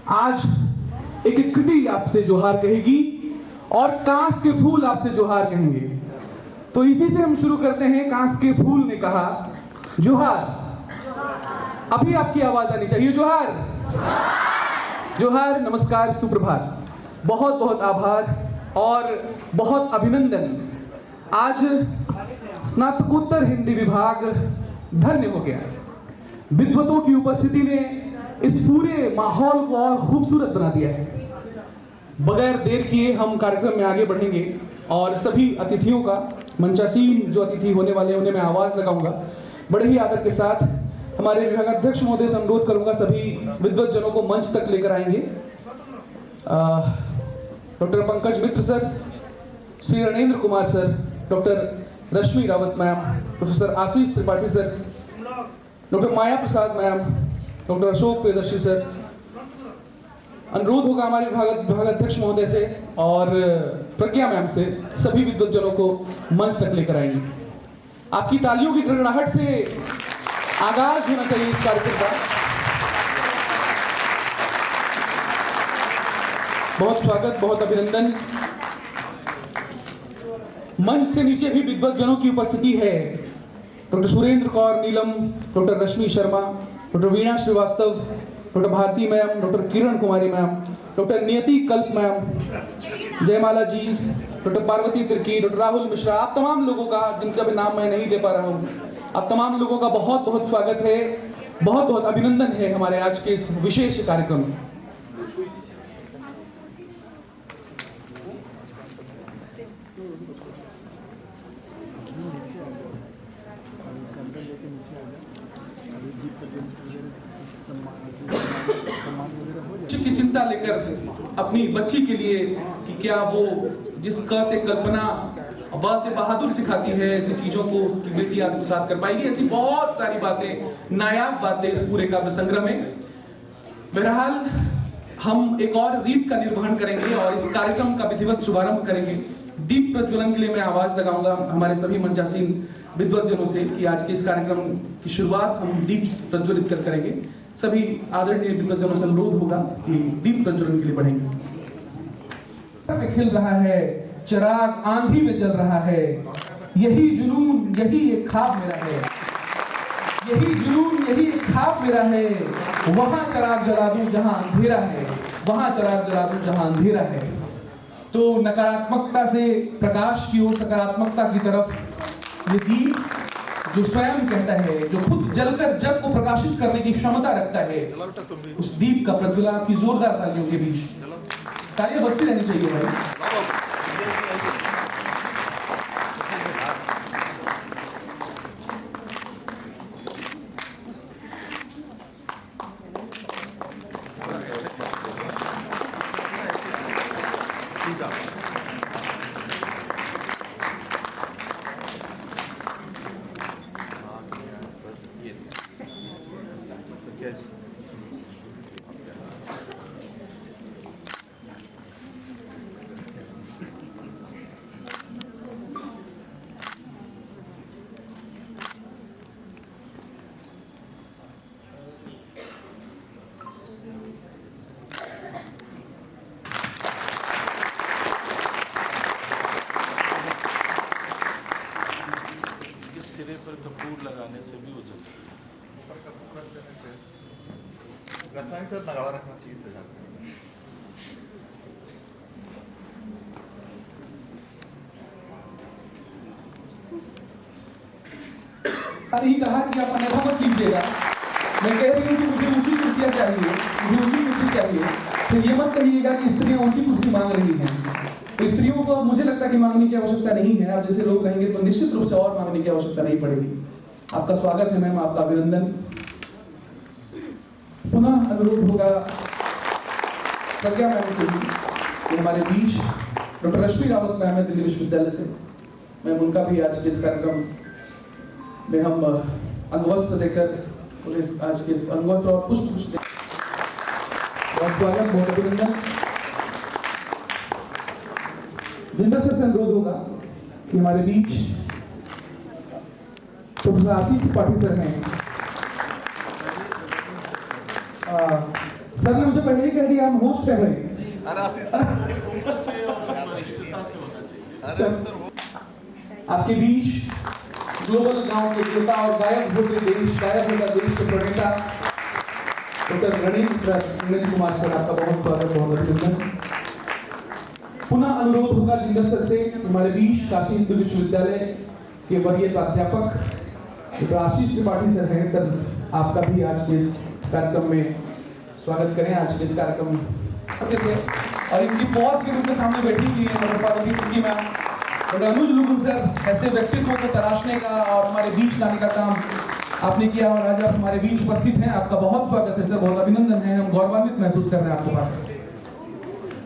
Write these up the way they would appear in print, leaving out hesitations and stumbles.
आज एक कृति आपसे जोहार कहेगी और कांस के फूल आपसे जोहार कहेंगे। तो इसी से हम शुरू करते हैं। कांस के फूल ने कहा जोहार। अभी आपकी आवाज आनी चाहिए। जोहार, जोहार, नमस्कार, सुप्रभात, बहुत बहुत आभार और बहुत अभिनंदन। आज स्नातकोत्तर हिंदी विभाग धन्य हो गया। विद्वतों की उपस्थिति ने इस पूरे माहौल को और खूबसूरत बना दिया है। बगैर देर किए हम कार्यक्रम में आगे बढ़ेंगे और सभी अतिथियों का, मंचासीन जो अतिथि होने वाले हैं उन्हें मैं आवाज लगाऊंगा। बड़े ही आदर के साथ हमारे विभागाध्यक्ष महोदय से अनुरोध करूंगा, सभी विद्वत जनों को मंच तक लेकर आएंगे। Doctor Pankaj Mitra sir, Shri Ranendra Kumar sir, doctor Rashmi Rawat ma'am, professor Ashish Tripathi sir, doctor Maya Prasad ma'am, doctor Ashok Priyadarshi sir. अनुरोध होगा हमारे विभागाध्यक्ष महोदय से और प्रज्ञा मैम से, सभी विद्वत जनों को मंच तक लेकर आएंगे। आपकी तालियों की गड़गड़ाहट से आगाज होना चाहिए इस कार्यक्रम का। बहुत स्वागत, बहुत अभिनंदन। मंच से नीचे भी विद्वत जनों की उपस्थिति है। Doctor Surendra Kaur Neelam, doctor Rashmi Sharma, doctor Veena Srivastava, doctor Bharti ma'am, doctor Kiran Kumari ma'am, doctor Niyati Kalp ma'am, Jaymala ji, doctor Parvati Tirkey, doctor Rahul Mishra. आप तमाम लोगों का, जिनका भी नाम मैं नहीं ले पा रहा हूँ, आप तमाम लोगों का बहुत बहुत स्वागत है, बहुत बहुत अभिनंदन है हमारे आज के इस विशेष कार्यक्रम में। की चिंता लेकर अपनी बच्ची के लिए कि क्या वो जिस क से कल्पना, ब से बहादुर सिखाती है, ऐसी चीजों को उसकी बेटी आत्मसात कर पाएगी। ऐसी बहुत सारी बातें, नायाब बातें इस पूरे काव्य संग्रह में। बहरहाल हम एक और रीत का निर्वहन करेंगे और इस कार्यक्रम का विधिवत शुभारंभ करेंगे। दीप प्रज्वलन के लिए मैं आवाज लगाऊंगा हमारे सभी मंचासीन विद्वत जनों से कि आज के इस कार्यक्रम की शुरुआत हम दीप प्रज्वलित कर करेंगे। सभी आदरणीय विद्वत जनों से अनुरोध होगा कि दीप प्रज्वलन के लिए बढ़ेंगे। में खिल रहा है चिराग, आंधी में जल रहा है, यही जुनून, यही एक ख्वाब मेरा है, यही जुनून, यही एक ख्वाब मेरा है। वहां चिराग जला दूं जहां अंधेरा है, वहां चिराग जला दूं जहां अंधेरा है। तो नकारात्मकता से प्रकाश की ओर, सकारात्मकता की तरफ ये दीप जो स्वयं कहता है, जो खुद जलकर जग को प्रकाशित करने की क्षमता रखता है, उस दीप का प्रज्वलन आपकी जोरदार तालियों के बीच, तालियां बजती रहनी चाहिए भाई। कपूर लगाने से भी हो जाता है। ही कहा कि आप अनैधा मत कीजिएगा। मैं कह रही हूँ कि मुझे ऊंची कुर्सियां चाहिए, मुझे ऊंची कुर्सी चाहिए, फिर ये मत कहिएगा कि स्त्रियां ऊंची कुर्सी मांग रही हैं। तो स्त्रियों को मुझे लगता है कि मांगने की आवश्यकता नहीं है। अब जैसे लोग रहेंगे तो निश्चित रूप से और मांगने की आवश्यकता नहीं पड़ेगी। आपका स्वागत है मैम, आपका अभिनंदन। पुनः अनुरोध होगा प्रज्ञा मैम से कि हमारे बीच डॉक्टर रश्मि रावत मैम है दिल्ली विश्वविद्यालय से, मैम उनका भी आज के इस कार्यक्रम में हम अंगवस्त्र देकर उन्हें आज के इस अंगवस्त्र और पुष्प बहुत स्वागत, बहुत अभिनंदन। जिंदर सर से अनुरोध होगा कि हमारे बीच प्रोफेसर आशीष त्रिपाठी सर हैं। सर ने मुझे पहले ही कह दिया हम होस्ट है भाई। आपके बीच ग्लोबल गांव के नेता और गायक होते देश के प्रणेता डॉक्टर रणेंद्र कुमार सर, आपका बहुत स्वागत, बहुत अभिनंदन। पुनः अनुरोध होगा जिंदर सर से हमारे बीच काशी हिंदू विश्वविद्यालय के वरीय प्राध्यापक डॉक्टर आशीष त्रिपाठी सर हैं। सर आपका भी आज के इस कार्यक्रम में स्वागत करें। आज के इस कार्यक्रम में और इनकी पौध के रूप में सामने बैठी हुई है doctor Parvati Singh ma'am, doctor Anuj Lugun sir. ऐसे व्यक्तित्वों को तराशने का और हमारे बीच लाने का काम आपने किया और आज आप हमारे बीच उपस्थित हैं। आपका बहुत स्वागत है सर, बहुत अभिनंदन है। हम गौरवान्वित महसूस कर रहे हैं आपको पाकर।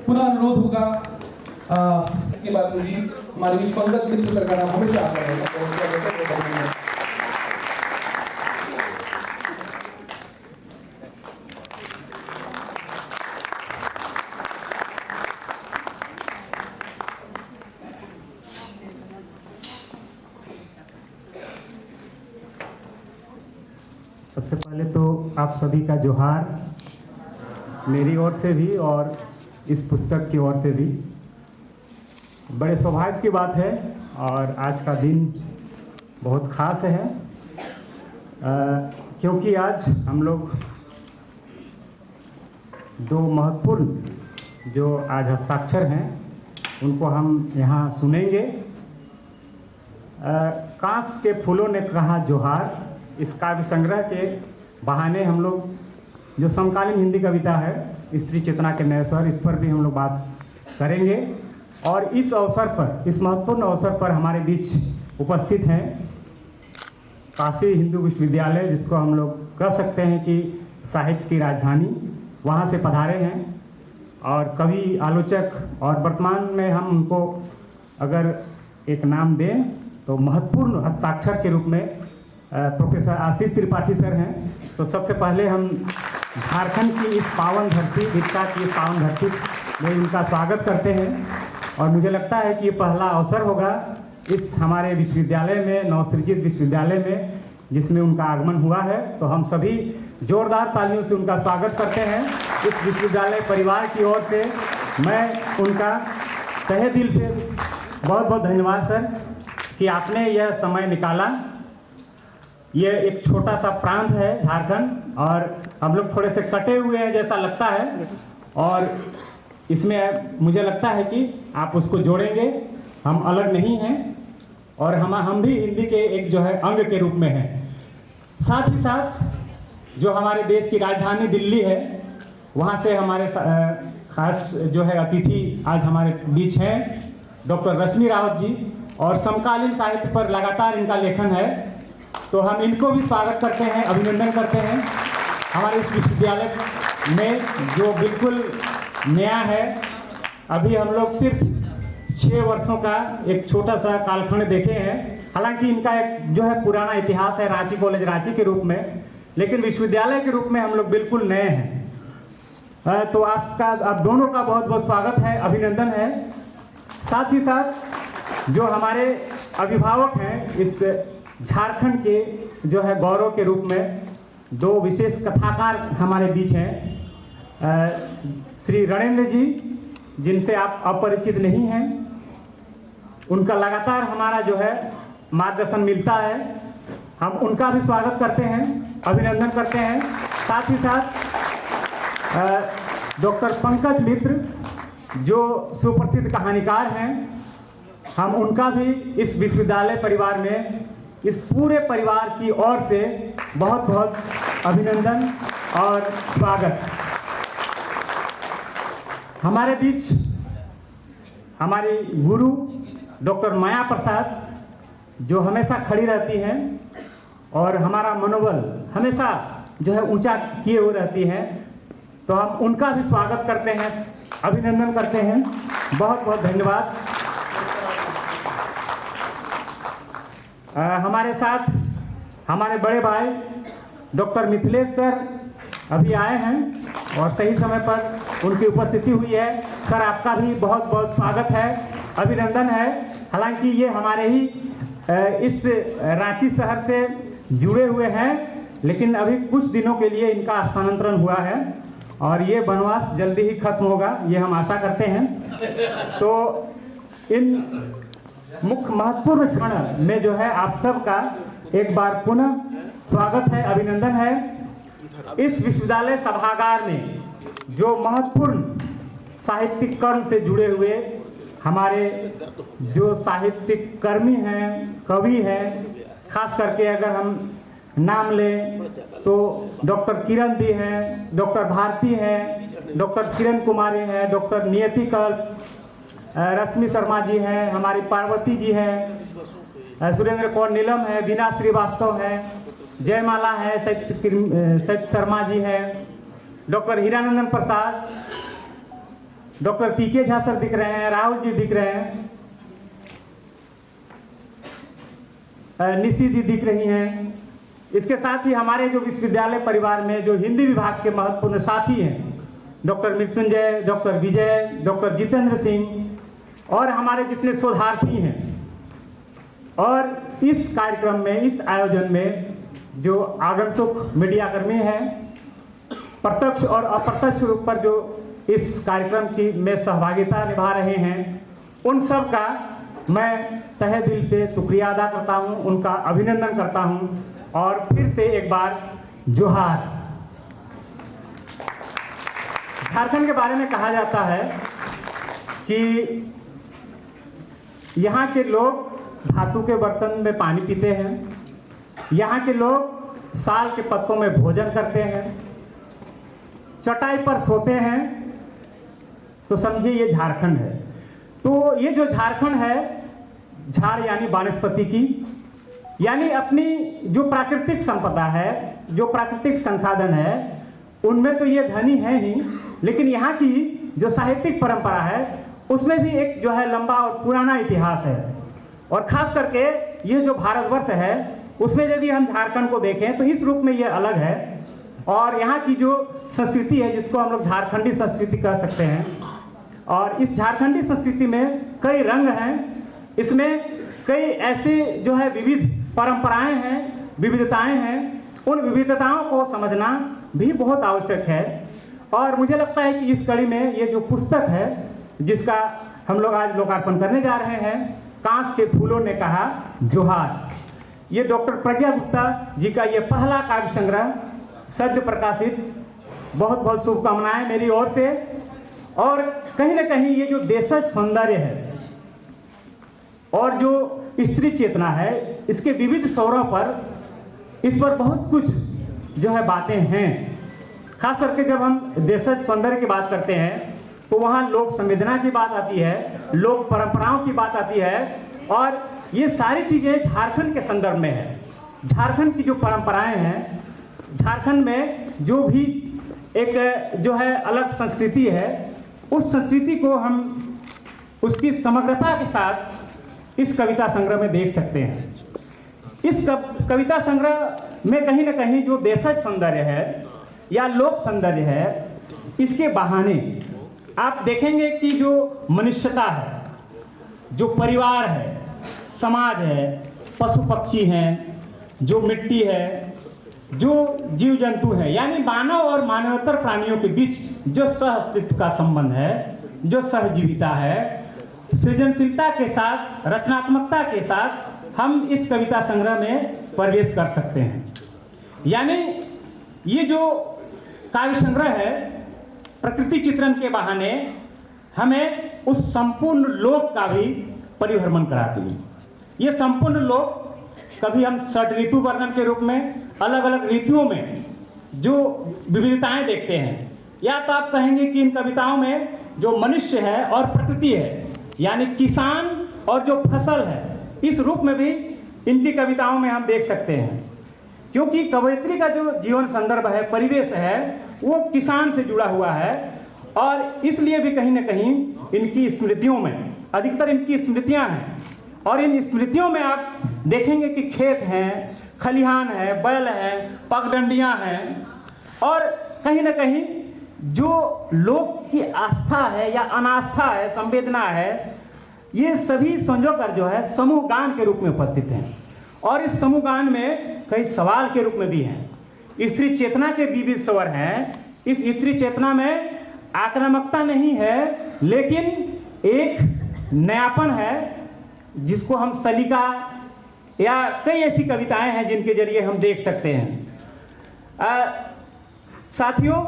पुनः अनुरोध होगा की बात होगी हमारे बीच पंकज मित्र सर का नाम हमेशा आता रहेगा। सबसे पहले तो आप सभी का जोहार मेरी ओर से भी और इस पुस्तक की ओर से भी। बड़े सौभाग्य की बात है और आज का दिन बहुत ख़ास है क्योंकि आज हम लोग दो महत्वपूर्ण जो आज हस्ताक्षर हैं उनको हम यहाँ सुनेंगे। कांस के फूलों ने कहा जोहार, इस काव्य संग्रह के बहाने हम लोग जो समकालीन हिंदी कविता है स्त्री चेतना के नए स्वर, इस पर भी हम लोग बात करेंगे। और इस अवसर पर, इस महत्वपूर्ण अवसर पर हमारे बीच उपस्थित हैं काशी हिंदू विश्वविद्यालय, जिसको हम लोग कह सकते हैं कि साहित्य की राजधानी, वहाँ से पधारे हैं और कवि, आलोचक और वर्तमान में हम उनको अगर एक नाम दें तो महत्वपूर्ण हस्ताक्षर के रूप में प्रोफेसर आशीष त्रिपाठी सर हैं। तो सबसे पहले हम झारखंड की इस पावन धरती, विद्या की इस पावन धरती में उनका स्वागत करते हैं और मुझे लगता है कि ये पहला अवसर होगा इस हमारे विश्वविद्यालय में, नवसृजित विश्वविद्यालय में, जिसमें उनका आगमन हुआ है। तो हम सभी जोरदार तालियों से उनका स्वागत करते हैं। इस विश्वविद्यालय परिवार की ओर से मैं उनका तहे दिल से बहुत बहुत धन्यवाद सर कि आपने यह समय निकाला। ये एक छोटा सा प्रांत है झारखंड और हम लोग थोड़े से कटे हुए हैं जैसा लगता है और इसमें मुझे लगता है कि आप उसको जोड़ेंगे। हम अलग नहीं हैं और हम भी हिंदी के एक जो है अंग के रूप में हैं। साथ ही साथ जो हमारे देश की राजधानी दिल्ली है, वहाँ से हमारे खास जो है अतिथि आज हमारे बीच हैं डॉक्टर रश्मि रावत जी, और समकालीन साहित्य पर लगातार इनका लेखन है। तो हम इनको भी स्वागत करते हैं, अभिनंदन करते हैं। हमारे इस विश्वविद्यालय में जो बिल्कुल नया है, अभी हम लोग सिर्फ 6 वर्षों का एक छोटा सा कालखंड देखे हैं। हालांकि इनका एक जो है पुराना इतिहास है रांची कॉलेज रांची के रूप में, लेकिन विश्वविद्यालय के रूप में हम लोग बिल्कुल नए हैं। तो आप दोनों का बहुत बहुत स्वागत है, अभिनंदन है। साथ ही साथ जो हमारे अभिभावक हैं इस झारखंड के जो है गौरव के रूप में, 2 विशेष कथाकार हमारे बीच हैं। श्री रणेंद्र जी, जिनसे आप अपरिचित नहीं हैं, उनका लगातार हमारा जो है मार्गदर्शन मिलता है। हम उनका भी स्वागत करते हैं, अभिनंदन करते हैं। साथ ही साथ डॉक्टर पंकज मित्र, जो सुप्रसिद्ध कहानीकार हैं, हम उनका भी इस विश्वविद्यालय परिवार में, इस पूरे परिवार की ओर से बहुत बहुत अभिनंदन और स्वागत। हमारे बीच हमारी गुरु डॉक्टर माया प्रसाद, जो हमेशा खड़ी रहती हैं और हमारा मनोबल हमेशा जो है ऊंचा किए हुए रहती हैं, तो हम उनका भी स्वागत करते हैं, अभिनंदन करते हैं। बहुत बहुत धन्यवाद। हमारे साथ हमारे बड़े भाई डॉक्टर मिथिलेश सर अभी आए हैं और सही समय पर उनकी उपस्थिति हुई है। सर, आपका भी बहुत बहुत स्वागत है, अभिनंदन है। हालांकि ये हमारे ही इस रांची शहर से जुड़े हुए हैं, लेकिन अभी कुछ दिनों के लिए इनका स्थानांतरण हुआ है और ये वनवास जल्दी ही खत्म होगा, ये हम आशा करते हैं। तो इन मुख्य महत्वपूर्ण क्षण में जो है आप सबका एक बार पुनः स्वागत है, अभिनंदन है। इस विश्वविद्यालय सभागार में जो महत्वपूर्ण साहित्यिक कर्म से जुड़े हुए हमारे जो साहित्यिक कर्मी हैं, कवि हैं, खास करके अगर हम नाम लें तो डॉक्टर किरण दी हैं, डॉक्टर भारती हैं, डॉक्टर किरण कुमारी हैं, डॉक्टर नियति कल्प, रश्मि शर्मा जी हैं, हमारी पार्वती जी हैं, सुरेंद्र कौर नीलम है, बीना श्रीवास्तव है, जयमाला है, सत्य शर्मा जी हैं, डॉक्टर हीरानंदन प्रसाद, डॉक्टर पीके झा सर दिख रहे हैं, राहुल जी दिख रहे हैं, निशी जी दिख रही हैं। इसके साथ ही हमारे जो विश्वविद्यालय परिवार में जो हिंदी विभाग के महत्वपूर्ण साथी हैं, डॉक्टर मृत्युंजय, डॉक्टर विजय, डॉक्टर जितेंद्र सिंह और हमारे जितने शोधार्थी हैं, और इस कार्यक्रम में, इस आयोजन में जो आगंतुक मीडियाकर्मी हैं, प्रत्यक्ष और अप्रत्यक्ष रूप पर जो इस कार्यक्रम की में सहभागिता निभा रहे हैं, उन सब का मैं तहे दिल से शुक्रिया अदा करता हूं, उनका अभिनंदन करता हूं और फिर से एक बार जोहार। झारखंड के बारे में कहा जाता है कि यहाँ के लोग धातु के बर्तन में पानी पीते हैं, यहाँ के लोग साल के पत्तों में भोजन करते हैं, चटाई पर सोते हैं, तो समझिए ये झारखंड है। तो ये जो झारखंड है, झाड़ यानी वानस्पति की, यानी अपनी जो प्राकृतिक संपदा है, जो प्राकृतिक संसाधन है, उनमें तो ये धनी है ही, लेकिन यहाँ की जो साहित्यिक परंपरा है उसमें भी एक जो है लंबा और पुराना इतिहास है। और खास करके ये जो भारतवर्ष है उसमें यदि हम झारखंड को देखें तो इस रूप में ये अलग है। और यहाँ की जो संस्कृति है, जिसको हम लोग झारखंडी संस्कृति कह सकते हैं, और इस झारखंडी संस्कृति में कई रंग हैं, इसमें कई ऐसे जो है विविध परंपराएं हैं, विविधताएं हैं। उन विविधताओं को समझना भी बहुत आवश्यक है। और मुझे लगता है कि इस कड़ी में ये जो पुस्तक है जिसका हम लोग आज लोकार्पण करने जा रहे हैं, कांस के फूलों ने कहा जोहार, ये डॉक्टर प्रज्ञा गुप्ता जी का ये पहला काव्य संग्रह सद्य प्रकाशित। बहुत बहुत शुभकामनाएं मेरी ओर से। और कहीं ना कहीं ये जो देशज सौंदर्य है और जो स्त्री चेतना है, इसके विविध स्वरों पर, इस पर बहुत कुछ जो है बातें हैं। खास करके जब हम देशज सौंदर्य की बात करते हैं तो वहाँ लोक संवेदना की बात आती है, लोक परंपराओं की बात आती है, और ये सारी चीज़ें झारखंड के संदर्भ में है। झारखंड की जो परंपराएं हैं, झारखंड में जो भी एक जो है अलग संस्कृति है, उस संस्कृति को हम उसकी समग्रता के साथ इस कविता संग्रह में देख सकते हैं। इस कविता संग्रह में कहीं ना कहीं जो देशज सौंदर्य है या लोक सौंदर्य है, इसके बहाने आप देखेंगे कि जो मनुष्यता है, जो परिवार है, समाज है, पशु पक्षी हैं, जो मिट्टी है, जो जीव जंतु है, यानी मानव और मानवेतर प्राणियों के बीच जो सह अस्तित्व का संबंध है, जो सहजीविता है, सृजनशीलता के साथ, रचनात्मकता के साथ हम इस कविता संग्रह में प्रवेश कर सकते हैं। यानी ये जो काव्य संग्रह है, प्रकृति चित्रण के बहाने हमें उस संपूर्ण लोक का भी परिभ्रमण कराती है। ये संपूर्ण लोक कभी हम षड ऋतु वर्णन के रूप में अलग अलग ऋतुओं में जो विविधताएं देखते हैं, या तो आप कहेंगे कि इन कविताओं में जो मनुष्य है और प्रकृति है, यानी किसान और जो फसल है, इस रूप में भी इनकी कविताओं में हम देख सकते हैं। क्योंकि कवयित्री का जो जीवन संदर्भ है, परिवेश है, वो किसान से जुड़ा हुआ है और इसलिए भी कहीं ना कहीं इनकी स्मृतियों में, अधिकतर इनकी स्मृतियां हैं और इन स्मृतियों में आप देखेंगे कि खेत हैं, खलिहान है, बैल हैं, पगडंडियां हैं और कहीं ना कहीं जो लोग की आस्था है या अनास्था है, संवेदना है, ये सभी संजो कर जो है समूह गान के रूप में उपस्थित हैं और इस समूह गान में कई सवाल के रूप में भी हैं। स्त्री चेतना के विविध स्वर हैं। इस स्त्री चेतना में आक्रामकता नहीं है, लेकिन एक नयापन है जिसको हम सलीका या कई ऐसी कविताएं हैं जिनके जरिए हम देख सकते हैं। साथियों,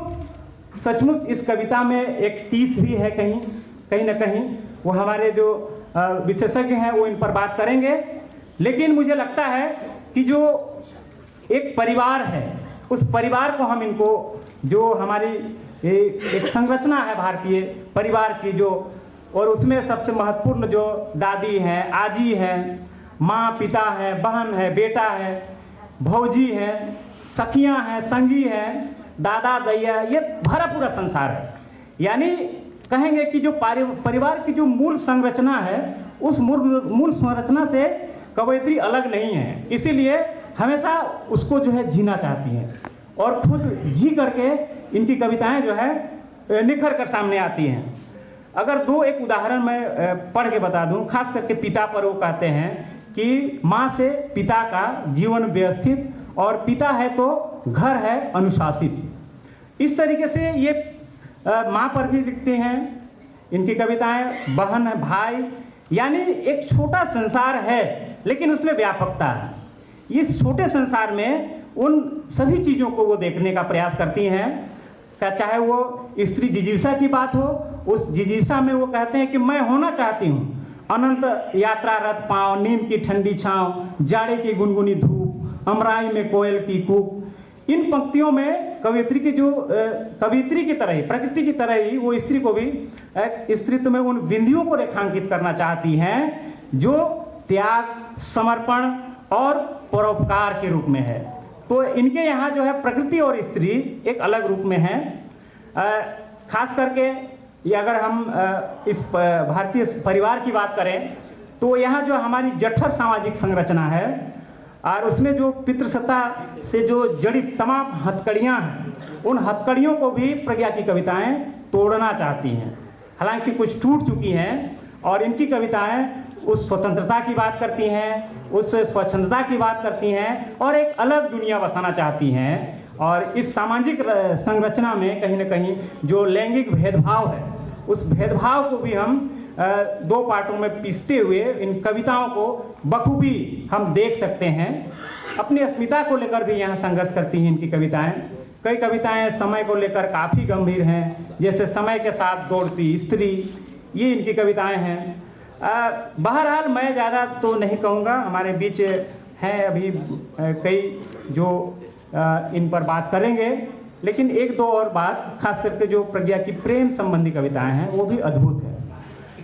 सचमुच इस कविता में एक टीस भी है, कहीं ना कहीं वो हमारे जो विशेषज्ञ हैं वो इन पर बात करेंगे। लेकिन मुझे लगता है कि जो एक परिवार है, उस परिवार को हम इनको, जो हमारी एक संरचना है भारतीय परिवार की, जो और उसमें सबसे महत्वपूर्ण जो दादी हैं, आजी हैं, माँ पिता है, बहन है, बेटा है, भौजी है, सखियाँ हैं, संगी हैं, दादा दैया, ये भरा पूरा संसार है। यानी कहेंगे कि जो परिवार की जो मूल संरचना है, उस मूल संरचना से कवयित्री अलग नहीं है। इसीलिए हमेशा उसको जो है जीना चाहती हैं और खुद जी करके इनकी कविताएं जो है निखर कर सामने आती हैं। अगर दो एक उदाहरण मैं पढ़ के बता दूं, खास करके पिता पर वो कहते हैं कि माँ से पिता का जीवन व्यवस्थित और पिता है तो घर है अनुशासित। इस तरीके से ये माँ पर भी लिखते हैं इनकी कविताएं, बहन है, भाई, यानी एक छोटा संसार है लेकिन उसमें व्यापकता है। इस छोटे संसार में उन सभी चीज़ों को वो देखने का प्रयास करती हैं। चाहे वो स्त्री जिजीविषा की बात हो, उस जिजीविषा में वो कहते हैं कि मैं होना चाहती हूँ अनंत यात्रा रथ पाँव, नीम की ठंडी छाँव, जाड़े की गुनगुनी धूप, अमराई में कोयल की कूक। इन पंक्तियों में कवयित्री की जो कवयित्री की तरह ही, प्रकृति की तरह ही, वो स्त्री को भी स्त्रीत्व में उन बिंदियों को रेखांकित करना चाहती हैं जो त्याग, समर्पण और परोपकार के रूप में है। तो इनके यहाँ जो है प्रकृति और स्त्री एक अलग रूप में है। खास करके ये अगर हम इस भारतीय परिवार की बात करें तो यहाँ जो हमारी जठर सामाजिक संरचना है और उसमें जो पितृसत्ता से जो जड़ी तमाम हथकड़ियाँ हैं, उन हथकड़ियों को भी प्रज्ञा की कविताएं तोड़ना चाहती हैं। हालांकि कुछ टूट चुकी हैं और इनकी कविताएं उस स्वतंत्रता की बात करती हैं, उस स्वच्छंदता की बात करती हैं और एक अलग दुनिया बसाना चाहती हैं। और इस सामाजिक संरचना में कहीं ना कहीं जो लैंगिक भेदभाव है, उस भेदभाव को भी हम दो पार्टों में पीसते हुए इन कविताओं को बखूबी हम देख सकते हैं। अपनी अस्मिता को लेकर भी यहाँ संघर्ष करती हैं इनकी कविताएं। कई कविताएं समय को लेकर काफ़ी गंभीर हैं, जैसे समय के साथ दौड़ती स्त्री, ये इनकी कविताएं हैं। बहरहाल मैं ज़्यादा तो नहीं कहूँगा, हमारे बीच हैं अभी कई जो इन पर बात करेंगे, लेकिन एक दो और बात, खास करके जो प्रज्ञा की प्रेम संबंधी कविताएं हैं वो भी अद्भुत है,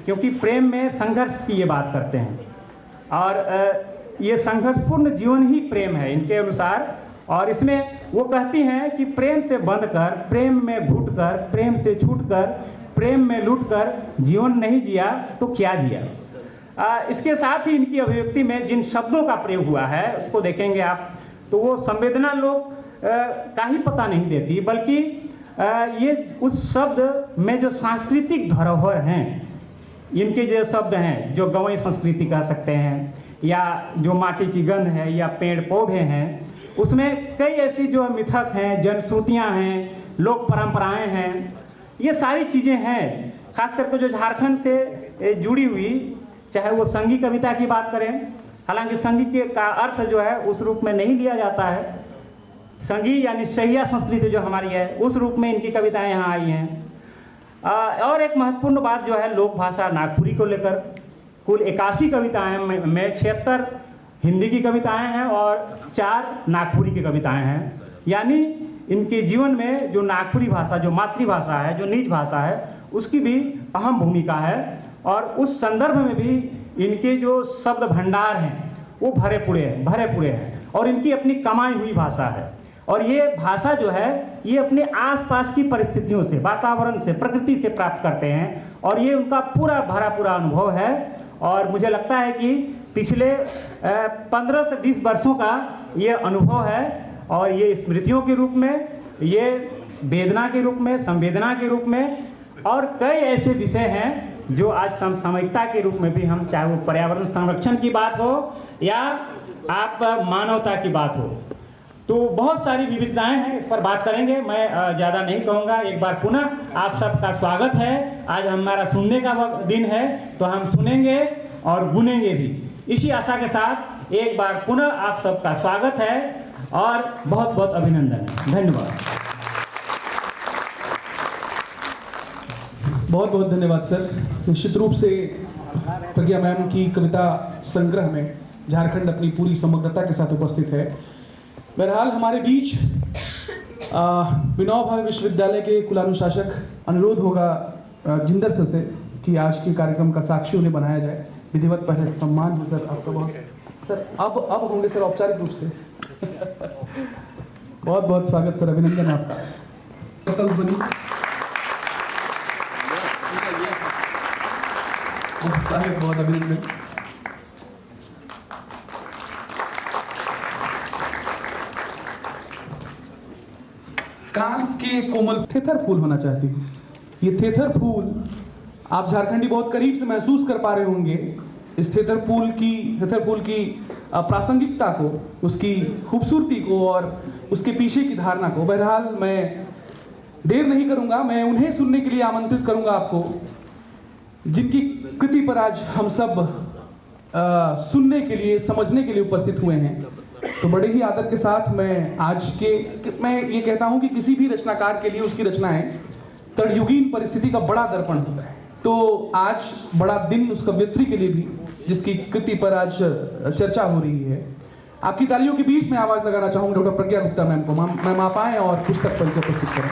क्योंकि प्रेम में संघर्ष की ये बात करते हैं और ये संघर्षपूर्ण जीवन ही प्रेम है इनके अनुसार। और इसमें वो कहती हैं कि प्रेम से बंध कर, प्रेम में घुट कर, प्रेम से छूट कर, प्रेम में लूट कर जीवन नहीं जिया तो क्या जिया। इसके साथ ही इनकी अभिव्यक्ति में जिन शब्दों का प्रयोग हुआ है उसको देखेंगे आप तो वो संवेदना लोग का ही पता नहीं देती, बल्कि ये उस शब्द में जो सांस्कृतिक धरोहर हैं, इनके जो शब्द हैं जो गंवई संस्कृति कह सकते हैं, या जो माटी की गंध है, या पेड़ पौधे हैं, उसमें कई ऐसी जो मिथक हैं, जनश्रुतियाँ हैं, लोक परंपराएं हैं, ये सारी चीज़ें हैं। खास करके जो झारखंड से जुड़ी हुई, चाहे वो संगी कविता की बात करें, हालांकि संगी के का अर्थ जो है उस रूप में नहीं लिया जाता है, संगी यानी सहिया संस्कृति जो हमारी है उस रूप में इनकी कविताएं यहाँ आई हैं। और एक महत्वपूर्ण बात जो है लोक भाषा नागपुरी को लेकर, कुल 81 कविताएं में 76 हिंदी की कविताएं हैं और 4 नागपुरी की कविताएं हैं। यानी इनके जीवन में जो नागपुरी भाषा, जो मातृभाषा है, जो निज भाषा है, उसकी भी अहम भूमिका है। और उस संदर्भ में भी इनके जो शब्द भंडार हैं वो भरे पूरे हैं और इनकी अपनी कमाई हुई भाषा है। और ये भाषा जो है ये अपने आसपास की परिस्थितियों से, वातावरण से, प्रकृति से प्राप्त करते हैं और ये उनका भरा पूरा अनुभव है। और मुझे लगता है कि पिछले 15 से 20 वर्षों का ये अनुभव है और ये स्मृतियों के रूप में, ये वेदना के रूप में, संवेदना के रूप में और कई ऐसे विषय हैं जो आज समसामयिकता के रूप में भी हम, चाहे वो पर्यावरण संरक्षण की बात हो या आप मानवता की बात हो, तो बहुत सारी विविधताएं हैं, इस पर बात करेंगे। मैं ज़्यादा नहीं कहूँगा। एक बार पुनः आप सबका स्वागत है। आज हमारा सुनने का दिन है तो हम सुनेंगे और गुनेंगे भी। इसी आशा के साथ एक बार पुनः आप सबका स्वागत है और बहुत बहुत अभिनंदन है। धन्यवाद। बहुत बहुत धन्यवाद सर। निश्चित रूप से प्रज्ञा मैम की कविता संग्रह में झारखंड अपनी पूरी समग्रता के साथ उपस्थित है। बहरहाल हमारे बीच विनोबा भावे विश्वविद्यालय के कुलानुशासक अनुरोध होगा जिंदर सर से कि आज के कार्यक्रम का साक्षी उन्हें बनाया जाए। विधिवत पहले सम्मान हो सर आपका। बहुत सर अब होंगे सर औपचारिक रूप से। बहुत बहुत स्वागत सर, अभिनंदन आपका। बहुत अभिनंदन। कांस के कोमल थेथर फूल होना चाहती हूँ। ये थेथर फूल आप झारखंडी बहुत करीब से महसूस कर पा रहे होंगे। इस थेथर फूल की प्रासंगिकता को, उसकी खूबसूरती को और उसके पीछे की धारणा को। बहरहाल मैं देर नहीं करूंगा, मैं उन्हें सुनने के लिए आमंत्रित करूंगा आपको जिनकी कृति पर आज हम सब सुनने के लिए, समझने के लिए उपस्थित हुए हैं। तो बड़े ही आदर के साथ मैं ये कहता हूं कि किसी भी रचनाकार के लिए उसकी रचनाएं तड़युगीन परिस्थिति का बड़ा दर्पण होता है। तो आज बड़ा दिन उस कवयित्री के लिए भी जिसकी कृति पर आज चर्चा हो रही है। आपकी तालियों के बीच में आवाज लगाना चाहूंगा डॉक्टर प्रज्ञा गुप्ता मैम को। मैम आप आएं और पुस्तक परिचय प्रस्तुत करें।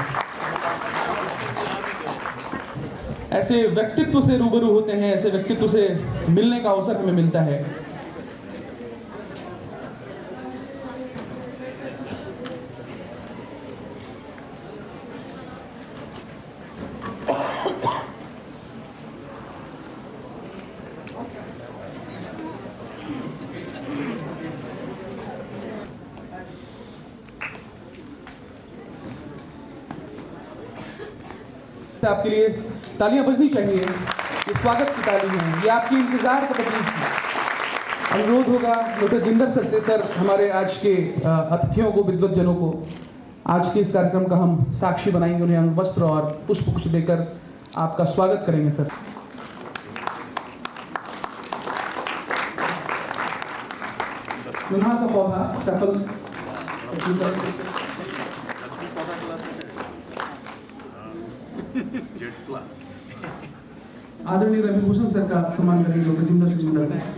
ऐसे व्यक्तित्व से रूबरू होते हैं, ऐसे व्यक्तित्व से मिलने का अवसर हमें मिलता है। आपके लिए तालियां बजनी चाहिए। ये स्वागत की ताली है, ये आपकी इंतजार का प्रतीक है। अनुरोध होगा डॉक्टर जिंदर सर से, सर हमारे आज के अतिथियों को, विद्वतजनों को आज के इस कार्यक्रम का हम साक्षी बनाएंगे। उन्हें अंग वस्त्र और पुष्प कुछ देकर आपका स्वागत करेंगे सर। सा पौधा सफल आदरणीय रविभूषण सर का सम्मान करेंगे डॉक्टर जिंदर सर।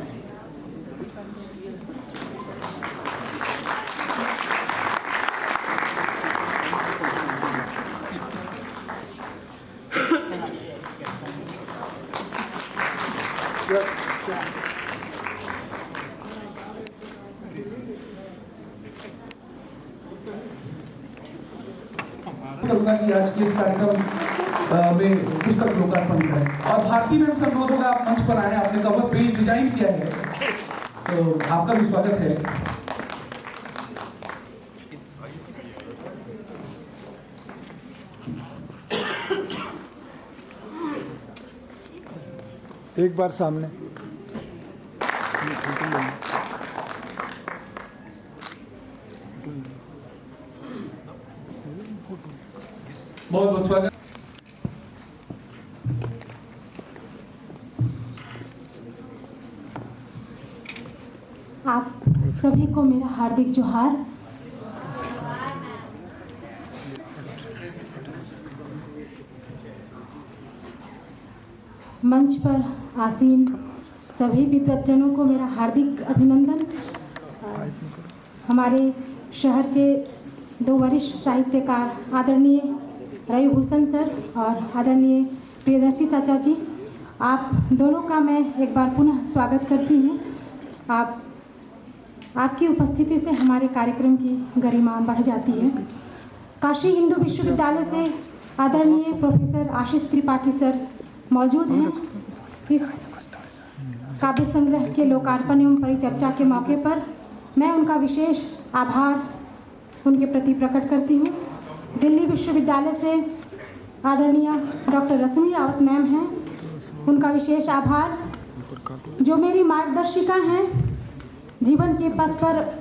करूंगा कि आज के इस कार्यक्रम में पुस्तक लोकार्पण करें और भारती में सब लोग आप मंच पर आए। आपने कवर पेज डिजाइन किया है तो आपका भी स्वागत है। एक बार सामने बहुत बहुत स्वागत। आप सभी को मेरा हार्दिक जोहार। मंच पर आसीन सभी विद्वतजनों को मेरा हार्दिक अभिनंदन। हमारे शहर के दो वरिष्ठ साहित्यकार आदरणीय रविभूषण सर और आदरणीय प्रियदर्शी चाचा जी आप दोनों का मैं एक बार पुनः स्वागत करती हूँ। आपकी उपस्थिति से हमारे कार्यक्रम की गरिमा बढ़ जाती है। काशी हिंदू विश्वविद्यालय से आदरणीय प्रोफेसर आशीष त्रिपाठी सर मौजूद हैं। इस काव्य संग्रह के लोकार्पण एवं परिचर्चा के मौके पर मैं उनका विशेष आभार उनके प्रति प्रकट करती हूँ। दिल्ली विश्वविद्यालय से आदरणीय डॉक्टर रश्मि रावत मैम हैं, उनका विशेष आभार। जो मेरी मार्गदर्शिका हैं जीवन के पथ पर,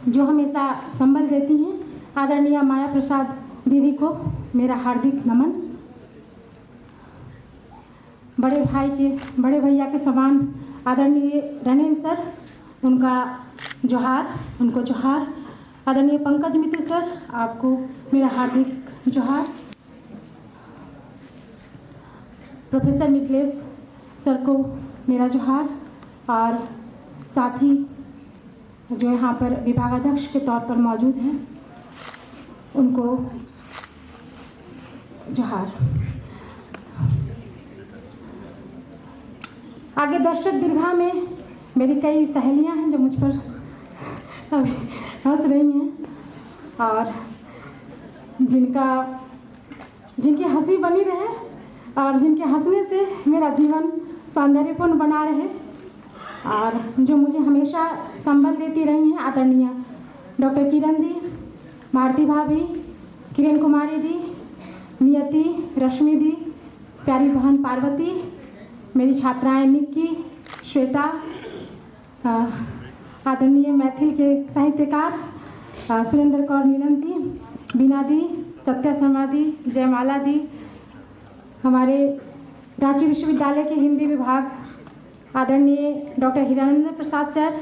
जो हमेशा संबल देती हैं, आदरणीय माया प्रसाद दीदी को मेरा हार्दिक नमन। बड़े भैया के समान आदरणीय रणेंद्र सर, उनको जोहार। आदरणीय पंकज मित्र सर, आपको मेरा हार्दिक जोहार। प्रोफेसर मिथिलेश सर को मेरा जोहार, और साथ ही जो यहाँ पर विभागाध्यक्ष के तौर पर मौजूद हैं उनको जोहार। आगे दर्शक दीर्घा में मेरी कई सहेलियां हैं जो मुझ पर अभी हंस रही हैं, और जिनकी हंसी बनी रहे और जिनके हंसने से मेरा जीवन सौंदर्यपूर्ण बना रहे, और जो मुझे हमेशा संबल देती रही हैं आदरणीय डॉक्टर किरण दी, भारती भाभी, किरण कुमारी दी, नियति, रश्मि दी, प्यारी बहन पार्वती, मेरी छात्राएं निक्की, श्वेता, आदरणीय मैथिल के साहित्यकार सुरेंद्र कौर नीलम जी, बीना दी, सत्या शर्मा दी, जयमाला दी, हमारे रांची विश्वविद्यालय के हिंदी विभाग आदरणीय डॉक्टर हिरानंद प्रसाद सर,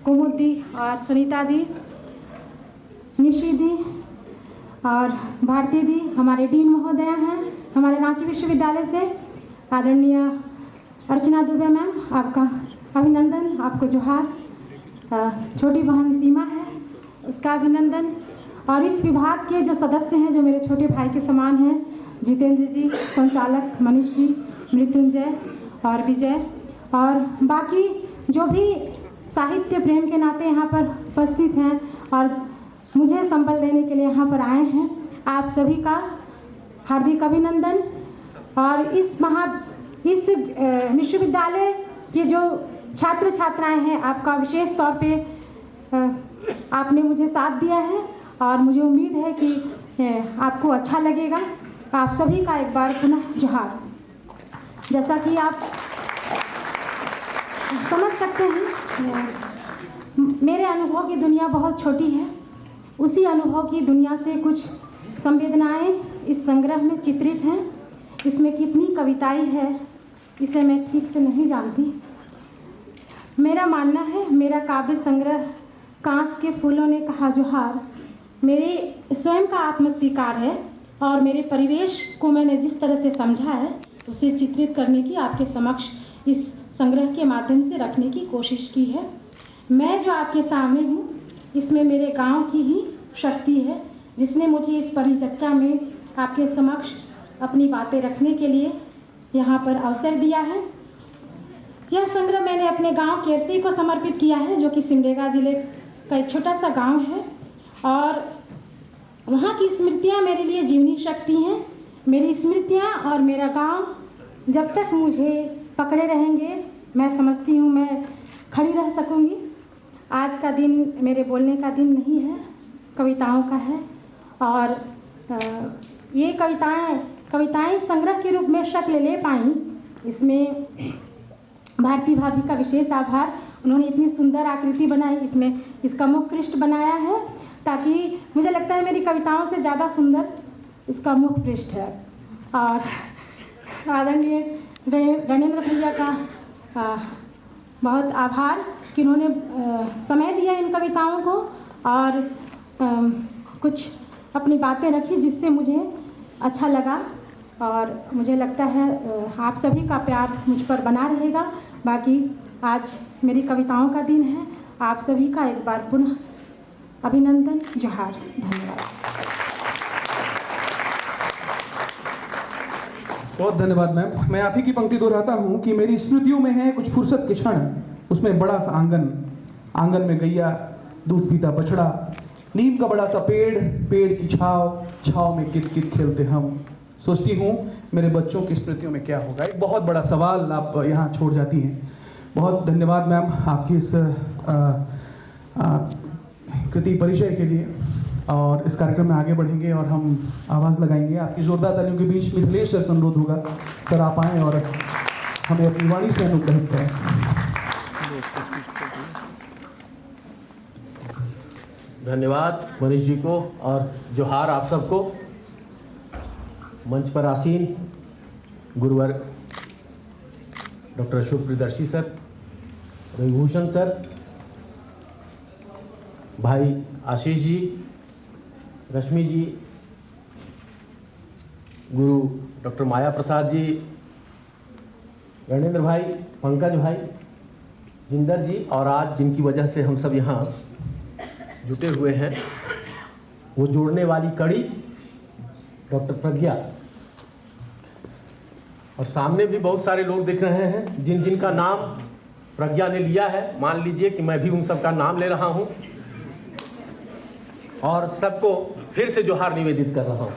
कुमुद दी और सुनीता दी, निशी दी और भारती दी, हमारे डीन महोदया हैं हमारे रांची विश्वविद्यालय से, आदरणीय अर्चना दुबे मैम, आपका अभिनंदन, आपको जोहार। छोटी बहन सीमा है, उसका अभिनंदन। और इस विभाग के जो सदस्य हैं जो मेरे छोटे भाई के समान हैं, जितेंद्र जी, संचालक मनीष जी, मृत्युंजय और विजय, और बाकी जो भी साहित्य प्रेम के नाते यहाँ पर उपस्थित हैं और मुझे संबल देने के लिए यहाँ पर आए हैं, आप सभी का हार्दिक अभिनंदन। और इस विश्वविद्यालय के जो छात्र छात्राएं हैं, आपका विशेष तौर पे आपने मुझे साथ दिया है और मुझे उम्मीद है कि आपको अच्छा लगेगा। आप सभी का एक बार पुनः जोहार। जैसा कि आप समझ सकते हैं, मेरे अनुभव की दुनिया बहुत छोटी है। उसी अनुभव की दुनिया से कुछ संवेदनाएं इस संग्रह में चित्रित हैं। इसमें कितनी कविताएं है इसे मैं ठीक से नहीं जानती। मेरा मानना है मेरा काव्य संग्रह कांस के फूलों ने कहा जोहार मेरे स्वयं का आत्मस्वीकार है, और मेरे परिवेश को मैंने जिस तरह से समझा है उसे चित्रित करने की आपके समक्ष इस संग्रह के माध्यम से रखने की कोशिश की है। मैं जो आपके सामने हूँ इसमें मेरे गांव की ही शक्ति है, जिसने मुझे इस परिचर्चा में आपके समक्ष अपनी बातें रखने के लिए यहाँ पर अवसर दिया है। यह संग्रह मैंने अपने गांव केरसी को समर्पित किया है, जो कि सिमडेगा जिले का एक छोटा सा गांव है, और वहाँ की स्मृतियाँ मेरे लिए जीवनी शक्ति हैं। मेरी स्मृतियाँ और मेरा गांव जब तक मुझे पकड़े रहेंगे, मैं समझती हूँ मैं खड़ी रह सकूँगी। आज का दिन मेरे बोलने का दिन नहीं है, कविताओं का है, और ये कविताएं संग्रह के रूप में शक्ल ले पाई। इसमें भारती भाभी का विशेष आभार, उन्होंने इतनी सुंदर आकृति बनाई, इसमें इसका मुख पृष्ठ बनाया है, ताकि मुझे लगता है मेरी कविताओं से ज़्यादा सुंदर इसका मुख पृष्ठ है। और आदरणीय रणेंद्र भैया का बहुत आभार कि उन्होंने समय दिया इन कविताओं को और कुछ अपनी बातें रखी जिससे मुझे अच्छा लगा, और मुझे लगता है आप सभी का प्यार मुझ पर बना रहेगा। बाकी आज मेरी कविताओं का दिन है। आप सभी का एक बार पुनः अभिनंदन, जोहार, धन्यवाद। बहुत धन्यवाद मैम। मैं आप ही की पंक्ति दोहराता हूँ कि मेरी स्मृतियों में है कुछ फुर्सत के क्षण, उसमें बड़ा सा आंगन, आंगन में गैया, दूध पीता बछड़ा, नीम का बड़ा सा पेड़, पेड़ की छाव, छाव में कित कित खेलते हम। सोचती हूँ मेरे बच्चों की स्मृतियों में क्या होगा। एक बहुत बड़ा सवाल आप यहाँ छोड़ जाती हैं। बहुत धन्यवाद मैम आपकी इस कृति परिचय के लिए। और इस कार्यक्रम में आगे बढ़ेंगे और हम आवाज़ लगाएंगे। आपकी जोरदार तालियों के बीच मिथिलेश सर से अनुरोध होगा, सर आप आएँ और हमें अपनी वाणी से अनुग्रहित करें। धन्यवाद मनीष जी को और जोहार आप सबको। मंच पर आसीन गुरुवर doctor Ashok Priyadarshi sir, Ravibhushan sir, भाई आशीष जी, रश्मि जी, गुरु डॉक्टर माया प्रसाद जी, गणेंद्र भाई, पंकज भाई, जिंदर जी, और आज जिनकी वजह से हम सब यहाँ जुटे हुए हैं वो जोड़ने वाली कड़ी डॉक्टर प्रज्ञा। और सामने भी बहुत सारे लोग दिख रहे हैं जिन जिनका नाम प्रज्ञा ने लिया है। मान लीजिए कि मैं भी उन सबका नाम ले रहा हूँ और सबको फिर से जोहार निवेदित कर रहा हूँ।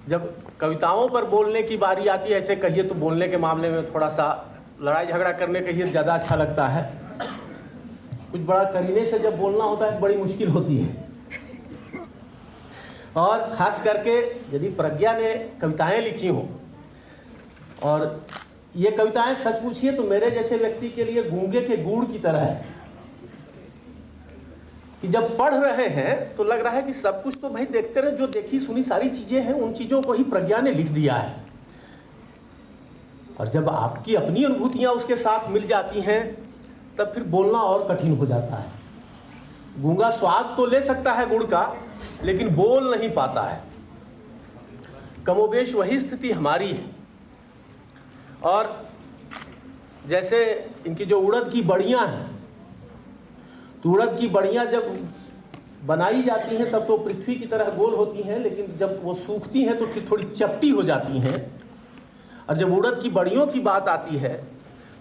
जब कविताओं पर बोलने की बारी आती है, ऐसे कहिए तो बोलने के मामले में थोड़ा सा लड़ाई झगड़ा करने कहिए ज़्यादा अच्छा लगता है। कुछ बड़ा करीने से जब बोलना होता है बड़ी मुश्किल होती है। और ख़ास करके यदि प्रज्ञा ने कविताएं लिखी हों, और ये कविताएं सच पूछिए तो मेरे जैसे व्यक्ति के लिए गूंगे के गुड़ की तरह है कि जब पढ़ रहे हैं तो लग रहा है कि सब कुछ तो भाई देखते रहे, जो देखी सुनी सारी चीज़ें हैं उन चीज़ों को ही प्रज्ञा ने लिख दिया है। और जब आपकी अपनी अनुभूतियाँ उसके साथ मिल जाती हैं तब फिर बोलना और कठिन हो जाता है। गूंगा स्वाद तो ले सकता है गुड़ का, लेकिन बोल नहीं पाता है। कमोबेश वही स्थिति हमारी है। और जैसे इनकी जो उड़द की बड़ियाँ हैं, तो उड़द की बड़ियाँ जब बनाई जाती हैं तब तो पृथ्वी की तरह गोल होती हैं, लेकिन जब वो सूखती हैं तो फिर थोड़ी चपटी हो जाती हैं। और जब उड़द की बड़ियों की बात आती है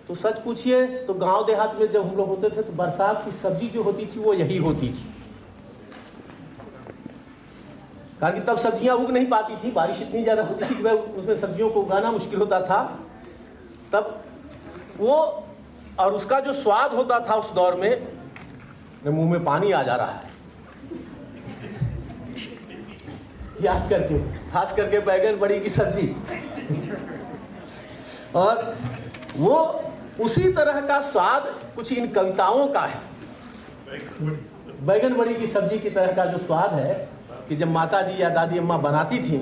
तो सच पूछिए तो गांव देहात में जब हम लोग होते थे तो बरसात की सब्जी जो होती थी वो यही होती थी। कारण कि तब सब्जियां उग नहीं पाती थी, बारिश इतनी ज़्यादा होती थी कि वह उसमें सब्जियों को उगाना मुश्किल होता था। तब वो और उसका जो स्वाद होता था उस दौर में, मुंह में पानी आ जा रहा है याद करके, खास करके बैगन बड़ी की सब्जी। और वो उसी तरह का स्वाद कुछ इन कविताओं का है। बैगन बड़ी की सब्जी की तरह का जो स्वाद है कि जब माता जी या दादी अम्मा बनाती थी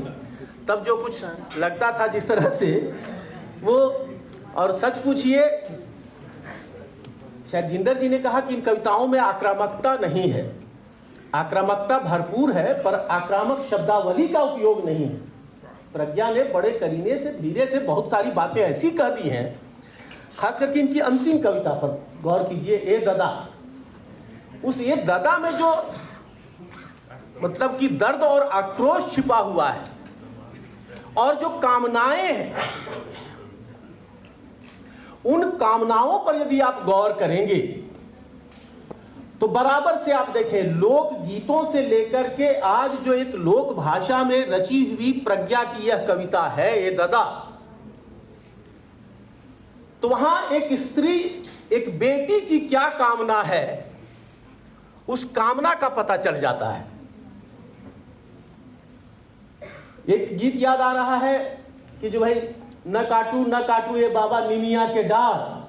तब जो कुछ लगता था जिस तरह से वो। और सच पूछिए, शायद जिंदर जी ने कहा कि इन कविताओं में आक्रामकता नहीं है। आक्रामकता भरपूर है पर आक्रामक शब्दावली का उपयोग नहीं है। प्रज्ञा ने बड़े करीने से, धीरे से बहुत सारी बातें ऐसी कह दी हैं। खास करके इनकी अंतिम कविता पर गौर कीजिए, ए ददा। उस ए ददा में जो मतलब कि दर्द और आक्रोश छिपा हुआ है और जो कामनाएं हैं, उन कामनाओं पर यदि आप गौर करेंगे तो बराबर से आप देखें, लोक गीतों से लेकर के आज जो एक लोक भाषा में रची हुई प्रज्ञा की यह कविता है ए ददा, तो वहां एक स्त्री, एक बेटी की क्या कामना है उस कामना का पता चल जाता है। एक गीत याद आ रहा है कि जो भाई न काटू ये बाबा निमिया के डार,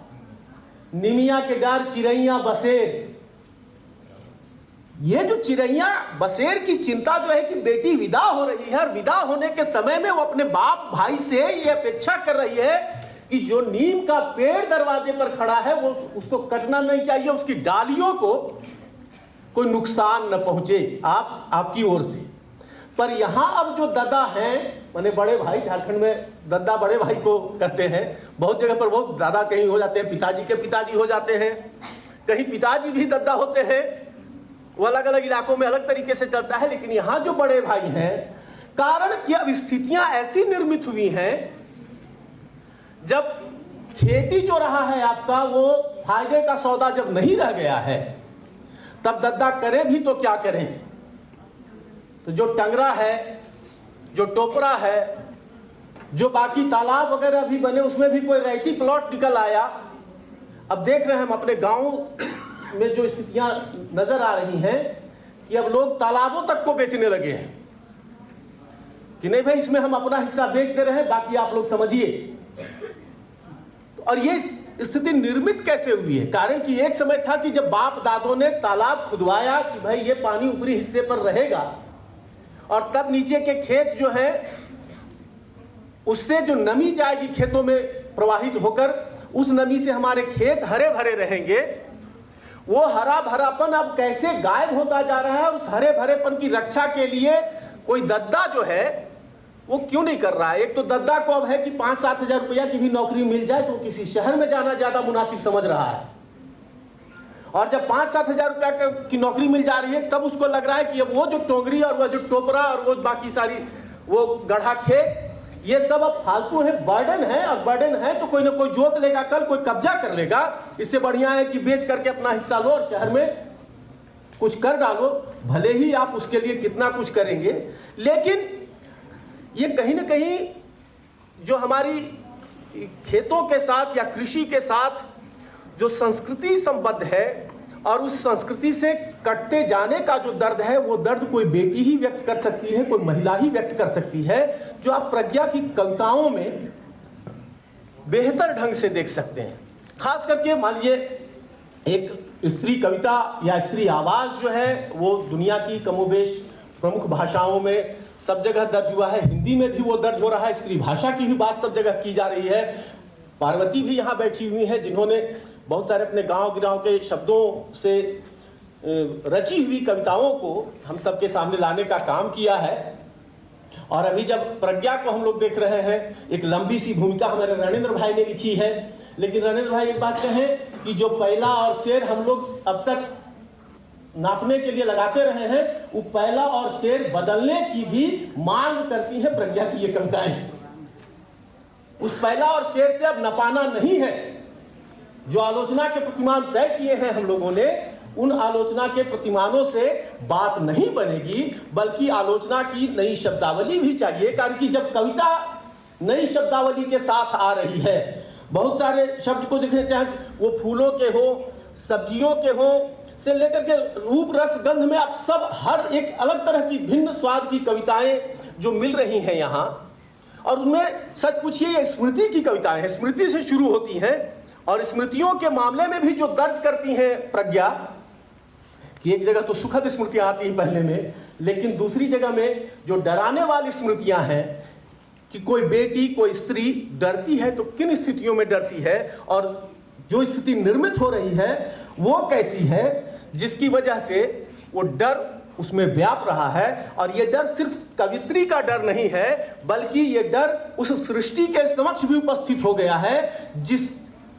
निमिया के डार चिरैया बसेर। ये जो चिरैया बसेर की चिंता जो है कि बेटी विदा हो रही है और विदा होने के समय में वो अपने बाप भाई से ये अपेक्षा कर रही है कि जो नीम का पेड़ दरवाजे पर खड़ा है वो उसको कटना नहीं चाहिए, उसकी डालियों को कोई नुकसान न पहुंचे आपकी ओर से। पर यहां अब जो ददा हैं, माने बड़े भाई, झारखंड में दद्दा बड़े भाई को कहते हैं। बहुत जगह पर बहुत दादा कहीं हो जाते हैं, पिताजी के पिताजी हो जाते हैं, कहीं पिताजी भी दद्दा होते हैं। वो अलग अलग इलाकों में अलग तरीके से चलता है, लेकिन यहाँ जो बड़े भाई हैं, कारण कि अब स्थितियां ऐसी निर्मित हुई हैं, जब खेती जो रहा है आपका वो फायदे का सौदा जब नहीं रह गया है, तब दद्दा करें भी तो क्या करें। तो जो टंगरा है, जो टोपरा है, जो बाकी तालाब वगैरह भी बने, उसमें भी कोई रैयती प्लॉट निकल आया। अब देख रहे हैं हम अपने गांव में जो स्थितियां नजर आ रही हैं कि अब लोग तालाबों तक को बेचने लगे हैं कि नहीं भाई इसमें हम अपना हिस्सा बेच दे रहे हैं, बाकी आप लोग समझिए। और ये स्थिति निर्मित कैसे हुई है? कारण कि एक समय था कि जब बाप दादों ने तालाब खुदवाया कि भाई ये पानी ऊपरी हिस्से पर रहेगा, और तब नीचे के खेत जो है उससे जो नमी जाएगी खेतों में प्रवाहित होकर, उस नमी से हमारे खेत हरे भरे रहेंगे। वो हरा भरापन अब कैसे गायब होता जा रहा है, उस हरे भरेपन की रक्षा के लिए कोई दद्दा जो है वो क्यों नहीं कर रहा है? एक तो दद्दा को अब है कि 5-7 हजार रुपया की भी नौकरी मिल जाए तो किसी शहर में जाना ज्यादा मुनासिब समझ रहा है, और जब 5-7 हजार रुपया की नौकरी मिल जा रही है तब उसको लग रहा है कि अब वो जो टोंगरी और वो जो टोपरा और वो बाकी सारी वो गढ़ा खेत, ये सब अब फालतू है, बर्डन है। और बर्डन है तो कोई ना कोई जोत लेगा, कल कोई कब्जा कर लेगा। इससे बढ़िया है कि बेच करके अपना हिस्सा लो और शहर में कुछ कर डालो, भले ही आप उसके लिए कितना कुछ करेंगे। लेकिन ये कहीं ना कहीं जो हमारी खेतों के साथ या कृषि के साथ जो संस्कृति संबद्ध है, और उस संस्कृति से कटते जाने का जो दर्द है, वो दर्द कोई बेटी ही व्यक्त कर सकती है, कोई महिला ही व्यक्त कर सकती है, जो आप प्रज्ञा की कविताओं में बेहतर ढंग से देख सकते हैं। खास करके मान लीजिए एक स्त्री कविता या स्त्री आवाज जो है वो दुनिया की कमोबेश प्रमुख भाषाओं में सब जगह दर्ज हुआ है, हिंदी में भी वो दर्ज हो रहा है, स्त्री भाषा की भी बात सब जगह की जा रही है। पार्वती भी यहाँ बैठी हुई है जिन्होंने बहुत सारे अपने गांव गिराव के शब्दों से रची हुई कविताओं को हम सबके सामने लाने का काम किया है। और अभी जब प्रज्ञा को हम लोग देख रहे हैं, एक लंबी सी भूमिका हमारे रणेंद्र भाई ने लिखी है, लेकिन रणेंद्र भाई एक बात कहें कि जो पहला और शेर हम लोग अब तक नापने के लिए लगाते रहे हैं, वो पहला और शेर बदलने की भी मांग करती है प्रज्ञा की ये कविताएं। उस पहला और शेर से अब नपाना नहीं है। जो आलोचना के प्रतिमान तय किए हैं हम लोगों ने, उन आलोचना के प्रतिमानों से बात नहीं बनेगी, बल्कि आलोचना की नई शब्दावली भी चाहिए। कारण कि जब कविता नई शब्दावली के साथ आ रही है, बहुत सारे शब्द को देखें, चाहे वो फूलों के हो, सब्जियों के हो, से लेकर के रूप रस गंध में आप सब हर एक अलग तरह की भिन्न स्वाद की कविताएं जो मिल रही हैं यहाँ। और उनमें सच पूछिए ये स्मृति की कविताएं हैं, स्मृति से शुरू होती हैं, और स्मृतियों के मामले में भी जो दर्ज करती हैं प्रज्ञा कि एक जगह तो सुखद स्मृतियां आती हैं पहले में, लेकिन दूसरी जगह में जो डराने वाली स्मृतियां हैं कि कोई बेटी, कोई स्त्री डरती है तो किन स्थितियों में डरती है, और जो स्थिति निर्मित हो रही है वो कैसी है, जिसकी वजह से वो डर उसमें व्याप रहा है। और ये डर सिर्फ कवित्री का डर नहीं है, बल्कि ये डर उस सृष्टि के समक्ष भी उपस्थित हो गया है,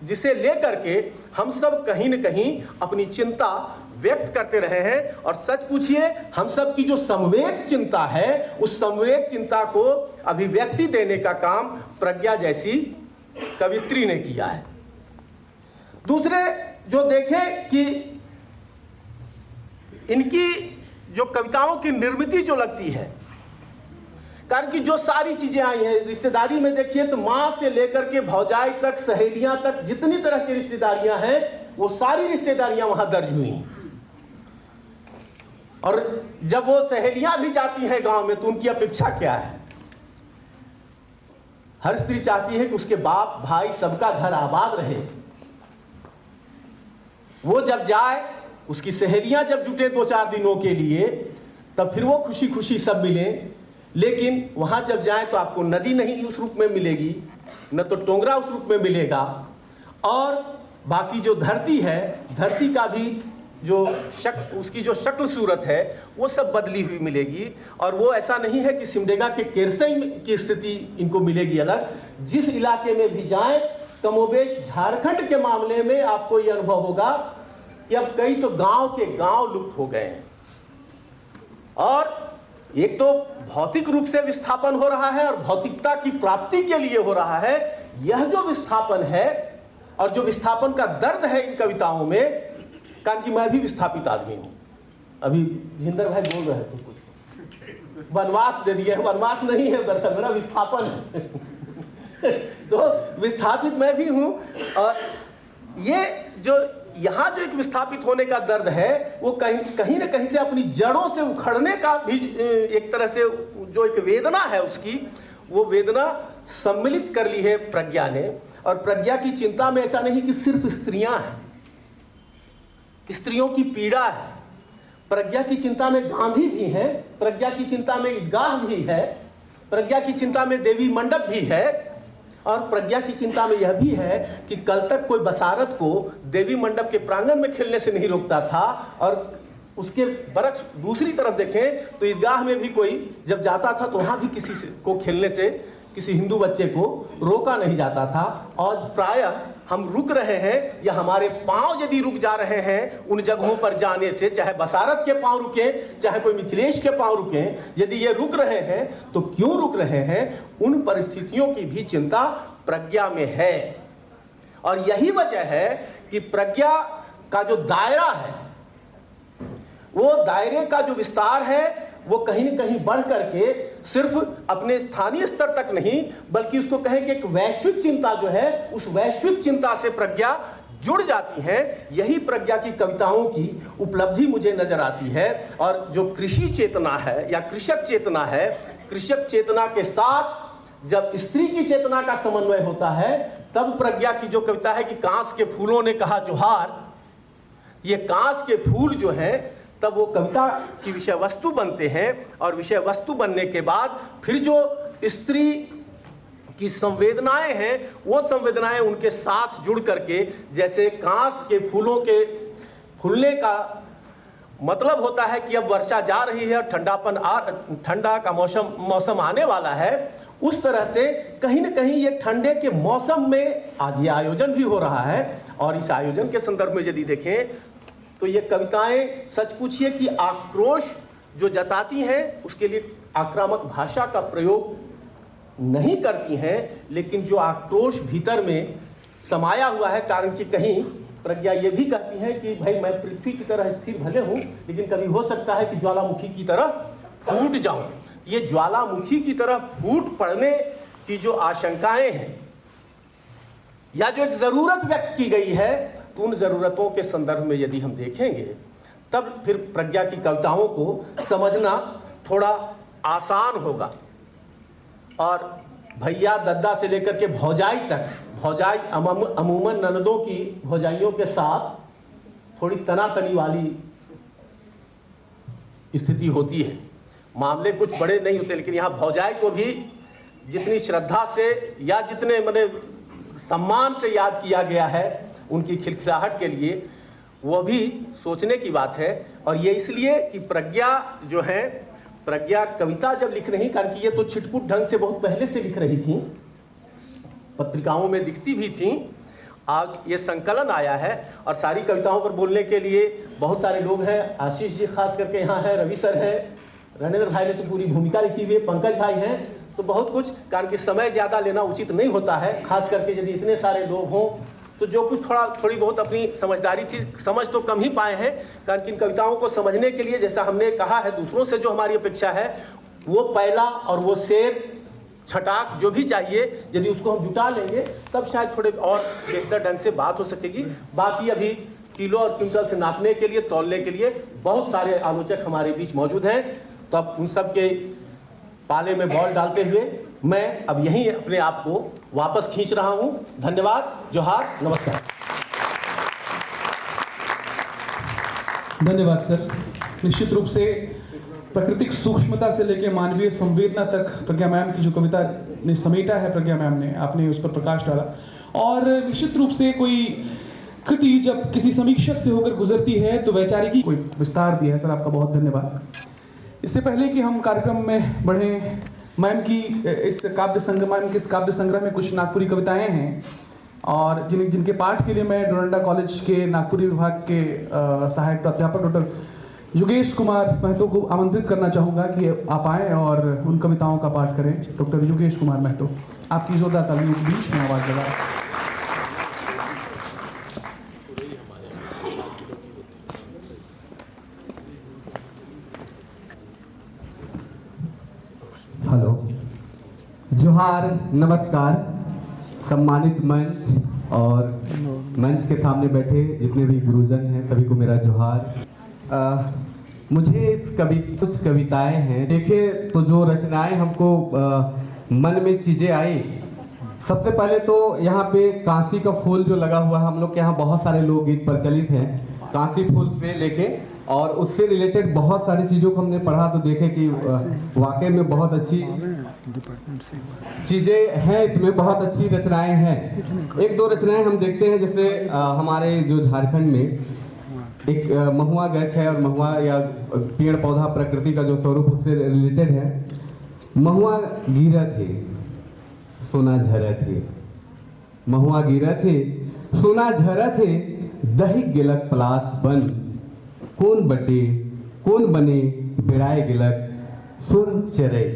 जिसे लेकर के हम सब कहीं न कहीं अपनी चिंता व्यक्त करते रहे हैं। और सच पूछिए, हम सब की जो संवेद चिंता है, उस संवेद चिंता को अभिव्यक्ति देने का काम प्रज्ञा जैसी कवित्री ने किया है। दूसरे जो देखें कि इनकी जो कविताओं की निर्मिति जो लगती है, कारण कि जो सारी चीजें आई हैं रिश्तेदारी में देखिए तो माँ से लेकर के भौजाई तक, सहेलियां तक, जितनी तरह की रिश्तेदारियां हैं वो सारी रिश्तेदारियां वहां दर्ज हुई हैं। और जब वो सहेलियां भी जाती हैं गांव में तो उनकी अपेक्षा क्या है? हर स्त्री चाहती है कि उसके बाप भाई सबका घर आबाद रहे। वो जब जाए, उसकी सहेलियां जब जुटे 2-4 दिनों के लिए, तब फिर वो खुशी खुशी सब मिलें। लेकिन वहां जब जाए तो आपको नदी नहीं उस रूप में मिलेगी, न तो टोंगरा उस रूप में मिलेगा, और बाकी जो धरती है, धरती का भी जो उसकी जो शक्ल सूरत है वो सब बदली हुई मिलेगी। और वो ऐसा नहीं है कि सिमडेगा के केरसई की स्थिति इनको मिलेगी अलग। जिस इलाके में भी जाएं, कमोबेश झारखंड के मामले में आपको ये अनुभव होगा कि अब कई तो गांव के गांव लुप्त हो गए हैं। और एक तो भौतिक रूप से विस्थापन हो रहा है और भौतिकता की प्राप्ति के लिए हो रहा है। यह जो विस्थापन है और जो विस्थापन का दर्द है इन कविताओं में, कारण कि मैं भी विस्थापित आदमी हूं। अभी जिंदर भाई बोल रहे थे कुछ वनवास दे दिए, वनवास नहीं है दरअसल, मेरा विस्थापन है। तो विस्थापित मैं भी हूं। और ये जो यहाँ जो एक विस्थापित होने का दर्द है वो कहीं ना कहीं से अपनी जड़ों से उखड़ने का भी एक तरह से जो एक वेदना है उसकी, वो वेदना सम्मिलित कर ली है प्रज्ञा ने। और प्रज्ञा की चिंता में ऐसा नहीं कि सिर्फ स्त्रियां हैं, स्त्रियों की पीड़ा है। प्रज्ञा की चिंता में गांधी भी हैं, प्रज्ञा की चिंता में ईदगाह भी है, प्रज्ञा की चिंता में देवी मंडप भी है, और प्रज्ञा की चिंता में यह भी है कि कल तक कोई बसारत को देवी मंडप के प्रांगण में खेलने से नहीं रोकता था, और उसके बरक्स दूसरी तरफ देखें तो ईदगाह में भी कोई जब जाता था तो वहाँ भी किसी को खेलने से, किसी हिंदू बच्चे को रोका नहीं जाता था। आज प्रायः हम रुक रहे हैं, या हमारे पांव यदि रुक जा रहे हैं उन जगहों पर जाने से, चाहे बसारत के पांव रुके, चाहे कोई मिथिलेश के पांव रुके, यदि ये रुक रहे हैं तो क्यों रुक रहे हैं? उन परिस्थितियों की भी चिंता प्रज्ञा में है। और यही वजह है कि प्रज्ञा का जो दायरा है, वो दायरे का जो विस्तार है वो कहीं न कहीं बढ़ करके सिर्फ अपने स्थानीय स्तर तक नहीं, बल्कि उसको कहें कि एक वैश्विक चिंता जो है, उस वैश्विक चिंता से प्रज्ञा जुड़ जाती है। यही प्रज्ञा की कविताओं की उपलब्धि मुझे नजर आती है। और जो कृषि चेतना है या कृषक चेतना है, कृषक चेतना के साथ जब स्त्री की चेतना का समन्वय होता है, तब प्रज्ञा की जो कविता है कि कांस के फूलों ने कहा जोहार, ये कांस के फूल जो हैं तब वो कविता की विषय वस्तु बनते हैं। और विषय वस्तु बनने के बाद फिर जो स्त्री की संवेदनाएं हैं, वो संवेदनाएं उनके साथ जुड़ करके, जैसे कांस के फूलों के फूलने का मतलब होता है कि अब वर्षा जा रही है और ठंडा का मौसम आने वाला है, उस तरह से कहीं न कहीं ये ठंडे के मौसम में आज ये आयोजन भी हो रहा है। और इस आयोजन के संदर्भ में यदि देखें तो ये कविताएं सच पूछिए कि आक्रोश जो जताती हैं उसके लिए आक्रामक भाषा का प्रयोग नहीं करती हैं, लेकिन जो आक्रोश भीतर में समाया हुआ है, कारण कि कहीं प्रज्ञा ये भी कहती है कि भाई मैं पृथ्वी की तरह स्थिर भले हूँ, लेकिन कभी हो सकता है कि ज्वालामुखी की तरह फूट जाऊं। ये ज्वालामुखी की तरह फूट पड़ने की जो आशंकाएं हैं या जो एक जरूरत व्यक्त की गई है, उन जरूरतों के संदर्भ में यदि हम देखेंगे तब फिर प्रज्ञा की कविताओं को समझना थोड़ा आसान होगा। और भैया दद्दा से लेकर के भौजाई तक, भौजाई अमूमन ननदों की भौजाइयों के साथ थोड़ी तनातनी वाली स्थिति होती है, मामले कुछ बड़े नहीं होते, लेकिन यहाँ भौजाई को भी जितनी श्रद्धा से या जितने सम्मान से याद किया गया है उनकी खिलखिलाहट के लिए, वो भी सोचने की बात है। और ये इसलिए कि प्रज्ञा जो है, प्रज्ञा कविता जब लिख रही, कारण कि ये तो छिटपुट ढंग से बहुत पहले से लिख रही थी, पत्रिकाओं में दिखती भी थी, आज ये संकलन आया है और सारी कविताओं पर बोलने के लिए बहुत सारे लोग हैं। आशीष जी खास करके यहाँ हैं, रवि सर है, रणेंद्र भाई ने तो पूरी भूमिका लिखी हुई है, पंकज भाई हैं, तो बहुत कुछ, कारण कि समय ज़्यादा लेना उचित नहीं होता है, खास करके यदि इतने सारे लोग हों तो जो कुछ थोड़ी बहुत अपनी समझदारी थी, समझ तो कम ही पाए हैं। कारण कि इन कविताओं को समझने के लिए, जैसा हमने कहा है, दूसरों से जो हमारी अपेक्षा है वो पहला और वो शेर छटाक जो भी चाहिए, यदि उसको हम जुटा लेंगे तब शायद थोड़े और बेहतर ढंग से बात हो सकेगी। बाकी अभी किलो और क्विंटल से नापने के लिए, तौलने के लिए बहुत सारे आलोचक हमारे बीच मौजूद हैं, तो अब उन सब के पाले में बॉल डालते हुए मैं अब यहीं अपने आप को वापस खींच रहा हूं। धन्यवाद, जोहार, नमस्कार। धन्यवाद सर। निश्चित रूप से प्राकृतिक सूक्ष्मता से लेकर मानवीय संवेदना तक प्रज्ञा मैम की जो कविता ने समेटा है, प्रज्ञा मैम ने, आपने उस पर प्रकाश डाला। और निश्चित रूप से कोई कृति जब किसी समीक्षक से होकर गुजरती है तो वैचारिकी कोई विस्तार दिया है। सर आपका बहुत धन्यवाद। इससे पहले कि हम कार्यक्रम में बढ़ें, मैम की इस काव्य संग्रह में कुछ नागपुरी कविताएं हैं और जिनके पाठ के लिए मैं डोरंडा कॉलेज के नागपुरी विभाग के सहायक प्राध्यापक डॉक्टर योगेश कुमार महतो को आमंत्रित करना चाहूंगा कि आप आएं और उन कविताओं का पाठ करें। डॉक्टर योगेश कुमार महतो, आपकी जोरदार तालियों के बीच में आवाज लगाएं। हेलो, जोहार, नमस्कार। सम्मानित मंच और मंच के सामने बैठे जितने भी गुरुजन हैं सभी को मेरा जोहार। मुझे इस कुछ कविताएं हैं, देखे तो जो रचनाएं हमको मन में चीज़ें आई। सबसे पहले तो यहाँ पे कांसी का फूल जो लगा हुआ है, हम लोग के यहाँ बहुत सारे लोकगीत प्रचलित हैं कांसी फूल से लेके, और उससे रिलेटेड बहुत सारी चीज़ों को हमने पढ़ा तो देखे कि वाकई में बहुत अच्छी चीज़ें हैं, इसमें बहुत अच्छी रचनाएं हैं। एक दो रचनाएं हम देखते हैं, जैसे हमारे जो झारखंड में एक महुआ गछ है, और महुआ या पेड़ पौधा प्रकृति का जो स्वरूप उससे रिलेटेड है। महुआ गिरत है सोना झरत है, महुआ गिरत है सोना झरत है, दही गिलक पलास बन, कौन बटे कौन बने बिड़ाए गिलक सुन चरे।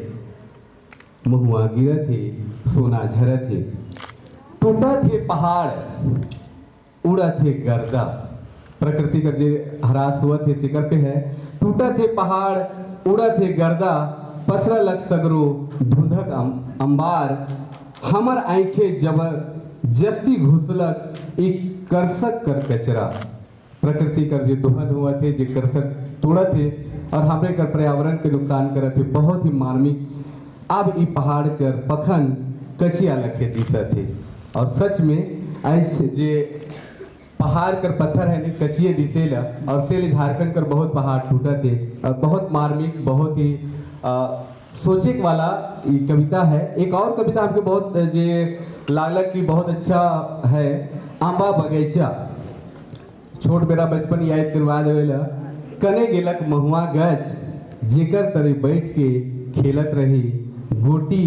महुआ गिरत है सोना झरत है, टूटत है पहाड़ उड़त है गर्दा। प्रकृति का जो ह्रास हुआ थे शिखर पे है। टूटत है पहाड़ उड़त है गर्दा, पसरलक सगरो धुंधक अंबार, हमर आंखें जबर जस्ती घुसलक एक करसक कर कचरा। प्रकृति कर जो दुहन हुआ थे, जो करसक तोड़ा थे और हमें कर पर्यावरण के नुकसान करे थे, बहुत ही मार्मिक। अब ई पहाड़ कर पखन कचिया लखे दिशा थे, और सच में ऐसे जे पहाड़ कर पत्थर है नहीं कचिए दिसेला, और से झारखंड कर बहुत पहाड़ टूटा थे, और बहुत मार्मिक, बहुत ही सोचे वाला ये कविता है। एक और कविता आपके बहुत जे लागलक की बहुत अच्छा है, आंबा बगीचा। छोट बेरा बचपन याद करवा देवेला, कने गेलक महुआ गच, जेकर तरे बैठ के खेलत रही गोटी,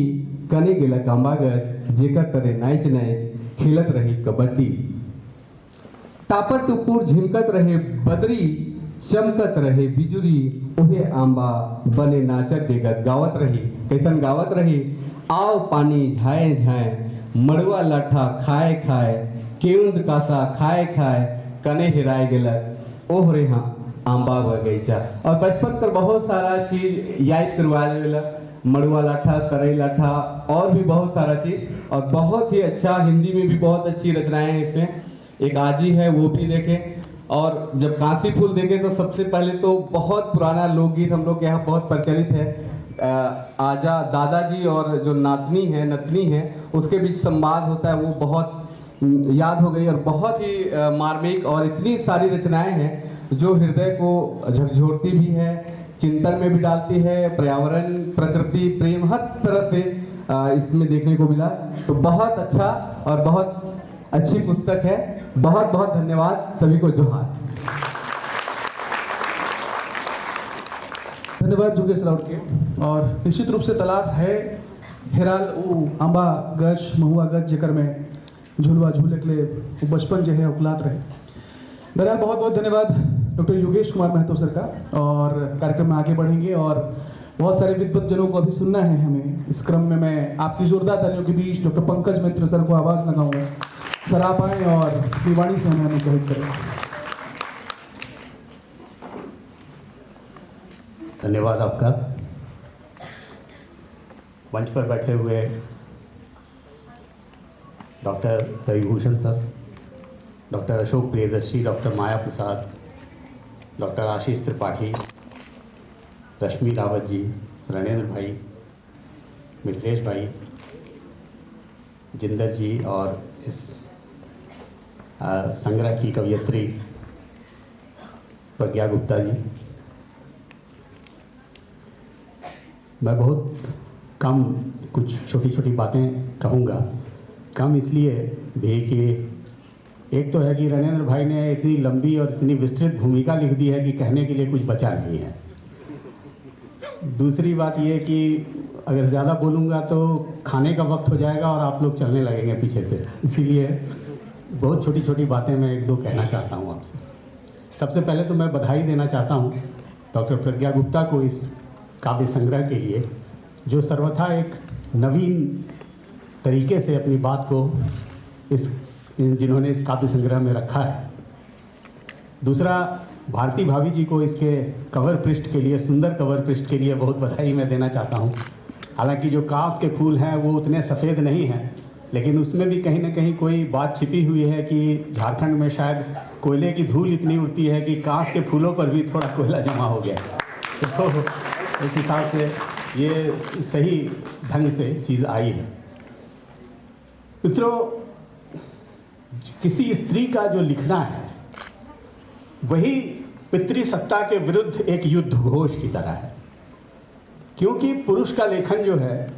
कने गेलक आंबा गच, जेकर तरे नाच नाच खेलत रही कबड्डी। टापर टुपुर झिमकत रहे बदरी, चमकत रहे बिजुरी, उहे आंबा बने नाचत देगत गावत रही। कैसन गावत रही, आओ पानी झाए झाए, मड़ुआ लाठा खाए खाए, केउंद कासा खाए खाए, कने हिराए गेलक ओह रे हाँ आंबा बगीचा। और बचपन कर बहुत सारा चीज याद करवा देला, मड़ुआ लाठा, सरई लाठा, और भी बहुत सारा चीज, और बहुत ही अच्छा हिंदी में भी बहुत अच्छी रचनाएं हैं इसमें। एक आजी है वो भी देखें, और जब कांसी फूल देखें तो सबसे पहले तो बहुत पुराना लोकगीत हम लोग के यहाँ बहुत प्रचलित है। आजा दादाजी और जो नातनी है उसके बीच संवाद होता है, वो बहुत याद हो गई, और बहुत ही मार्मिक, और इतनी सारी रचनाएं हैं जो हृदय को झकझोरती भी है, चिंतन में भी डालती है, पर्यावरण प्रकृति प्रेम हर तरह से इसमें देखने को मिला। तो बहुत अच्छा और बहुत अच्छी पुस्तक है। बहुत बहुत धन्यवाद, सभी को जोहार। धन्यवाद योगेश राउत के। और निश्चित रूप से तलाश है हेराल ऊ आंबा गछ महुआ गछ जेकर में झुलवा झूले के लिए वो बचपन जो है उकलात रहे। बहरहाल बहुत बहुत धन्यवाद डॉक्टर योगेश कुमार महतो सर का। और कार्यक्रम में आगे बढ़ेंगे और बहुत सारे विद्वत जनों को अभी सुनना है हमें। इस क्रम में मैं आपकी जोरदार तालियों के बीच डॉक्टर पंकज मित्र सर को आवाज लगाऊंगा। सर आप आए और वाणी से हमें अनुग्रहित करें। धन्यवाद आपका। मंच पर बैठे हुए doctor Ravibhushan sir, doctor Ashok Priyadarshi, doctor Maya Prasad, doctor Ashish Tripathi, Rashmi Rawat ji, Ranendra भाई, मिथिलेश भाई, जिंदर जी, और इस संग्रह की कवयित्री प्रज्ञा गुप्ता जी। मैं बहुत कम कुछ छोटी छोटी बातें कहूँगा। कम इसलिए भी कि एक तो है कि रणेंद्र भाई ने इतनी लंबी और इतनी विस्तृत भूमिका लिख दी है कि कहने के लिए कुछ बचा नहीं है। दूसरी बात ये कि अगर ज़्यादा बोलूँगा तो खाने का वक्त हो जाएगा और आप लोग चलने लगेंगे पीछे से, इसीलिए बहुत छोटी छोटी बातें मैं एक दो कहना चाहता हूँ आपसे। सबसे पहले तो मैं बधाई देना चाहता हूँ डॉक्टर प्रज्ञा गुप्ता को इस काव्य संग्रह के लिए, जो सर्वथा एक नवीन तरीके से अपनी बात को जिन्होंने इस काव्य संग्रह में रखा है। दूसरा, भारती भाभी जी को इसके कवर पृष्ठ के लिए, सुंदर कवर पृष्ठ के लिए बहुत बधाई मैं देना चाहता हूँ। हालांकि जो कांस के फूल हैं वो उतने सफ़ेद नहीं हैं, लेकिन उसमें भी कहीं ना कहीं कोई बात छिपी हुई है कि झारखंड में शायद कोयले की धूल इतनी उड़ती है कि कांस के फूलों पर भी थोड़ा कोयला जमा हो गया। तो इस हिसाब से ये सही ढंग से चीज़ आई है। मित्रों, किसी स्त्री का जो लिखना है वही पितृसत्ता के विरुद्ध एक युद्ध घोष की तरह है, क्योंकि पुरुष का लेखन जो है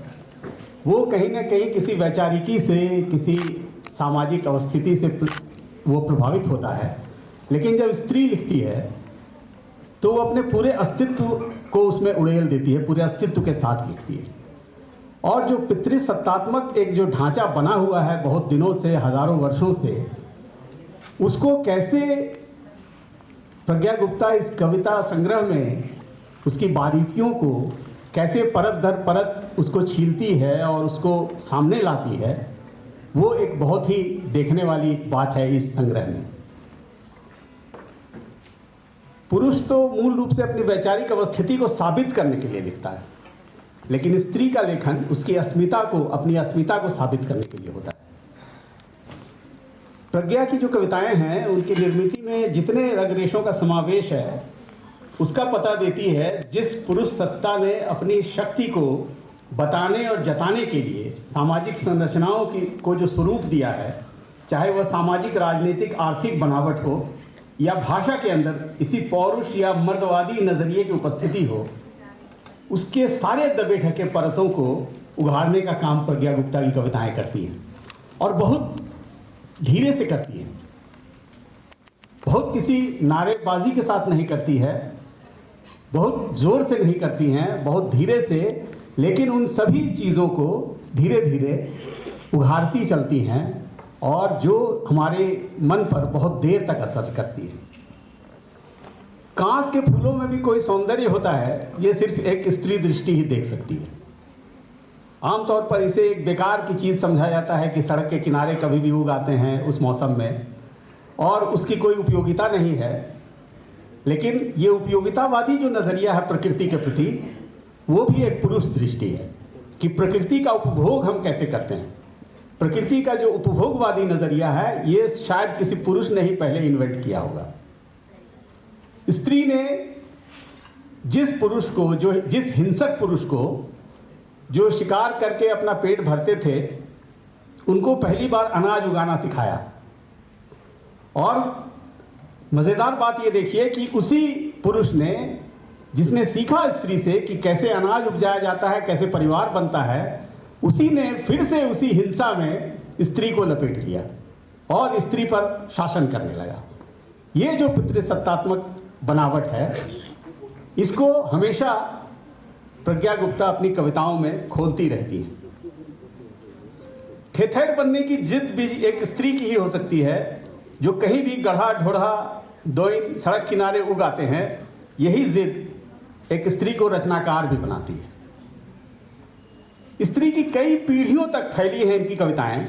वो कहीं ना कहीं किसी वैचारिकी से, किसी सामाजिक अवस्थिति से वो प्रभावित होता है। लेकिन जब स्त्री लिखती है तो वो अपने पूरे अस्तित्व को उसमें उड़ेल देती है, पूरे अस्तित्व के साथ लिखती है। और जो पितृसत्तात्मक एक जो ढांचा बना हुआ है बहुत दिनों से, हजारों वर्षों से, उसको कैसे प्रज्ञा गुप्ता इस कविता संग्रह में उसकी बारीकियों को कैसे परत दर परत उसको छीलती है और उसको सामने लाती है, वो एक बहुत ही देखने वाली बात है इस संग्रह में। पुरुष तो मूल रूप से अपनी वैचारिक अवस्थिति को साबित करने के लिए लिखता है, लेकिन स्त्री का लेखन उसकी अस्मिता को, अपनी अस्मिता को साबित करने के लिए होता है। प्रज्ञा की जो कविताएं हैं उनकी निर्मिति में जितने रंगरेशों का समावेश है उसका पता देती है जिस पुरुष सत्ता ने अपनी शक्ति को बताने और जताने के लिए सामाजिक संरचनाओं को जो स्वरूप दिया है, चाहे वह सामाजिक, राजनीतिक, आर्थिक बनावट हो या भाषा के अंदर इसी पौरुष या मर्दवादी नज़रिए की उपस्थिति हो, उसके सारे दबे ढके परतों को उघाड़ने का काम प्रज्ञा गुप्ता की कविताएं करती हैं। और बहुत धीरे से करती हैं, बहुत किसी नारेबाजी के साथ नहीं करती है, बहुत जोर से नहीं करती हैं, बहुत धीरे से, लेकिन उन सभी चीज़ों को धीरे धीरे उघाड़ती चलती हैं और जो हमारे मन पर बहुत देर तक असर करती है। कांस के फूलों में भी कोई सौंदर्य होता है, ये सिर्फ एक स्त्री दृष्टि ही देख सकती है। आमतौर पर इसे एक बेकार की चीज़ समझा जाता है कि सड़क के किनारे कभी भी उग आते हैं उस मौसम में, और उसकी कोई उपयोगिता नहीं है। लेकिन ये उपयोगितावादी जो नज़रिया है प्रकृति के प्रति, वो भी एक पुरुष दृष्टि है कि प्रकृति का उपभोग हम कैसे करते हैं। प्रकृति का जो उपभोगवादी नज़रिया है, ये शायद किसी पुरुष ने ही पहले इन्वेंट किया होगा। स्त्री ने जिस पुरुष को, जिस हिंसक पुरुष को जो शिकार करके अपना पेट भरते थे, उनको पहली बार अनाज उगाना सिखाया। और मज़ेदार बात ये देखिए कि उसी पुरुष ने, जिसने सीखा स्त्री से कि कैसे अनाज उपजाया जाता है, कैसे परिवार बनता है, उसी ने फिर से उसी हिंसा में स्त्री को लपेट लिया और स्त्री पर शासन करने लगा। ये जो पितृसत्तात्मक बनावट है, इसको हमेशा प्रज्ञा गुप्ता अपनी कविताओं में खोलती रहती है। थेथेर बनने की जिद भी एक स्त्री की ही हो सकती है, जो कहीं भी गढ़ा ढोढ़ा दोइन सड़क किनारे उगाते हैं। यही जिद एक स्त्री को रचनाकार भी बनाती है। स्त्री की कई पीढ़ियों तक फैली है इनकी कविताएं।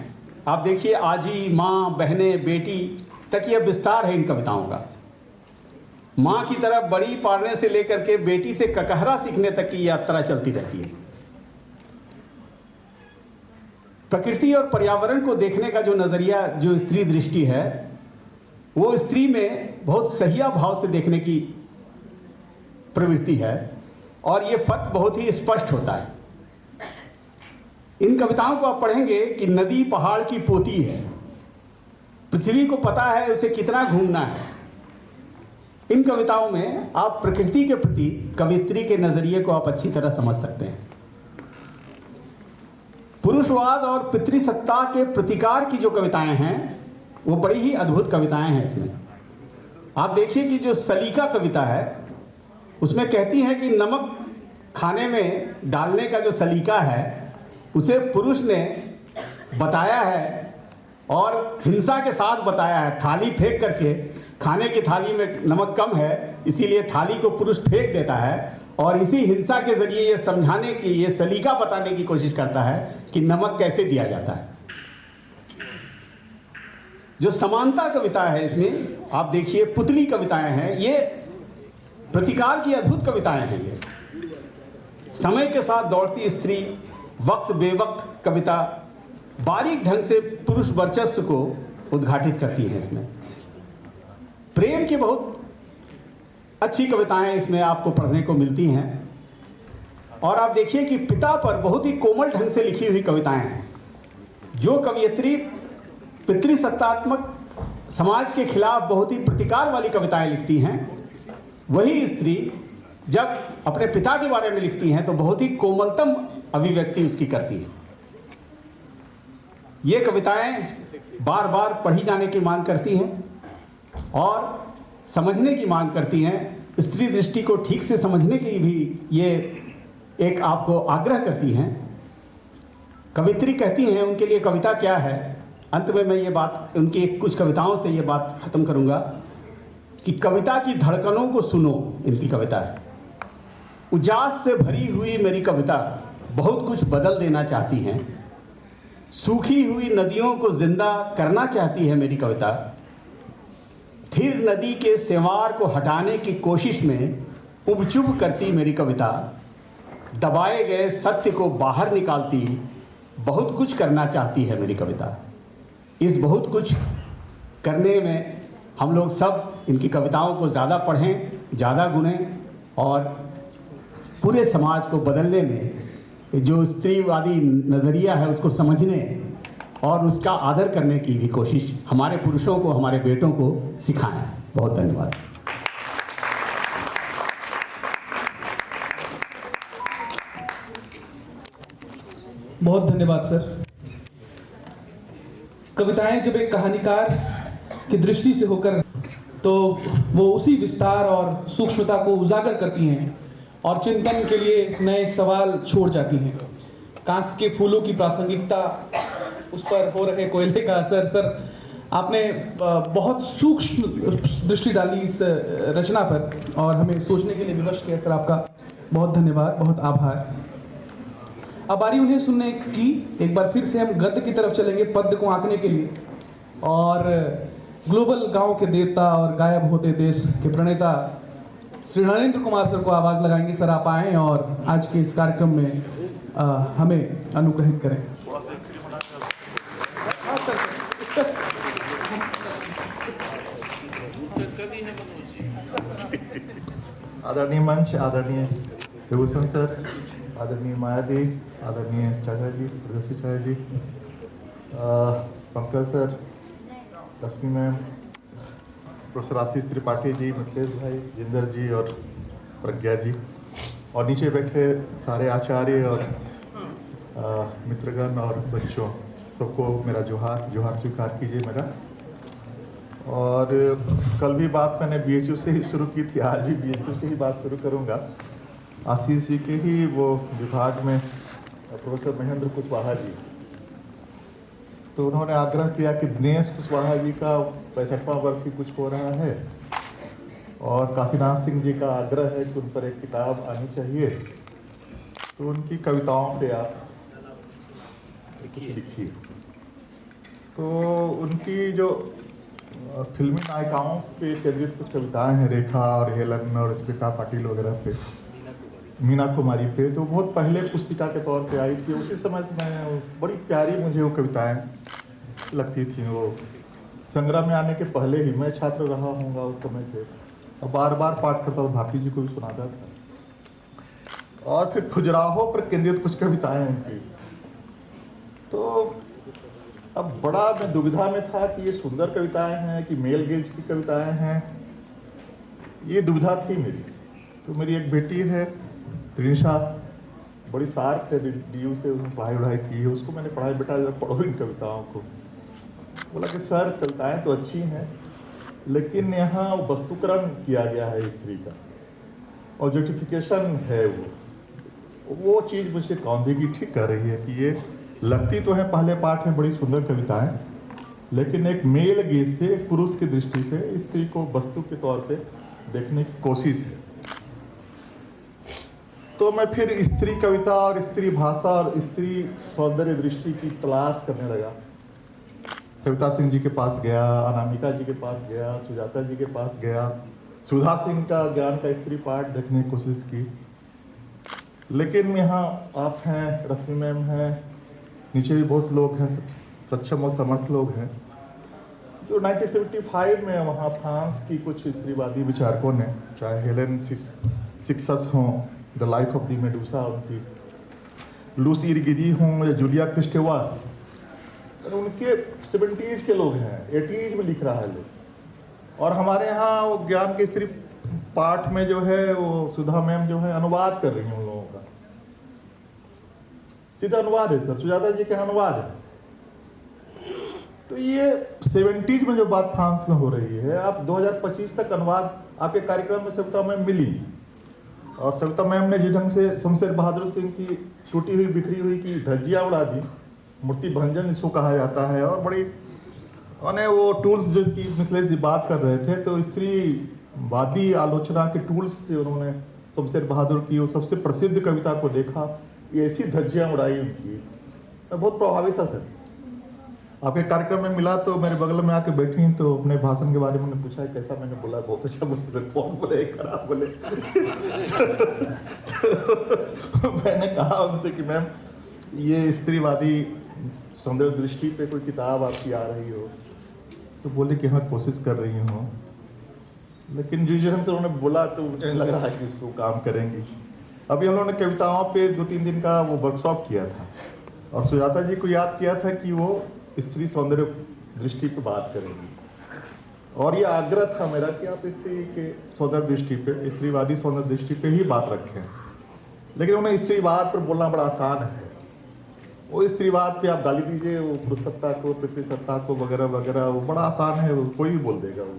आप देखिए, आजी, माँ, बहनें, बेटी तक यह विस्तार है इन कविताओं का। माँ की तरफ बड़ी पालने से लेकर के बेटी से ककहरा सीखने तक की यात्रा चलती रहती है। प्रकृति और पर्यावरण को देखने का जो नजरिया, जो स्त्री दृष्टि है, वो स्त्री में बहुत सहिया भाव से देखने की प्रवृत्ति है और ये फर्क बहुत ही स्पष्ट होता है। इन कविताओं को आप पढ़ेंगे कि नदी पहाड़ की पोती है, पृथ्वी को पता है उसे कितना घूमना है। इन कविताओं में आप प्रकृति के प्रति कवित्री के नजरिए को आप अच्छी तरह समझ सकते हैं। पुरुषवाद और पितृसत्ता के प्रतिकार की जो कविताएं हैं, वो बड़ी ही अद्भुत कविताएं हैं। इसमें आप देखिए कि जो सलीका कविता है, उसमें कहती हैं कि नमक खाने में डालने का जो सलीका है, उसे पुरुष ने बताया है और हिंसा के साथ बताया है। थाली फेंक करके खाने की थाली में नमक कम है, इसीलिए थाली को पुरुष फेंक देता है और इसी हिंसा के जरिए ये समझाने की, ये सलीका बताने की कोशिश करता है कि नमक कैसे दिया जाता है। जो समानता कविता है इसमें आप देखिए, पुतली कविताएं हैं, ये प्रतिकार की अद्भुत कविताएं हैं। ये समय के साथ दौड़ती स्त्री, वक्त बेवक्त कविता बारीक ढंग से पुरुष वर्चस्व को उद्घाटित करती है। इसमें प्रेम की बहुत अच्छी कविताएं इसमें आपको पढ़ने को मिलती हैं। और आप देखिए कि पिता पर बहुत ही कोमल ढंग से लिखी हुई कविताएं हैं। जो कवयित्री पितृसत्तात्मक समाज के खिलाफ बहुत ही प्रतिकार वाली कविताएं लिखती हैं, वही स्त्री जब अपने पिता के बारे में लिखती हैं तो बहुत ही कोमलतम अभिव्यक्ति उसकी करती है। ये कविताएं बार बार पढ़ी जाने की मांग करती हैं और समझने की मांग करती हैं। स्त्री दृष्टि को ठीक से समझने की भी ये एक आपको आग्रह करती हैं। कवित्री कहती हैं उनके लिए कविता क्या है। अंत में मैं ये बात उनकी कुछ कविताओं से ये बात खत्म करूंगा कि कविता की धड़कनों को सुनो। इनकी कविता है, उजास से भरी हुई मेरी कविता बहुत कुछ बदल देना चाहती हैं। सूखी हुई नदियों को जिंदा करना चाहती है मेरी कविता। थिर नदी के सेवार को हटाने की कोशिश में उबचुब करती मेरी कविता। दबाए गए सत्य को बाहर निकालती बहुत कुछ करना चाहती है मेरी कविता। इस बहुत कुछ करने में हम लोग सब इनकी कविताओं को ज़्यादा पढ़ें, ज़्यादा गुनें और पूरे समाज को बदलने में जो स्त्रीवादी नज़रिया है उसको समझने और उसका आदर करने की भी कोशिश हमारे पुरुषों को, हमारे बेटों को सिखाएं। बहुत धन्यवाद। बहुत धन्यवाद सर। कविताएं जब एक कहानीकार की दृष्टि से होकर तो वो उसी विस्तार और सूक्ष्मता को उजागर करती हैं और चिंतन के लिए नए सवाल छोड़ जाती हैं। कांस के फूलों की प्रासंगिकता, उस पर हो रहे कोयले का असर। सर आपने बहुत सूक्ष्म दृष्टि डाली इस रचना पर और हमें सोचने के लिए विवश किया। सर आपका बहुत धन्यवाद, बहुत आभार। अब बारी उन्हें सुनने की। एक बार फिर से हम गद्य की तरफ चलेंगे पद्य को आंकने के लिए और ग्लोबल गांव के देवता और गायब होते देश के प्रणेता श्री नरेंद्र कुमार सर को आवाज लगाएंगे। सर आप आएं और आज के इस कार्यक्रम में हमें अनुग्रहित करें। आदरणीय मंच, आदरणीय विभूषण सर, आदरणीय मायादी, आदरणीय चाचा जी, प्रदर्शी चाचा जी, Pankaj sir, Lakshmi ma'am, professor Ashish Tripathi ji, Mithilesh भाई, जिंदर जी और प्रज्ञा जी और नीचे बैठे सारे आचार्य और मित्रगण और बच्चों, सबको मेरा जोहार स्वीकार कीजिए मेरा। और कल भी बात मैंने बीएचयू से ही शुरू की थी, आज भी बीएचयू से ही बात शुरू करूंगा। आशीष जी के ही वो विभाग में प्रोफेसर महेंद्र कुशवाहा जी, तो उन्होंने आग्रह किया कि दिनेश कुशवाहा जी का 65वां वर्ष ही कुछ हो रहा है और काशीनाथ सिंह जी का आग्रह है कि उन पर एक किताब आनी चाहिए, तो उनकी कविताओं पे आप कुछ लिखिए। तो उनकी जो फिल्मी नायिकाओं पे केंद्रित कुछ कविताएं हैं, रेखा और हेलन और स्मिता पाटिल वगैरह पे, मीना कुमारी पे, तो बहुत पहले पुस्तिका के तौर पे आई थी। उसी समय मैं बड़ी प्यारी मुझे वो कविताएं लगती थी। वो संग्रह में आने के पहले ही मैं छात्र रहा हूँगा उस समय से, और बार बार पाठ करता था, भारती जी को भी सुनाता था। और फिर खुजराहों पर केंद्रित कुछ कविताएं उनकी, तो अब बड़ा मैं दुविधा में था कि ये सुंदर कविताएं हैं कि मेल गेज की कविताएं हैं, ये दुविधा थी मेरी। तो मेरी एक बेटी है त्रिनिशा, बड़ी शार्प है, DU से उसने पढ़ाई की है, उसको मैंने पढ़ाई, बेटा जरा पढ़ो इन कविताओं को। बोला कि सर कविताएं तो अच्छी हैं लेकिन यहाँ वस्तुकरण किया गया है स्त्री का, ऑब्जेक्टिफिकेशन है, वो चीज़ मुझे कौंधेगी ठीक कर रही है कि ये लगती तो है पहले पाठ में बड़ी सुंदर कविताएं, लेकिन एक मेल गेज से, एक पुरुष की दृष्टि से स्त्री को वस्तु के तौर पे देखने की कोशिश है। तो मैं फिर स्त्री कविता और स्त्री भाषा और स्त्री सौंदर्य दृष्टि की तलाश करने लगा। सविता सिंह जी के पास गया, अनामिका जी के पास गया, सुजाता जी के पास गया, सुधा सिंह का ज्ञान का स्त्री पाठ देखने की कोशिश की। लेकिन यहाँ आप हैं, रश्मि मैम हैं, नीचे भी बहुत लोग हैं, सक्षम और समर्थ लोग हैं, जो 1975 में वहाँ फ्रांस की कुछ स्त्रीवादी विचारकों ने, चाहे हेलेन सिक्सस हों, the life of the Medusa उनकी, लूसी इरगिदी हों या जूलिया क्रिस्टेवा, उनके 70s के लोग हैं, 80s में लिख रहा है लोग। और हमारे यहाँ वो ज्ञान के स्त्री पाठ में जो है वो सुधा मैम जो है अनुवाद कर रही हैं उन लोगों का, सीधा अनुवाद है सर, सुजाता जी के अनुवाद है। तो ये 70s में जो बात फ्रांस में हो रही है, आप 2025 तक अनुवाद आपके कार्यक्रम में सविता मैम मिली, और सविता मैम ने जिस ढंग से शमशेर बहादुर सिंह की टूटी हुई बिखरी हुई की धज्जियां उड़ा दी, मूर्ति भंजन इसको कहा जाता है, और बड़ी वो टूल्स जिसकी मिथिलेश जी बात कर रहे थे, तो स्त्रीवादी आलोचना के टूल्स से उन्होंने शमशेर बहादुर की वो सबसे प्रसिद्ध कविता को देखा, ये ऐसी धज्जियां उड़ाई उनकी, मैं बहुत प्रभावित था सर। आपके कार्यक्रम में मिला तो मेरे बगल में आके बैठी, तो अपने भाषण के बारे में पूछा कैसा, मैंने बोला बहुत अच्छा बोले, कौन बोले खराब बोले। तो मैंने कहा उनसे कि मैम ये स्त्रीवादी सौंदर्य दृष्टि पे कोई किताब आपकी आ रही हो, तो बोले कि हाँ कोशिश कर रही हूँ, लेकिन जिस ढंग से उन्होंने बोला तो मुझे लग रहा है कि इसको काम करेंगी। अभी हम लोगों ने कविताओं पे 2-3 दिन का वो वर्कशॉप किया था, और सुजाता जी को याद किया था कि वो स्त्री सौंदर्य दृष्टि पे बात करेंगी, और ये आग्रह था मेरा कि आप स्त्री के सौंदर्य दृष्टि पे, स्त्रीवादी सौंदर्य दृष्टि पे ही बात रखें। लेकिन उन्हें स्त्रीवाद पर बोलना बड़ा आसान है, वो स्त्रीवाद पे आप गाली दीजिए, वो पुरुष सत्ता को, पृथ्वी सत्ता को वगैरह वगैरह, वो बड़ा आसान है, वो कोई भी बोल देगा वो।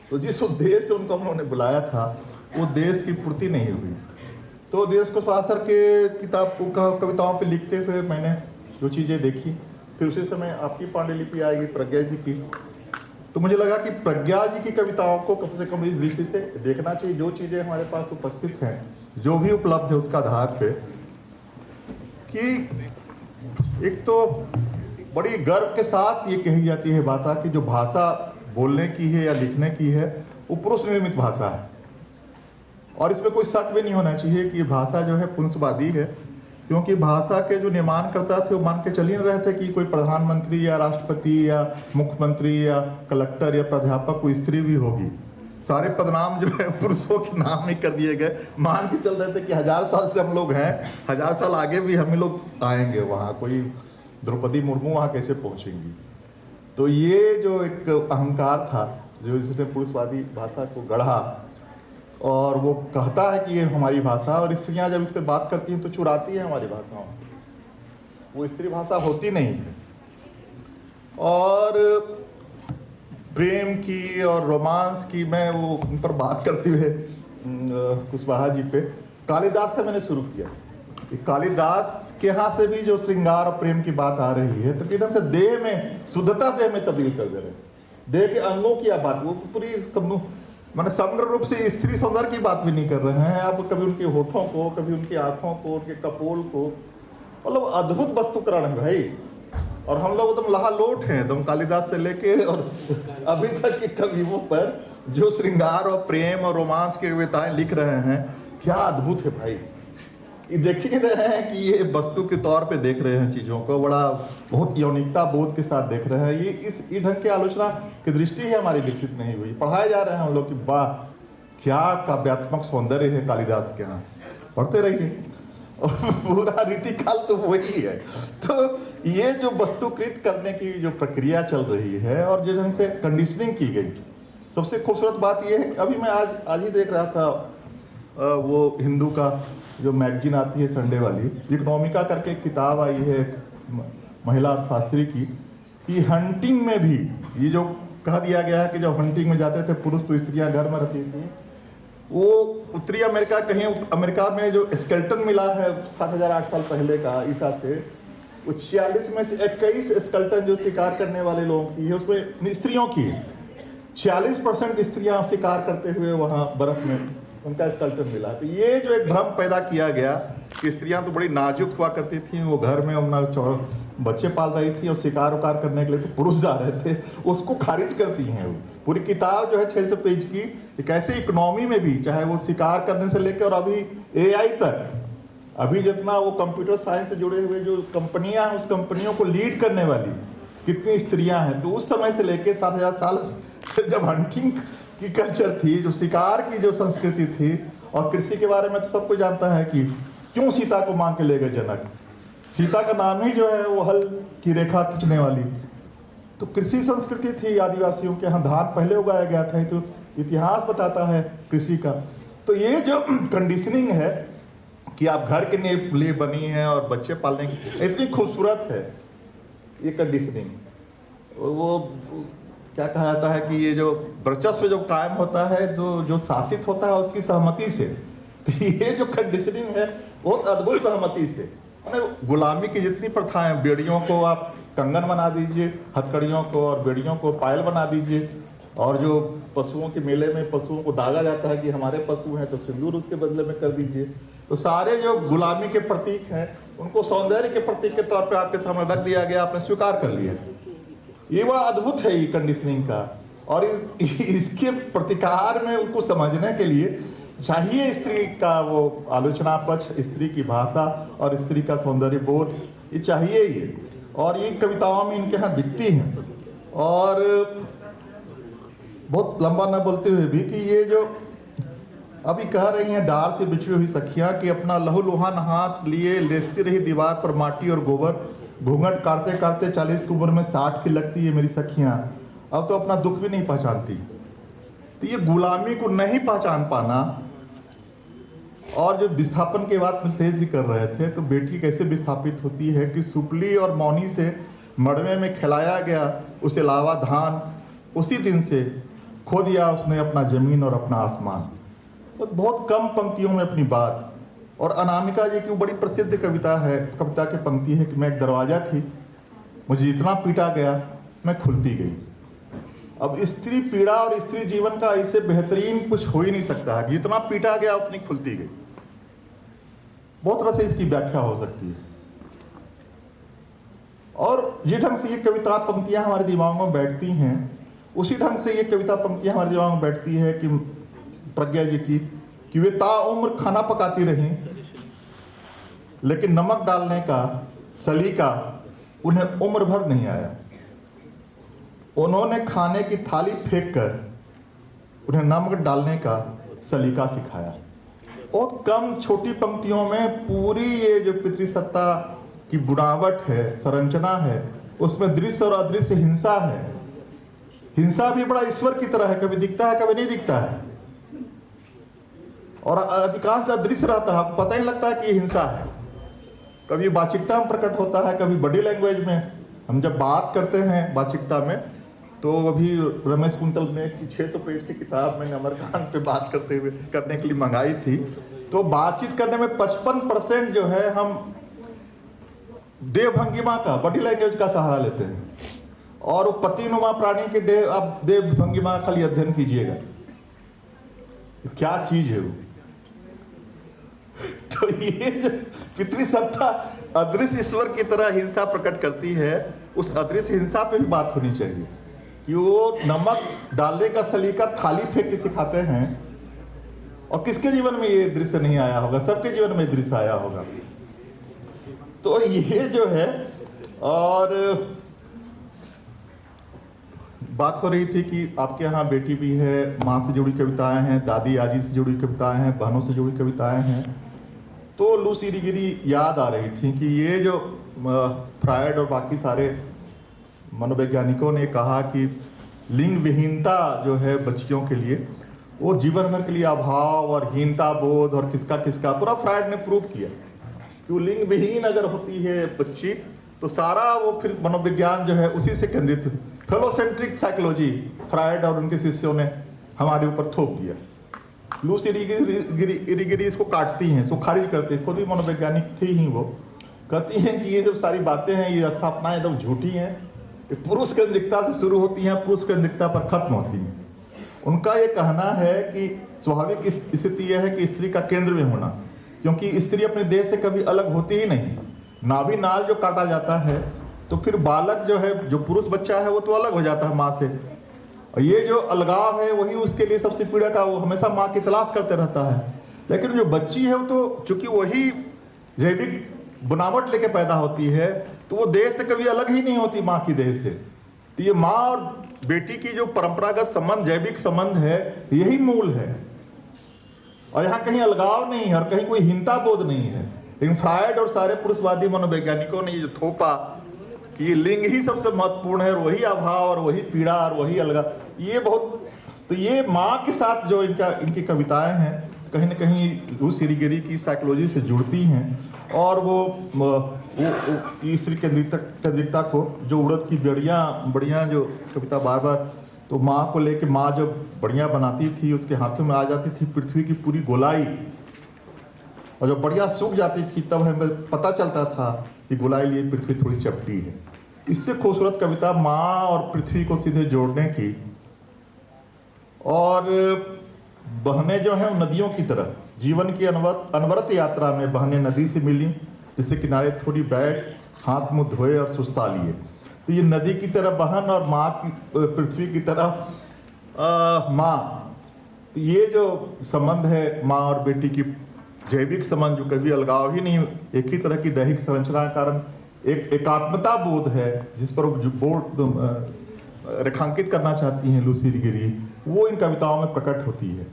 तो जिस उद्देश्य से उनको हम लोगों ने बुलाया था, वो देश की पूर्ति नहीं हुई। तो देश को स्वासर के किताब कविताओं पे लिखते हुए मैंने जो चीज़ें देखी, फिर उसी समय आपकी पांडुलिपि आएगी प्रज्ञा जी की, तो मुझे लगा कि प्रज्ञा जी की कविताओं को कम से कम इस दृष्टि से देखना चाहिए, जो चीज़ें हमारे पास उपस्थित हैं, जो भी उपलब्ध है उसका आधार पे, कि एक तो बड़ी गर्व के साथ ये कही जाती है बात कि जो भाषा बोलने की है या लिखने की है वो पुरुष निर्मित भाषा है, और इसमें कोई शक भी नहीं होना चाहिए कि भाषा जो है पुंसवादी है, क्योंकि भाषा के जो निर्माण करता थे वो मान के चल ही रहे थे कि कोई प्रधानमंत्री या राष्ट्रपति या मुख्यमंत्री या कलेक्टर या प्राध्यापक कोई स्त्री भी होगी। सारे पदनाम जो है पुरुषों के नाम ही कर दिए गए, मान के चल रहे थे कि 1000 साल से हम लोग हैं, 1000 साल आगे भी हम लोग आएंगे, वहाँ कोई द्रौपदी मुर्मू वहाँ कैसे पहुँचेंगी। तो ये जो एक अहंकार था जो जिसने पुरुषवादी भाषा को गढ़ा, और वो कहता है कि ये हमारी भाषा, और स्त्रियां जब इस पर बात करती हैं तो चुराती हैं हमारी भाषाओं, वो स्त्री भाषा होती नहीं है। और प्रेम की और रोमांस की मैं वो उन पर बात करते हुए कुशवाहा जी पे कालिदास से मैंने शुरू किया कि कालिदास के यहाँ से भी जो श्रृंगार और प्रेम की बात आ रही है, तो किधर से देह में शुद्धता देह में तब्दील कर दे रहे, देह के अंगों की बात, वो पूरी मैंने समग्र रूप से स्त्री सौंदर्य की बात भी नहीं कर रहे हैं आप, कभी उनके होठों को, कभी उनकी आंखों को, उनके कपोल को, मतलब अद्भुत वस्तुकरण है भाई। और हम लोग एकदम लहालोट हैं एकदम कालिदास से लेके और अभी तक के कवियों पर जो श्रृंगार और प्रेम और रोमांस की कविताएं लिख रहे हैं, क्या अद्भुत है भाई। ये देख ही रहे हैं कि ये वस्तु के तौर पे देख रहे हैं चीज़ों को, बड़ा बहुत यौनिकता बोध के साथ देख रहे हैं। ये इस ढंग की आलोचना की दृष्टि ही हमारी विकसित नहीं हुई। पढ़ाए जा रहे हैं हम लोग कि वाह क्या काव्यात्मक सौंदर्य है कालिदास के यहाँ, पढ़ते रहिए और पूरा रीतिकाल तो वही है। तो ये जो वस्तुकृत करने की जो प्रक्रिया चल रही है और जिस ढंग से कंडीशनिंग की गई, सबसे खूबसूरत बात ये है, अभी मैं आज ही देख रहा था वो हिंदू का जो मैगजीन आती है संडे वाली, इकोनॉमिका करके एक किताब आई है महिला अर्थशास्त्री की, कि हंटिंग में भी ये जो कह दिया गया है कि जब हंटिंग में जाते थे पुरुष तो स्त्रियां घर में रहती थी, वो उत्तरी अमेरिका, कहीं अमेरिका में जो स्केल्टन मिला है 7008 साल पहले का ईसा से, वो 46 में से 21 स्कल्टन जो शिकार करने वाले लोगों की है, उसमें स्त्रियों की 46% स्त्रियां शिकार करते हुए वहां बर्फ में उनका स्कल्टन मिला। तो ये जो एक भ्रम पैदा किया गया कि स्त्रियां तो बड़ी नाजुक हुआ करती थी, वो घर में अपना बच्चे पाल रही थी और शिकार उकार करने के लिए तो पुरुष जा रहे थे, उसको खारिज करती हैं। वो पूरी किताब जो है 600 पेज की, एक ऐसे इकोनॉमी में भी, चाहे वो शिकार करने से लेकर और अभी AI तक, अभी जितना वो कंप्यूटर साइंस से जुड़े हुए जो कंपनियां हैं, उस कंपनियों को लीड करने वाली कितनी स्त्रियां हैं। तो उस समय से लेकर 7000 साल से जब हंटिंग की कल्चर थी, जो शिकार की जो संस्कृति थी, और कृषि के बारे में तो सबको जानता है कि क्यों सीता को मांग के ले गए जनक। सीता का नाम ही जो है वो हल की रेखा खींचने वाली। तो कृषि संस्कृति थी आदिवासियों के यहाँ, धान पहले उगाया गया था, तो इतिहास बताता है कृषि का। तो ये जो कंडीशनिंग है कि आप घर के लिए बनी है और बच्चे पालने की, इतनी खूबसूरत है ये कंडीशनिंग। वो क्या कहा जाता है कि ये जो वर्चस्व जो कायम होता है, जो शासित होता है उसकी सहमति से। तो ये जो कंडीशनिंग है बहुत अद्भुत सहमति से। गुलामी की जितनी प्रथाएं, बेड़ियों को आप कंगन बना दीजिए, हथकड़ियों को और बेड़ियों को पायल बना दीजिए, और जो पशुओं के मेले में पशुओं को दागा जाता है कि हमारे पशु हैं तो सिंदूर उसके बदले में कर दीजिए। तो सारे जो गुलामी के प्रतीक हैं उनको सौंदर्य के प्रतीक के तौर पे आपके सामने रख दिया गया, आपने स्वीकार कर लिया। ये बड़ा अद्भुत है ये कंडीशनिंग का। और इसके प्रतिकार में उसको समझने के लिए चाहिए स्त्री का वो आलोचना पक्ष, स्त्री की भाषा और स्त्री का सौंदर्य बोध, ये चाहिए ही। और ये कविताओं में इनके यहाँ दिखती हैं। और बहुत लंबा न बोलते हुए भी कि ये जो अभी कह रही हैं डाल से बिछड़ी हुई सखियां कि अपना लहूलुहान हाथ लिए लेसती रही दीवार पर माटी और गोबर, घूंघट काटते काटते 40 की उम्र में 60 की लगती है मेरी सखियां, अब तो अपना दुख भी नहीं पहचानती। तो ये गुलामी को नहीं पहचान पाना। और जो विस्थापन के बाद शेष जी कर रहे थे, तो बेटी कैसे विस्थापित होती है कि सुपली और मौनी से मड़वे में खिलाया गया उसे लावा धान, उसी दिन से खो दिया उसने अपना जमीन और अपना आसमान। तो बहुत कम पंक्तियों में अपनी बात। और अनामिका जी की वो बड़ी प्रसिद्ध कविता है, कविता की पंक्ति है कि मैं एक दरवाजा थी, मुझे इतना पीटा गया मैं खुलती गई। अब स्त्री पीड़ा और स्त्री जीवन का इससे बेहतरीन कुछ हो ही नहीं सकता है, जितना पीटा गया उतनी खुलती गई। बहुत तरह से इसकी व्याख्या हो सकती है। और जिस ढंग से ये कविता पंक्तियां हमारे दिमाग में बैठती हैं, उसी ढंग से ये कविता पंक्तियां हमारे दिमाग में बैठती है कि प्रज्ञा जी की, कि वे ताउम्र खाना पकाती रहीं, लेकिन नमक डालने का सलीका उन्हें उम्र भर नहीं आया। उन्होंने खाने की थाली फेंक कर उन्हें नमक डालने का सलीका सिखाया। बहुत कम छोटी पंक्तियों में पूरी ये जो पितृसत्ता की बुनावट है, संरचना है, उसमें दृश्य और अदृश्य हिंसा है। हिंसा भी बड़ा ईश्वर की तरह है, कभी दिखता है कभी नहीं दिखता है, और अधिकांश अदृश्य रहता है, पता ही लगता है कि ये हिंसा है। कभी बाचिकता में प्रकट होता है, कभी बॉडी लैंग्वेज में। हम जब बात करते हैं बाचिकता में, तो अभी रमेश कुंतल ने की 600 पेज की किताब मैंने अमरकांत पे बात करने के लिए मंगाई थी। तो बातचीत करने में 55% जो है हम देव भंगिमा का, बॉडी लैंग्वेज का सहारा लेते हैं, और पतिनुमा प्राणी के आप देव भंगिमा खाली अध्ययन कीजिएगा, क्या चीज है वो। तो ये जो पितृसत्ता अदृश्य ईश्वर की तरह हिंसा प्रकट करती है, उस अदृश्य हिंसा पे भी बात होनी चाहिए कि वो नमक डालने का सलीका थाली फेंक के सिखाते हैं। और किसके जीवन में ये दृश्य नहीं आया होगा, सबके जीवन में दृश्य आया होगा। तो ये जो है, और बात हो रही थी कि आपके यहाँ बेटी भी है, माँ से जुड़ी कविताएं हैं, दादी आजी से जुड़ी कविताएं हैं, बहनों से जुड़ी कविताएं हैं। तो लूसी रिगिरी याद आ रही थी कि ये जो फ्रायड और बाकी सारे मनोवैज्ञानिकों ने कहा कि लिंग विहीनता जो है बच्चियों के लिए, वो जीवन भर के लिए अभाव और हीनता बोध और किसका किसका, पूरा फ्रायड ने प्रूव किया कि वो लिंग विहीन अगर होती है बच्ची, तो सारा वो फिर मनोविज्ञान जो है उसी से केंद्रित, फेलोसेंट्रिक साइकोलॉजी फ्रायड और उनके शिष्यों ने हमारे ऊपर थोप दिया। लूसी रिगिरी इसको काटती हैं, इसको खारिज करती है, खुद भी मनोवैज्ञानिक थी ही वो। कहती हैं कि ये जो सारी बातें हैं, ये स्थापनाएं एकदम झूठी हैं, ये पुरुष केंद्रिकता से शुरू होती हैं, पुरुष केंद्रिकता पर खत्म होती हैं। उनका ये कहना है कि स्वाभाविक स्थिति यह है कि स्त्री का केंद्र में होना, क्योंकि स्त्री अपने देह से कभी अलग होती ही नहीं। नाभि नाल जो काटा जाता है तो फिर बालक जो है, जो पुरुष बच्चा है, वो तो अलग हो जाता है माँ से। और ये जो अलगाव है वही उसके लिए सबसे पीड़ा का, वो हमेशा माँ की तलाश करते रहता है। लेकिन जो बच्ची है वो तो चूंकि वही जैविक बनावट लेके पैदा होती है, तो वो देह से कभी अलग ही नहीं होती माँ की देह से। तो ये माँ और बेटी की जो परंपरागत संबंध, जैविक संबंध है, यही मूल है। और यहाँ कहीं अलगाव नहीं है और कहीं कोई हीनता बोध नहीं है। लेकिन फ्रायड और सारे पुरुषवादी मनोवैज्ञानिकों ने ये जो थोपा कि लिंग ही सबसे महत्वपूर्ण है और वही अभाव और वही पीड़ा और वही अलगाव, ये बहुत, तो ये माँ के साथ जो इनकी कविताएं हैं कहीं ना कहीं लुई सिरिगेरी की साइकोलॉजी से जुड़ती हैं। और वो स्त्री केंद्रिकता को, जो उड़द की बढ़िया जो कविता बार बार, तो माँ को लेके माँ जब बढ़िया बनाती थी, उसके हाथों में आ जाती थी पृथ्वी की पूरी गोलाई, और जब बढ़िया सूख जाती थी तब हमें पता चलता था कि गोलाई लिए पृथ्वी थोड़ी चपटी है। इससे खूबसूरत कविता माँ और पृथ्वी को सीधे जोड़ने की। और बहने जो है नदियों की तरह जीवन की अनवरत यात्रा में बहने नदी से मिली, जिससे किनारे थोड़ी बैठ हाथ मुंह धोए और सुस्ता लिए। तो ये नदी की तरह बहन और माँ की, पृथ्वी की तरह माँ, तो ये जो संबंध है माँ और बेटी की जैविक संबंध, जो कभी अलगाव ही नहीं, एक ही तरह की दैहिक संरचना के कारण एक एकात्मता बोध है, जिस पर बोर्ड रेखांकित करना चाहती हैं लुई सिरिगेरी, वो इन कविताओं में प्रकट होती है।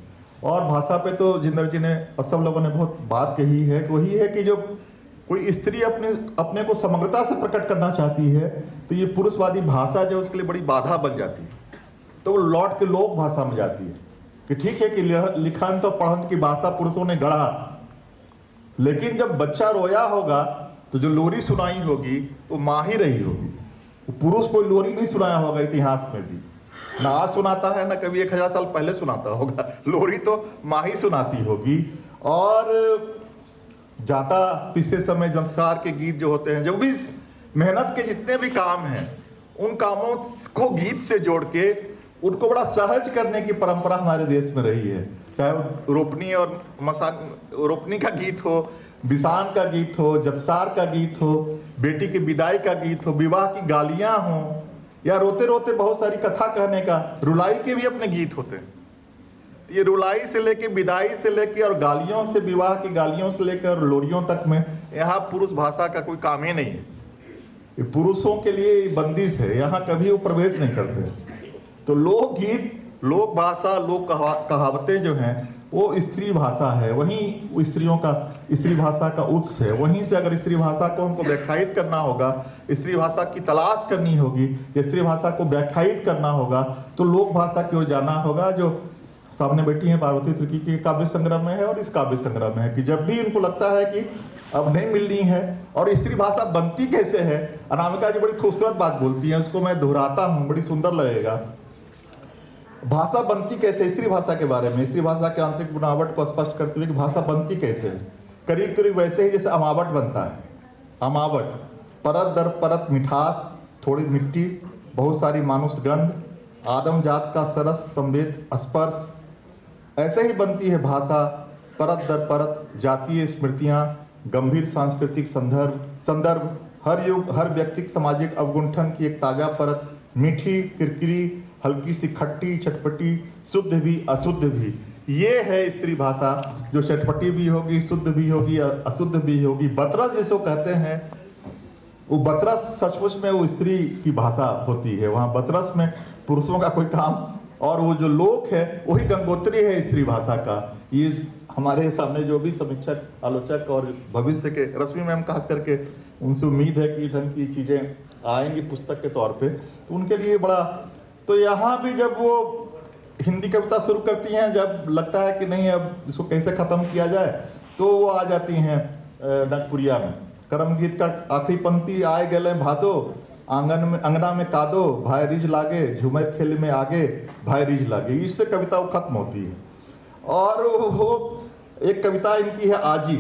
और भाषा पे तो जिंदर जी ने और सब लोगों ने बहुत बात कही है कि वही है कि जो कोई स्त्री अपने को समग्रता से प्रकट करना चाहती है, तो ये पुरुषवादी भाषा जो उसके लिए बड़ी बाधा बन जाती है, तो वो लौट के लोक भाषा में जाती है कि ठीक है कि लिखन तो पढ़न की भाषा पुरुषों ने गढ़ा, लेकिन जब बच्चा रोया होगा तो जो लोरी सुनाई होगी वो माँ ही रही होगी। वो पुरुष कोई लोरी नहीं सुनाया होगा इतिहास में भी, ना आज सुनाता है ना कभी 1000 साल पहले सुनाता होगा, लोरी तो माँ ही सुनाती होगी। और जाता पिछले समय जंसार के गीत जो होते हैं, जो भी मेहनत के जितने भी काम हैं, उन कामों को गीत से जोड़ के उनको बड़ा सहज करने की परंपरा हमारे देश में रही है। चाहे वो रोपनी और रोपनी का गीत हो, बिसान का गीत हो, जतसार का गीत हो, बेटी की विदाई का गीत हो, विवाह की गालियां हो, या रोते रोते बहुत सारी कथा कहने का, रुलाई के भी अपने गीत होते हैं। ये रुलाई से लेके, विदाई से लेके और गालियों से, विवाह की गालियों से लेकर और लोरियों तक में यहाँ पुरुष भाषा का कोई काम ही नहीं है। ये पुरुषों के लिए बंदिश है, यहाँ कभी वो प्रवेश नहीं करते। तो लोकगीत, लोक भाषा, लोक कहावतें जो हैं वो स्त्री भाषा है, वहीं स्त्रियों का, स्त्री भाषा का उत्स है। वहीं से अगर स्त्री भाषा को हमको व्याख्यायित करना होगा, स्त्री भाषा की तलाश करनी होगी, या स्त्री भाषा को व्याख्यायित करना होगा, तो लोक भाषा की ओर जाना होगा, जो सामने बैठी है पार्वती त्रिकी के काव्य संग्रह में है और इस काव्य संग्रह में है। कि जब भी इनको लगता है कि अब नहीं मिलनी है, और स्त्री भाषा बनती कैसे है, अनामिका जी बड़ी खूबसूरत बात बोलती है, उसको मैं दोहराता हूँ, बड़ी सुंदर लगेगा। भाषा बनती कैसे, स्त्री भाषा के बारे में, स्त्री भाषा के आंतरिक बनावट को स्पष्ट करते हुए कि भाषा बनती कैसे है, करीब करीब वैसे ही जैसे अमावट बनता है। अमावट, परत दर परत मिठास, थोड़ी मिट्टी, बहुत सारी मानुष गंध, आदम जात का सरस संवेद स्पर्श, ऐसे ही बनती है भाषा, परत दर परत, जातीय स्मृतियाँ, गंभीर सांस्कृतिक संदर्भ, हर युग हर व्यक्तिक सामाजिक अवगुंठन की एक ताजा परत, मीठी, किरकिरी, हल्की सी खट्टी, चटपटी, शुद्ध भी अशुद्ध भी। ये है स्त्री भाषा, जो चटपटी भी होगी, शुद्ध भी होगी, अशुद्ध भी होगी। बतरस जिसको कहते हैं, वो बतरस सचमुच में वो स्त्री की भाषा होती है। वहाँ बतरस में पुरुषों का कोई काम, और वो जो लोक है वही गंगोत्री है स्त्री भाषा का। ये हमारे सामने जो भी समीक्षक, आलोचक और भविष्य के रश्मि मैम खास करके, उनसे उम्मीद है कि ढंग की चीजें आएंगी पुस्तक के तौर पे, तो उनके लिए बड़ा। तो यहाँ भी जब वो हिंदी कविता शुरू करती हैं, जब लगता है कि नहीं अब इसको कैसे खत्म किया जाए, तो वो आ जाती हैं नगपुरिया में। करम गीत का आखिरी पंक्ति, आए गले भादो, आंगन में अंगना में कादो, भाई रिज लागे, झूमर खेल में आगे, भाई रिज लागे। इससे कविता वो खत्म होती है। और वो एक कविता इनकी है आजी,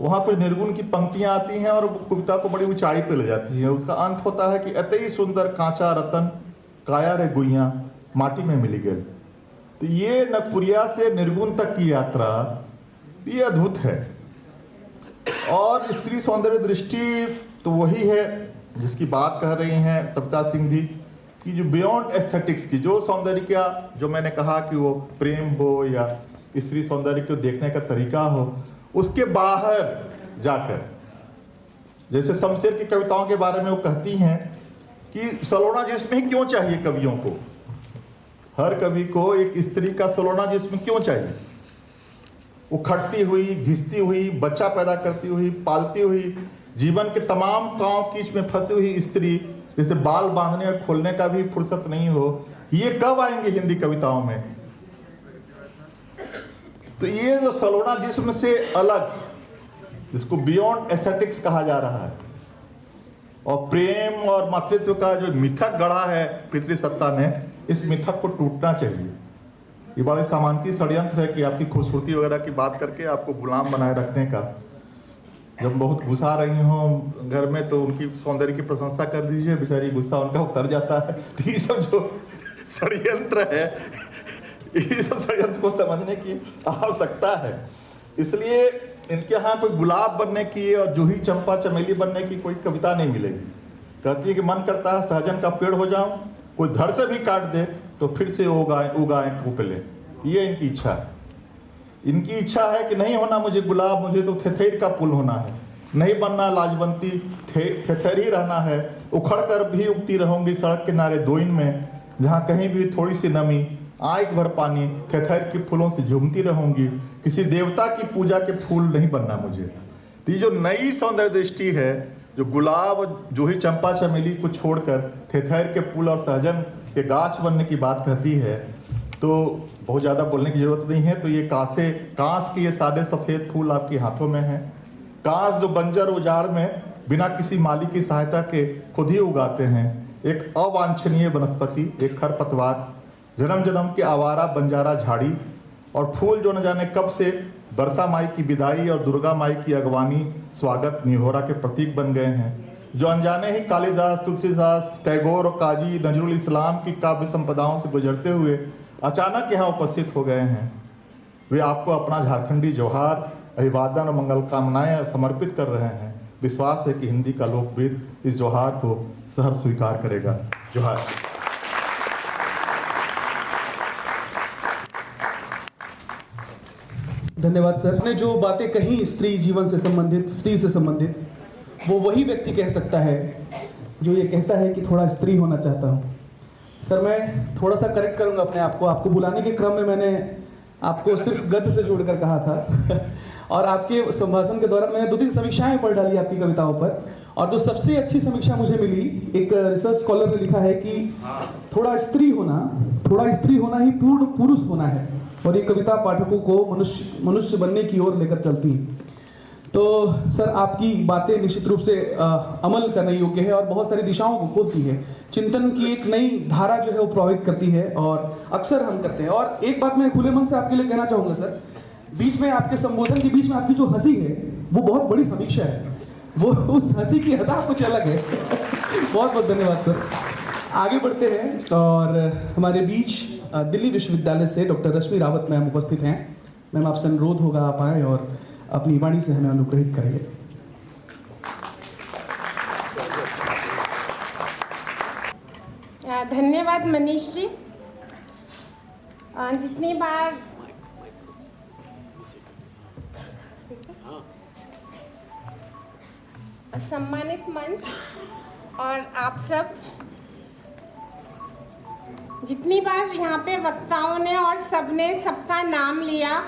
वहाँ कुछ निर्गुण की पंक्तियां आती हैं और कविता को बड़ी ऊंचाई पे ले जाती है। उसका अंत होता है कि अति सुंदर कांचा रतन काया रे गुइया माटी में मिली गई। तो ये नगपुरिया से निर्गुण तक की यात्रा ये अद्भुत है। और स्त्री सौंदर्य दृष्टि तो वही है जिसकी बात कह रही हैं सविता सिंह भी, कि जो बियॉन्ड एस्थेटिक्स की जो सौंदर्य का, जो मैंने कहा कि वो प्रेम हो या स्त्री सौंदर्य को देखने का तरीका हो, उसके बाहर जाकर, जैसे शमशेर की कविताओं के बारे में वो कहती हैं कि सलोना जिस्म ही क्यों चाहिए कवियों को, हर कवि को एक स्त्री का सलोना जिस्म क्यों चाहिए। उखड़ती हुई, घिसती हुई, बच्चा पैदा करती हुई, पालती हुई, जीवन के तमाम कांव कीच में फंसी हुई स्त्री, जैसे बाल बांधने और खोलने का भी फुर्सत नहीं हो, ये कब आएंगे हिंदी कविताओं में। तो ये जो सलोना जिस्म से अलग, जिसको बियॉन्ड एस्थेटिक्स कहा जा रहा है, और प्रेम और मातृत्व का जो मिथक गढ़ा है पितृसत्ता ने, इस मिथक को टूटना चाहिए। ये बड़े सामान्य षड्यंत्र है कि आपकी खूबसूरती वगैरह की बात करके आपको गुलाम बनाए रखने का। जब बहुत गुस्सा रही हो घर में तो उनकी सौंदर्य की प्रशंसा कर दीजिए, बेचारी गुस्सा उनका उतर जाता है। तो ये सब जो षड्यंत्र है, ये सब षड्यंत्र को समझने की आवश्यकता है। इसलिए इनके यहाँ कोई गुलाब बनने की और जूही चंपा चमेली बनने की कोई कविता नहीं मिलेगी। कहती है कि मन करता है सहजन का पेड़ हो जाऊं, कोई धड़ से भी काट दे तो फिर से उगाए कोपले। ये इनकी इच्छा है। इनकी इच्छा है कि नहीं होना मुझे गुलाब, मुझे तो थेथेर का पुल होना है, नहीं बनना लाजवंती, थेथेर ही रहना है। उखड़ कर भी उगती रहूंगी सड़क किनारे दोइन में, जहाँ कहीं भी थोड़ी सी नमी, आंख भर पानी, थेथेर के फूलों से झूमती रहूंगी। किसी देवता की पूजा के फूल नहीं बनना मुझे। तो ये जो नई सौंदर्य दृष्टि है, जो गुलाब, जूही चंपा चमेली को छोड़कर थेथेर के फूल और सहजन के गाछ बनने की बात कहती है, तो बहुत ज़्यादा बोलने की जरूरत नहीं है। तो ये कांस के ये सादे सफ़ेद फूल आपके हाथों में हैं। कांस जो बंजर उजाड़ में बिना किसी माली की सहायता के खुद ही उगाते हैं, एक अवांछनीय वनस्पति, एक खरपतवार, जन्म जन्म के आवारा बंजारा झाड़ी, और फूल जो न जाने कब से बरसा माई की विदाई और दुर्गा माई की अगवानी, स्वागत, निहोरा के प्रतीक बन गए हैं, जो अनजाने ही कालिदास, तुलसीदास, टैगोर और काजी नजरुल इस्लाम की काव्य संपदाओं से गुजरते हुए अचानक यहाँ उपस्थित हो गए हैं। वे आपको अपना झारखंडी जोहार, अभिवादन और मंगल कामनाएं समर्पित कर रहे हैं। विश्वास है कि हिंदी का लोकगीत इस जोहार को सहर्ष स्वीकार करेगा। जोहार। धन्यवाद सर। आपने जो बातें कही स्त्री जीवन से संबंधित, स्त्री से संबंधित, वो वही व्यक्ति कह सकता है जो ये कहता है कि थोड़ा स्त्री होना चाहता हूँ। सर मैं थोड़ा सा करेक्ट करूँगा अपने आप को। आपको बुलाने के क्रम में मैंने आपको सिर्फ गद्य से जोड़कर कहा था और आपके संभाषण के दौरान मैंने 2-3 समीक्षाएं पढ़ डाली आपकी कविताओं पर, और जो सबसे अच्छी समीक्षा मुझे मिली, एक रिसर्च स्कॉलर ने लिखा है कि थोड़ा स्त्री होना ही पूर्ण पुरुष होना है, और ये कविता पाठकों को मनुष्य बनने की ओर लेकर चलती है। तो सर आपकी बातें निश्चित रूप से अमल करने योग्य है और बहुत सारी दिशाओं को खोलती है। चिंतन की एक नई धारा जो है वो प्रभावित करती है, और अक्सर हम करते हैं। और एक बात मैं खुले मन से आपके लिए कहना चाहूँगा सर, बीच में आपके संबोधन के बीच में आपकी जो हंसी है वो बहुत बड़ी समीक्षा है, वो उस हंसी की अदा कुछ अलग है। बहुत बहुत धन्यवाद सर। आगे बढ़ते हैं और हमारे बीच दिल्ली विश्वविद्यालय से डॉक्टर रश्मि रावत मैम उपस्थित हैं। मैम आपसे अनुरोध होगा आप आए और अपनी वाणी से हमें अनुग्रहित करेंगे। धन्यवाद मनीष जी। जितनी बार सम्मानित मंच और आप सब, जितनी बार यहाँ पे वक्ताओं ने और सबने सबका नाम लिया,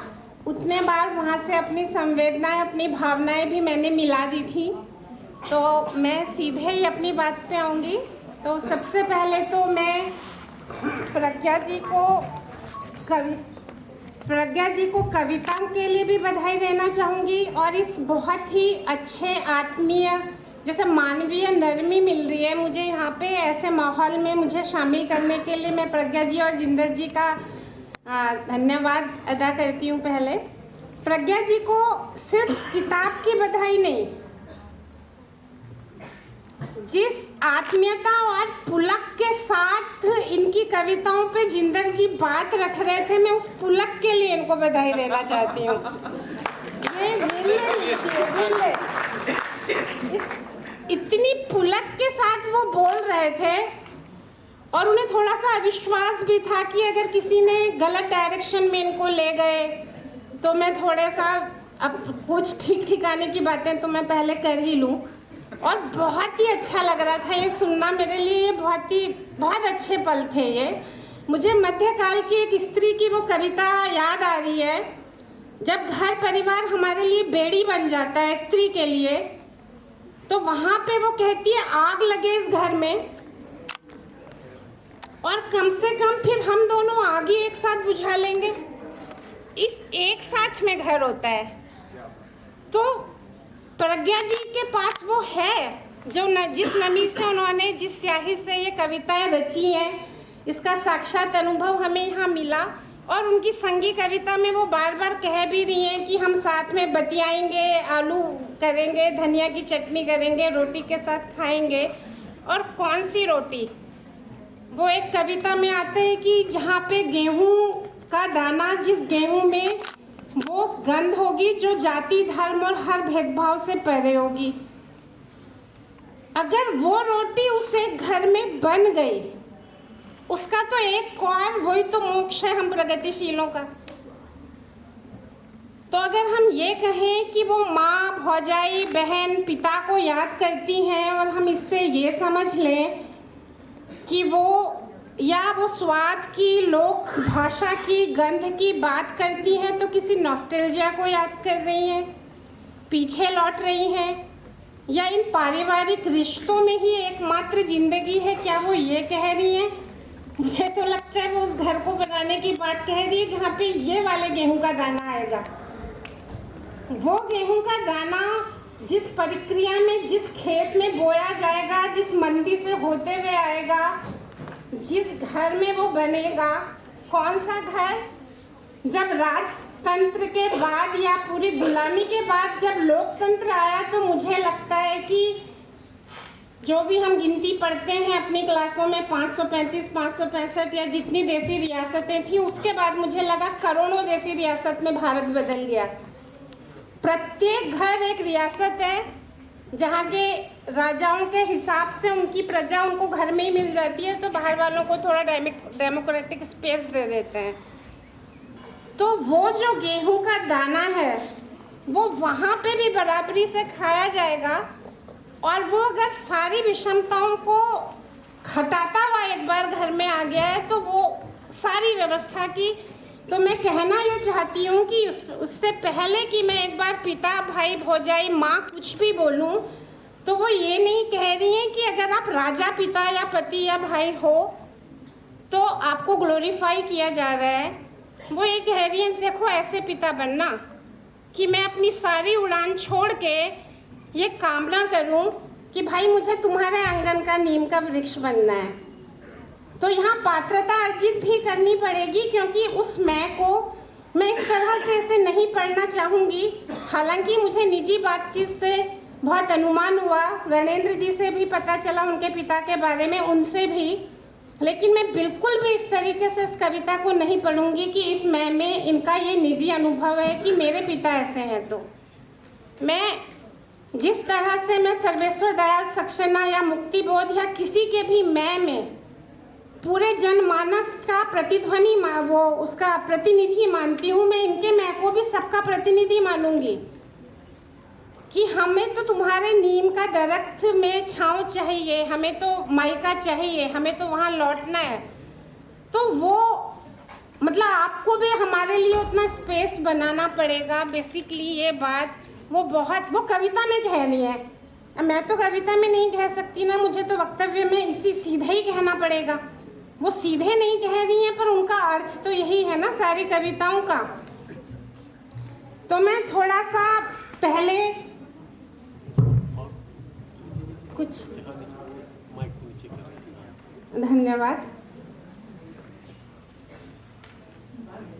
उतने बार वहाँ से अपनी संवेदनाएं, अपनी भावनाएं भी मैंने मिला दी थी। तो मैं सीधे ही अपनी बात पे आऊँगी। तो सबसे पहले तो मैं प्रज्ञा जी को कविता के लिए भी बधाई देना चाहूँगी, और इस बहुत ही अच्छे आत्मीय, जैसे मानवीय नरमी मिल रही है मुझे यहाँ पे, ऐसे माहौल में मुझे शामिल करने के लिए मैं प्रज्ञा जी और जिंदर जी का धन्यवाद अदा करती हूँ। पहले प्रज्ञा जी को सिर्फ किताब की बधाई नहीं, जिस आत्मीयता और पुलक के साथ इनकी कविताओं पे जिंदर जी बात रख रहे थे, मैं उस पुलक के लिए इनको बधाई देना चाहती हूँ। इतनी पुलक के साथ वो बोल रहे थे और उन्हें थोड़ा सा अविश्वास भी था कि अगर किसी ने गलत डायरेक्शन में इनको ले गए तो मैं थोड़ा सा अब कुछ ठीक ठिकाने की बातें तो मैं पहले कर ही लूँ। और बहुत ही अच्छा लग रहा था ये सुनना, मेरे लिए ये बहुत अच्छे पल थे ये। मुझे मध्यकाल की एक स्त्री की वो कविता याद आ रही है, जब घर परिवार हमारे लिए बेड़ी बन जाता है स्त्री के लिए, तो वहाँ पे वो कहती है आग लगे इस घर में और कम से कम फिर हम दोनों आग ही एक साथ बुझा लेंगे। इस एक साथ में घर होता है। तो प्रज्ञा जी के पास वो है जो जिस नमी से उन्होंने, जिस स्याही से ये कविताएं रची हैं, इसका साक्षात अनुभव हमें यहाँ मिला। और उनकी संगी कविता में वो बार बार कह भी रही हैं कि हम साथ में बतियाएंगे, आलू करेंगे, धनिया की चटनी करेंगे, रोटी के साथ खाएंगे। और कौन सी रोटी? वो एक कविता में आते हैं कि जहाँ पे गेहूँ का दाना, जिस गेहूँ में वो गंध होगी जो जाति धर्म और हर भेदभाव से परे होगी, अगर वो रोटी उस एक घर में बन गई, उसका तो एक कौन, वही तो मोक्ष है हम प्रगतिशीलों का। तो अगर हम ये कहें कि वो माँ, भौजाई, बहन, पिता को याद करती हैं और हम इससे ये समझ लें कि वो या वो स्वाद की, लोक भाषा की, गंध की बात करती हैं, तो किसी नॉस्टैल्जिया को याद कर रही हैं, पीछे लौट रही हैं, या इन पारिवारिक रिश्तों में ही एकमात्र जिंदगी है, क्या वो ये कह रही हैं? मुझे तो लगता है वो उस घर को बनाने की बात कह रही है जहाँ पे ये वाले गेहूं का दाना आएगा। वो गेहूं का दाना जिस प्रक्रिया में, जिस खेत में बोया जाएगा, जिस मंडी से होते हुए आएगा, जिस घर में वो बनेगा, कौन सा घर? जब राजतंत्र के बाद या पूरी गुलामी के बाद जब लोकतंत्र आया, तो मुझे लगता है कि जो भी हम गिनती पढ़ते हैं अपनी क्लासों में 535, 565 या जितनी देसी रियासतें थी, उसके बाद मुझे लगा करोड़ों देसी रियासत में भारत बदल गया। प्रत्येक घर एक रियासत है जहाँ के राजाओं के हिसाब से उनकी प्रजा उनको घर में ही मिल जाती है, तो बाहर वालों को थोड़ा डेमोक्रेटिक स्पेस दे देते हैं। तो वो जो गेहूं का दाना है वो वहाँ पे भी बराबरी से खाया जाएगा। और वो अगर सारी विषमताओं को हटाता हुआ एक बार घर में आ गया है, तो वो सारी व्यवस्था की, तो मैं कहना ये चाहती हूँ कि उससे पहले कि मैं एक बार पिता, भाई, भौजाई, माँ कुछ भी बोलूँ, तो वो ये नहीं कह रही हैं कि अगर आप राजा, पिता या पति या भाई हो तो आपको ग्लोरीफाई किया जा रहा है। वो ये कह रही हैं देखो ऐसे पिता बनना कि मैं अपनी सारी उड़ान छोड़ के ये कामना करूं कि भाई मुझे तुम्हारे आंगन का नीम का वृक्ष बनना है। तो यहाँ पात्रता अर्जित भी करनी पड़ेगी, क्योंकि उस मैं को मैं इस तरह से इसे नहीं पढ़ना चाहूँगी। हालांकि मुझे निजी बातचीत से बहुत अनुमान हुआ, रणेंद्र जी से भी पता चला उनके पिता के बारे में, उनसे भी, लेकिन मैं बिल्कुल भी इस तरीके से इस कविता को नहीं पढ़ूंगी कि इस मैं में इनका ये निजी अनुभव है कि मेरे पिता ऐसे हैं। तो मैं जिस तरह से मैं सर्वेश्वर दयाल सक्सेना या मुक्तिबोध या किसी के भी मैं में पूरे जनमानस का प्रतिध्वनि, वो उसका प्रतिनिधि मानती हूँ, मैं इनके मैं को भी सबका प्रतिनिधि मानूंगी कि हमें तो तुम्हारे नीम का दरख्त में छांव चाहिए, हमें तो मायका चाहिए, हमें तो वहाँ लौटना है। तो वो मतलब आपको भी हमारे लिए उतना स्पेस बनाना पड़ेगा। बेसिकली ये बात वो कविता में कह रही है, मैं तो कविता में नहीं कह सकती ना, मुझे तो वक्तव्य में इसी सीधे ही कहना पड़ेगा। वो सीधे नहीं कह रही हैं पर उनका अर्थ तो यही है ना सारी कविताओं का। तो मैं थोड़ा सा पहले कुछ धन्यवाद।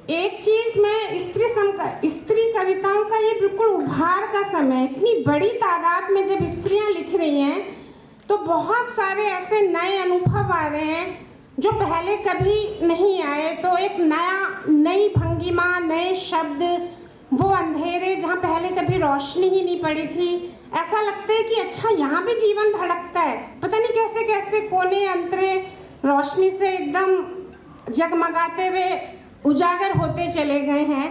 एक चीज मैं स्त्री कविताओं का ये बिल्कुल उभार का समय, इतनी बड़ी तादाद में जब स्त्रियां लिख रही हैं तो बहुत सारे ऐसे नए अनुभव आ रहे हैं जो पहले कभी नहीं आए। तो एक नई भंगिमा, नए शब्द, वो अंधेरे जहाँ पहले कभी रोशनी ही नहीं पड़ी थी, ऐसा लगता है कि अच्छा यहाँ भी जीवन धड़कता है। पता नहीं कैसे कैसे कोने अंतरे रोशनी से एकदम जगमगाते हुए उजागर होते चले गए हैं।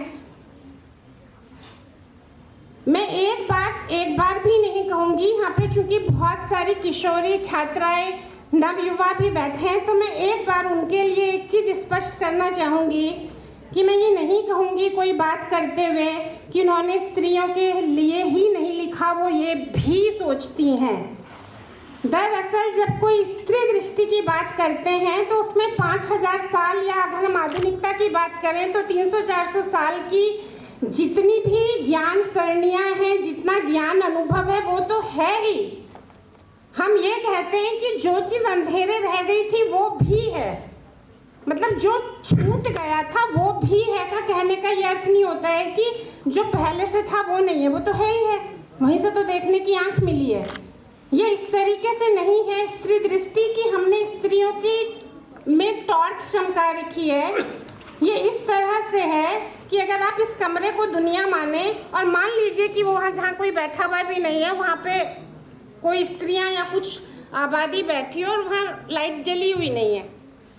मैं एक बार भी नहीं कहूँगी यहाँ पे, चूंकि बहुत सारी किशोरी छात्राएं, नवयुवा भी बैठे हैं, तो मैं एक बार उनके लिए एक चीज़ स्पष्ट करना चाहूँगी कि मैं ये नहीं कहूँगी कोई बात करते हुए कि उन्होंने स्त्रियों के लिए ही नहीं लिखा, वो ये भी सोचती हैं। दरअसल जब कोई स्त्री दृष्टि की बात करते हैं तो उसमें 5000 साल, या अगर हम आधुनिकता की बात करें तो 300-400 साल की जितनी भी ज्ञान सरणियाँ हैं, जितना ज्ञान अनुभव है, वो तो है ही। हम ये कहते हैं कि जो चीज़ अंधेरे रह गई थी वो भी है, मतलब जो छूट गया था वो भी है का कहने का ये अर्थ नहीं होता है कि जो पहले से था वो नहीं है, वो तो है ही है, वहीं से तो देखने की आंख मिली है। ये इस तरीके से नहीं है स्त्री दृष्टि की हमने स्त्रियों की में टॉर्च चमका रखी है। ये इस तरह से है कि अगर आप इस कमरे को दुनिया माने और मान लीजिए कि वहाँ जहाँ कोई बैठा हुआ भी नहीं है, वहाँ पे कोई स्त्रियां या कुछ आबादी बैठी हो और वहाँ लाइट जली हुई नहीं है,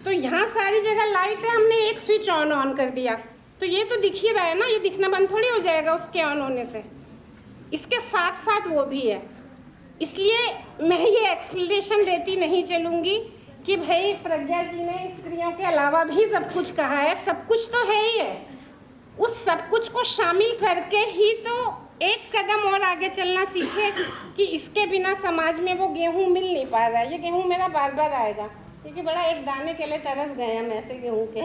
तो यहाँ सारी जगह लाइट है, हमने एक स्विच ऑन कर दिया तो ये तो दिख ही रहा है ना, ये दिखना बंद थोड़ी हो जाएगा उसके ऑन होने से। इसके साथ साथ वो भी है, इसलिए मैं ये एक्सप्लेनेशन देती नहीं चलूँगी कि भाई प्रज्ञा जी ने स्त्रियों के अलावा भी सब कुछ कहा है। सब कुछ तो है ही है, उस सब कुछ को शामिल करके ही तो एक कदम और आगे चलना सीखे कि इसके बिना समाज में वो गेहूं मिल नहीं पा रहा है। ये गेहूं मेरा बार बार आएगा क्योंकि बड़ा एक दाने के लिए तरस गए हम ऐसे गेहूं के,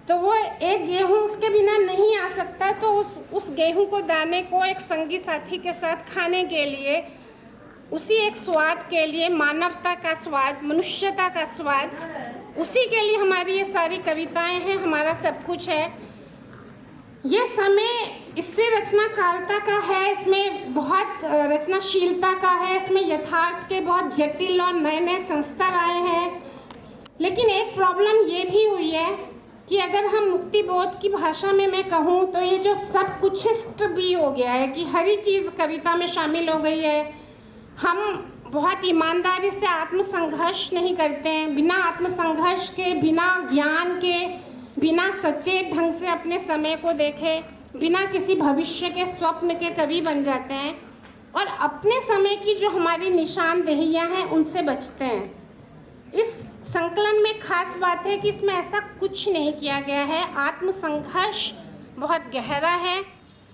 तो वो एक गेहूं उसके बिना नहीं आ सकता। तो उस गेहूं को, दाने को एक संगी साथी के साथ खाने के लिए, उसी एक स्वाद के लिए, मानवता का स्वाद, मनुष्यता का स्वाद, उसी के लिए हमारी ये सारी कविताएं हैं, हमारा सब कुछ है। ये समय स्त्री रचना कालता का है, इसमें बहुत रचनाशीलता का है, इसमें यथार्थ के बहुत जटिल और नए नए संस्कार आए हैं। लेकिन एक प्रॉब्लम ये भी हुई है कि अगर हम मुक्ति बोध की भाषा में मैं कहूँ तो ये जो सब कुछिष्ट भी हो गया है कि हर ही चीज़ कविता में शामिल हो गई है। हम बहुत ईमानदारी से आत्मसंघर्ष नहीं करते हैं, बिना आत्मसंघर्ष के, बिना ज्ञान के, बिना सचेत ढंग से अपने समय को देखे, बिना किसी भविष्य के स्वप्न के कवि बन जाते हैं और अपने समय की जो हमारी निशानदेहियाँ हैं उनसे बचते हैं। इस संकलन में खास बात है कि इसमें ऐसा कुछ नहीं किया गया है। आत्मसंघर्ष बहुत गहरा है,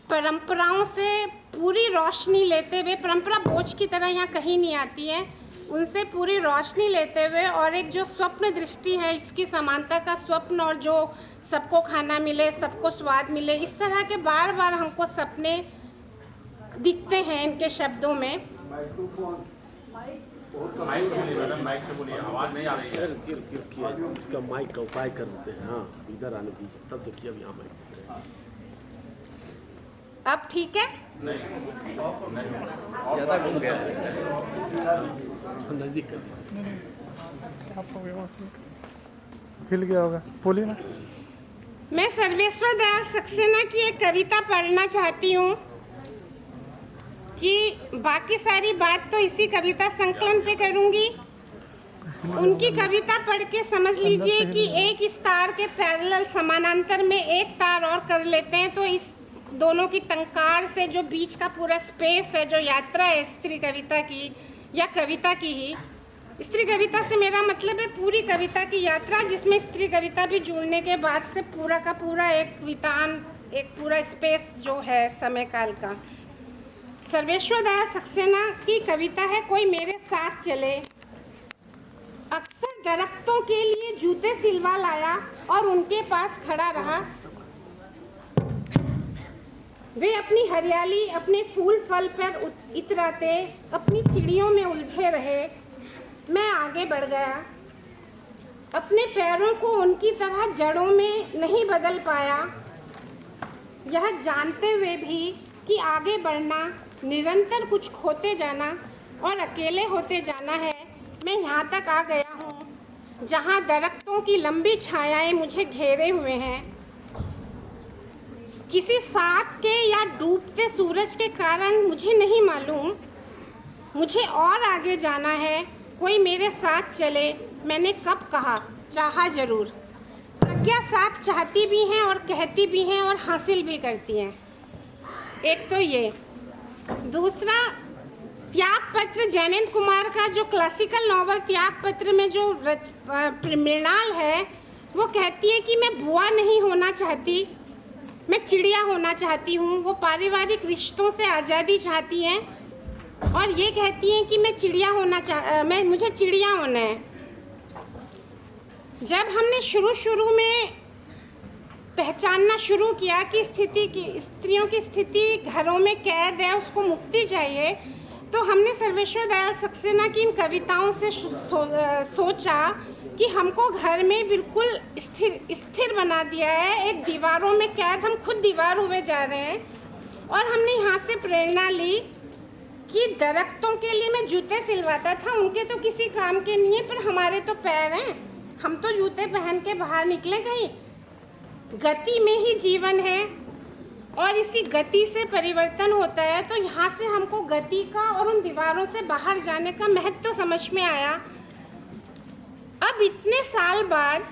परंपराओं से पूरी रोशनी लेते हुए, परंपरा बोझ की तरह यहाँ कहीं नहीं आती है, उनसे पूरी रोशनी लेते हुए और एक जो स्वप्न दृष्टि है, इसकी समानता का स्वप्न और जो सबको खाना मिले, सबको स्वाद मिले, इस तरह के बार बार हमको सपने दिखते हैं इनके शब्दों में। माइक से बोलिए, आवाज नहीं आ रही है। इसका माइक का उपाय करते हैं। हाँ, इधर आने दीजिए, तब देखिए अब यहाँ माइक अब ठीक है? ज़्यादा घूम गया है, नज़दीक कर हिल गया होगा, बोलिए ना। मैं सर्वेश्वर दयाल सक्सेना की एक कविता पढ़ना चाहती हूँ कि बाकी सारी बात तो इसी कविता संकलन पे करूँगी। उनकी कविता पढ़ के समझ लीजिए कि एक इस तार के पैरेलल समानांतर में एक तार और कर लेते हैं तो इस दोनों की टंकार से जो बीच का पूरा स्पेस है, जो यात्रा है स्त्री कविता की या कविता की ही, स्त्री कविता से मेरा मतलब है पूरी कविता की यात्रा, जिसमें स्त्री कविता भी जुड़ने के बाद से पूरा का पूरा एक वितान, एक पूरा स्पेस जो है समय काल का। सर्वेश्वर दयाल सक्सेना की कविता है कोई मेरे साथ चले। अक्सर दरख्तों के लिए जूते सिलवा लाया और उनके पास खड़ा रहा। वे अपनी हरियाली, अपने फूल फल पर इतराते, अपनी चिड़ियों में उलझे रहे। मैं आगे बढ़ गया। अपने पैरों को उनकी तरह जड़ों में नहीं बदल पाया, यह जानते हुए भी कि आगे बढ़ना, निरंतर कुछ खोते जाना और अकेले होते जाना है, मैं यहाँ तक आ गया हूँ जहाँ दरख्तों की लंबी छायाएं मुझे घेरे हुए हैं। किसी साथ के या डूबते सूरज के कारण मुझे नहीं मालूम, मुझे और आगे जाना है, कोई मेरे साथ चले। मैंने कब कहा, चाहा जरूर। प्रज्ञा साथ चाहती भी हैं और कहती भी हैं और हासिल भी करती हैं। एक तो ये, दूसरा त्याग पत्र, जैनेन्द्र कुमार का जो क्लासिकल नॉवल त्याग पत्र में जो मृणाल है, वो कहती है कि मैं बुआ नहीं होना चाहती, मैं चिड़िया होना चाहती हूँ। वो पारिवारिक रिश्तों से आज़ादी चाहती हैं और ये कहती हैं कि मैं चिड़िया मुझे चिड़िया होना है। जब हमने शुरू में पहचानना शुरू किया कि स्त्रियों की स्थिति घरों में कैद है, उसको मुक्ति चाहिए, तो हमने सर्वेश्वर दयाल सक्सेना की इन कविताओं से सोचा कि हमको घर में बिल्कुल स्थिर बना दिया है, एक दीवारों में कैद, हम खुद दीवार हुए जा रहे हैं। और हमने यहाँ से प्रेरणा ली कि दरख्तों के लिए मैं जूते सिलवाता था, उनके तो किसी काम के नहीं है, पर हमारे तो पैर हैं, हम तो जूते पहन के बाहर निकले गई। गति में ही जीवन है और इसी गति से परिवर्तन होता है। तो यहाँ से हमको गति का और उन दीवारों से बाहर जाने का महत्व समझ में आया। अब इतने साल बाद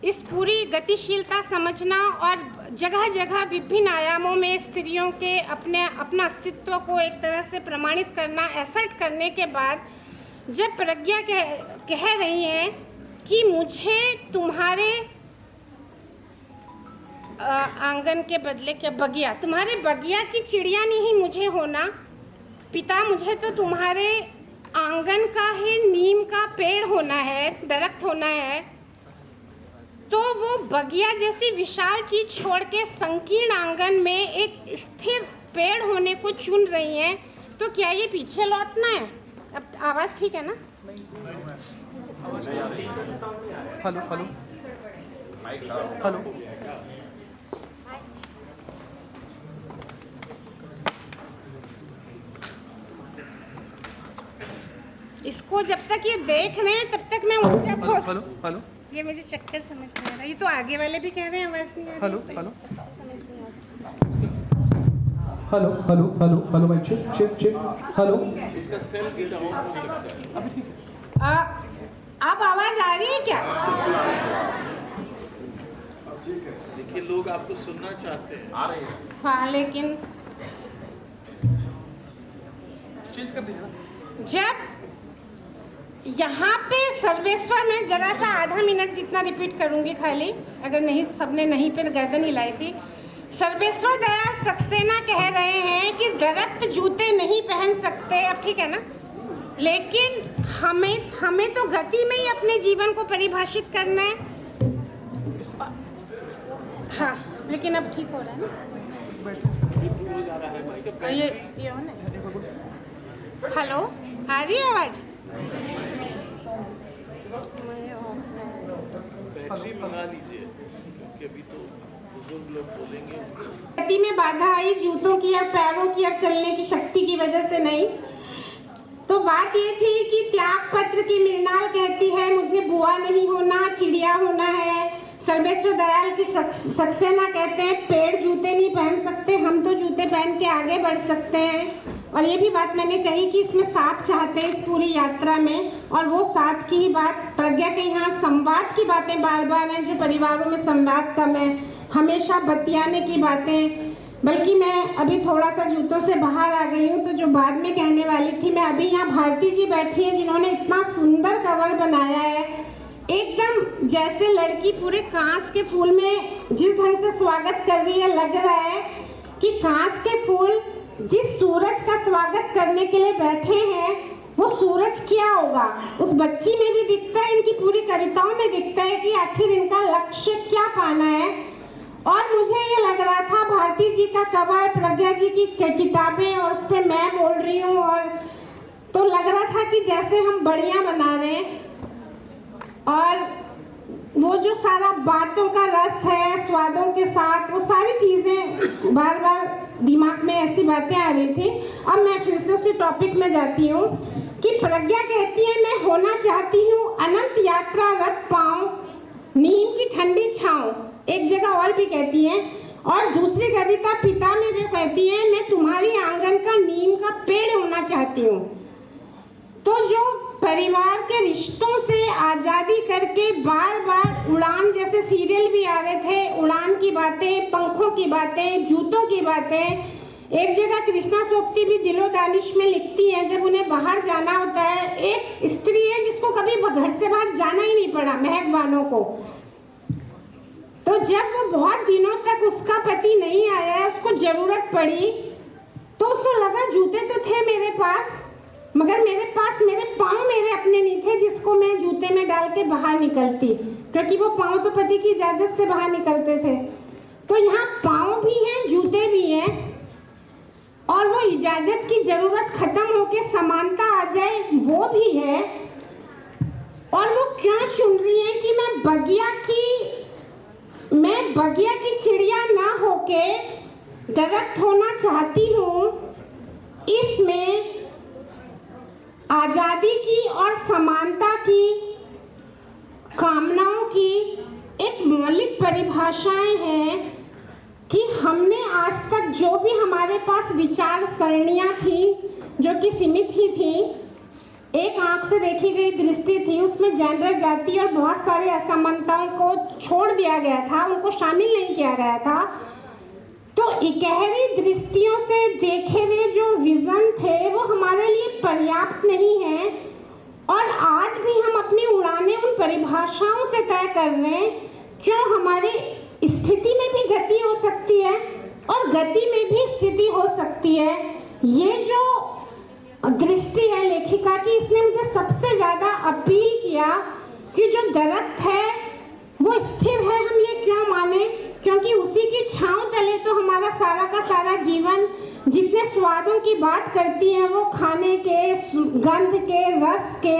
इस पूरी गतिशीलता समझना और जगह जगह विभिन्न आयामों में स्त्रियों के अपना अस्तित्व को एक तरह से प्रमाणित करना, एसर्ट करने के बाद जब प्रज्ञा कह रही हैं कि मुझे तुम्हारे आंगन के बदले क्या बगिया, तुम्हारे बगिया की चिड़िया नहीं मुझे होना पिता, मुझे तो तुम्हारे आंगन का ही नीम का पेड़ होना है, दरख्त होना है। तो वो बगिया जैसी विशाल चीज छोड़ के संकीर्ण आंगन में एक स्थिर पेड़ होने को चुन रही हैं, तो क्या ये पीछे लौटना है? अब आवाज़ ठीक है ना? हेलो हेलो हेलो, इसको जब तक ये देख रहे हैं तब तक मैं ऊंचा हेलो हेलो, ये मुझे चक्कर समझ नहीं आ रहा। ये तो आगे वाले भी कह रहे हैं आवाज़ नहीं आ रही। Hello hello hello hello hello hello भाई, चेक चेक चेक, हेलो। अब आवाज़ आ रही है क्या? देखिए लोग आपको सुनना चाहते हैं। आ रही है। हाँ, लेकिन चेंज कर दीजिए। जब यहाँ पे सर्वेश्वर में जरा सा आधा मिनट जितना रिपीट करूँगी खाली, अगर नहीं सबने नहीं पे गर्दन हिलाई थी। सर्वेश्वर दयाल सक्सेना कह रहे हैं कि दरख्त जूते नहीं पहन सकते, अब ठीक है ना, लेकिन हमें तो गति में ही अपने जीवन को परिभाषित करना है। हाँ, लेकिन अब ठीक हो रहा है ना? ये हो ना? हेलो, आ रही है आवाज़? बैटरी मंगा लीजिए क्योंकि अभी तो बुजुर्ग लोग बोलेंगे। गति में बाधा आई जूतों की और पैरों की और चलने की शक्ति की वजह से नहीं। तो बात ये थी कि त्याग पत्र की मृणाल कहती है मुझे बुआ नहीं होना, चिड़िया होना है। सर्वेश्वर दयाल की सक्सेना कहते हैं पेड़ जूते नहीं पहन सकते, हम तो जूते पहन के आगे बढ़ सकते हैं। और ये भी बात मैंने कही कि इसमें साथ चाहते हैं इस पूरी यात्रा में, और वो साथ की ही बात प्रज्ञा के यहाँ संवाद की बातें बार बार हैं, जो परिवारों में संवाद कम है, हमेशा बतियाने की बातें। बल्कि मैं अभी थोड़ा सा जूतों से बाहर आ गई हूँ, तो जो बाद में कहने वाली थी, मैं अभी यहाँ भारती जी बैठी हैं जिन्होंने इतना सुंदर कवर बनाया है, एकदम जैसे लड़की पूरे कांस के फूल में जिस ढंग से स्वागत कर रही है, लग रहा है कि कांस के फूल जिस सूरज का स्वागत करने के लिए बैठे हैं वो सूरज क्या होगा, उस बच्ची में भी दिखता है, इनकी पूरी कविताओं में दिखता है कि आखिर इनका लक्ष्य क्या पाना है। और मुझे ये लग रहा था भारती जी का कवर, प्रज्ञा जी की किताबें और उस पर मैं बोल रही हूँ, और तो लग रहा था कि जैसे हम बढ़िया बना रहे हैं। और वो जो सारा बातों का रस है स्वादों के साथ, वो सारी चीज़ें बार बार दिमाग में ऐसी बातें आ रही थी। अब मैं फिर से उसी टॉपिक में जाती हूँ कि प्रज्ञा कहती है मैं होना चाहती हूँ अनंत यात्रा रथ पाऊँ, नीम की ठंडी छाँव, एक जगह और भी कहती है। और दूसरी कविता पिता में भी कहती है मैं तुम्हारी आंगन का नीम का पेड़ होना चाहती हूँ। तो जो परिवार के रिश्तों से आज़ादी करके बार बार उड़ान जैसे सीरियल भी आ रहे थे, उड़ान की बातें, पंखों की बातें, जूतों की बातें। एक जगह कृष्णा सोपती भी दिलो दानिश में लिखती हैं जब उन्हें बाहर जाना होता है, एक स्त्री है जिसको कभी घर से बाहर जाना ही नहीं पड़ा, महक बानो को, तो जब वो बहुत दिनों तक उसका पति नहीं आया, उसको जरूरत पड़ी, तो उसको लगा जूते तो थे मेरे पास मगर मेरे पास मेरे पाँव मेरे अपने नहीं थे जिसको मैं जूते में डाल के बाहर निकलती, क्योंकि वो पाँव तो पति की इजाजत से बाहर निकलते थे। तो यहाँ पाँव भी हैं, जूते भी हैं, और वो इजाजत की जरूरत खत्म होके समानता आ जाए वो भी है। और वो क्यों चुन रही है कि मैं बगिया की चिड़िया ना होके दरख्त होना चाहती हूँ। इसमें आजादी की और समानता की कामनाओं की एक मौलिक परिभाषाएं हैं कि हमने आज तक जो भी हमारे पास विचार सरणियाँ थी जो कि सीमित ही थी, एक आंख से देखी गई दृष्टि थी, उसमें जेंडर, जाति और बहुत सारे असमानताओं को छोड़ दिया गया था, उनको शामिल नहीं किया गया था। तो इकहरी दृष्टियों से देखे हुए जो विजन थे वो हमारे लिए पर्याप्त नहीं है। और आज भी हम अपनी उड़ानें उन परिभाषाओं से तय कर रहे हैं। क्यों हमारी स्थिति में भी गति हो सकती है और गति में भी स्थिति हो सकती है। ये जो दृष्टि है लेखिका की, इसने मुझे सबसे ज्यादा अपील किया कि जो दरख्त है वो स्थिर है, हम ये क्यों माने, क्योंकि उसी की छांव तले तो हमारा सारा का सारा जीवन, जितने स्वादों की बात करती है वो खाने के, गंध के, रस के,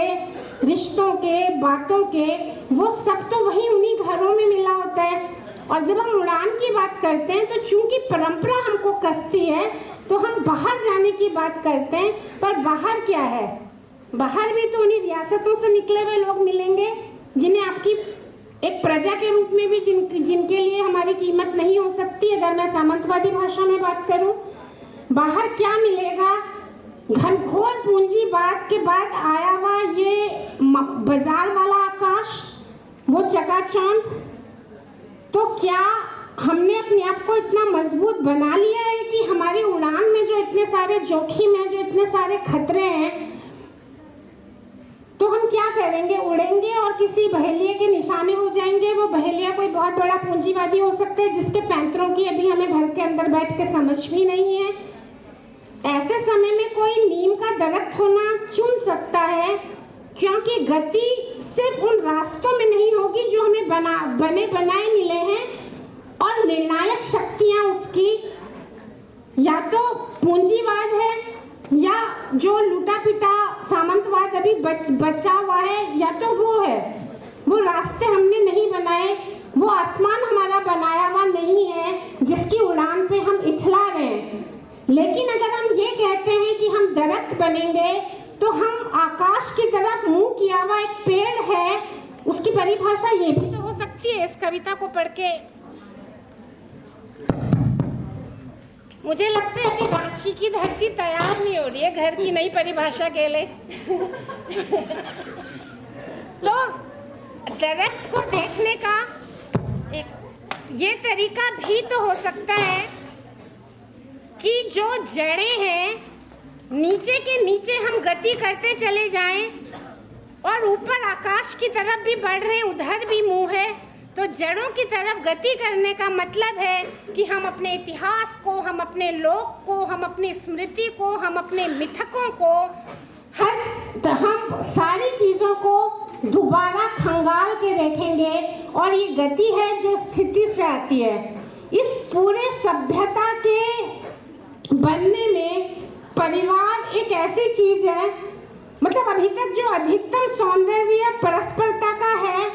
रिश्तों के, बातों के, वो सब तो वही उन्हीं घरों में मिला होता है। और जब हम उड़ान की बात करते हैं तो चूंकि परंपरा हमको कसती है तो हम बाहर जाने की बात करते हैं। पर बाहर क्या है? बाहर भी तो उन्हीं रियासतों से निकले हुए लोग मिलेंगे जिन्हें आपकी एक प्रजा के रूप में भी जिनके लिए हमारी कीमत नहीं हो सकती। अगर मैं सामंतवादी भाषा में बात करूं, बाहर क्या मिलेगा? घनघोर पूंजीवाद के बाद आया हुआ ये बाजार वाला आकाश, वो चकाचौंध। तो क्या हमने अपने आप को इतना मजबूत बना लिया है कि हमारी उड़ान में जो इतने सारे जोखिम हैं, जो इतने सारे खतरे हैं, तो हम क्या करेंगे? उड़ेंगे और किसी बहेलिए के निशाने हो जाएंगे। वो बहेलिया कोई बहुत बड़ा पूंजीवादी हो सकता है जिसके पैंतरों की अभी हमें घर के अंदर बैठ के समझ भी नहीं है। ऐसे समय में कोई नीम का दरख्त होना चुन सकता है, क्योंकि गति सिर्फ उन रास्तों में नहीं होगी जो हमें बने बनाए मिले हैं, और निर्णायक शक्तियां उसकी या तो पूंजीवाद है या जो लूटा पिटा सामंतवाद अभी बचा हुआ है, या तो वो है। वो रास्ते हमने नहीं बनाए, वो आसमान हमारा बनाया हुआ नहीं है जिसकी उड़ान पे हम इठला रहे हैं। लेकिन अगर हम ये कहते हैं कि हम दरख्त बनेंगे तो हम आकाश की तरफ मुंह किया हुआ एक पेड़ है, उसकी परिभाषा ये भी तो हो सकती है। इस कविता को पढ़ के मुझे लगता है कि रांची की धरती तैयार नहीं हो रही है घर की नई परिभाषा के लिए। तो दरख्त को देखने का एक ये तरीका भी तो हो सकता है कि जो जड़ें हैं, नीचे के नीचे हम गति करते चले जाएं और ऊपर आकाश की तरफ भी बढ़ रहे हैं, उधर भी मुंह है। तो जड़ों की तरफ गति करने का मतलब है कि हम अपने इतिहास को, हम अपने लोक को, हम अपनी स्मृति को, हम अपने मिथकों को, हम सारी चीज़ों को दोबारा खंगाल के देखेंगे। और ये गति है जो स्थिति से आती है। इस पूरे सभ्यता के बनने में परिवार एक ऐसी चीज है, मतलब अभी तक जो अधिकतम सौंदर्य परस्परता का है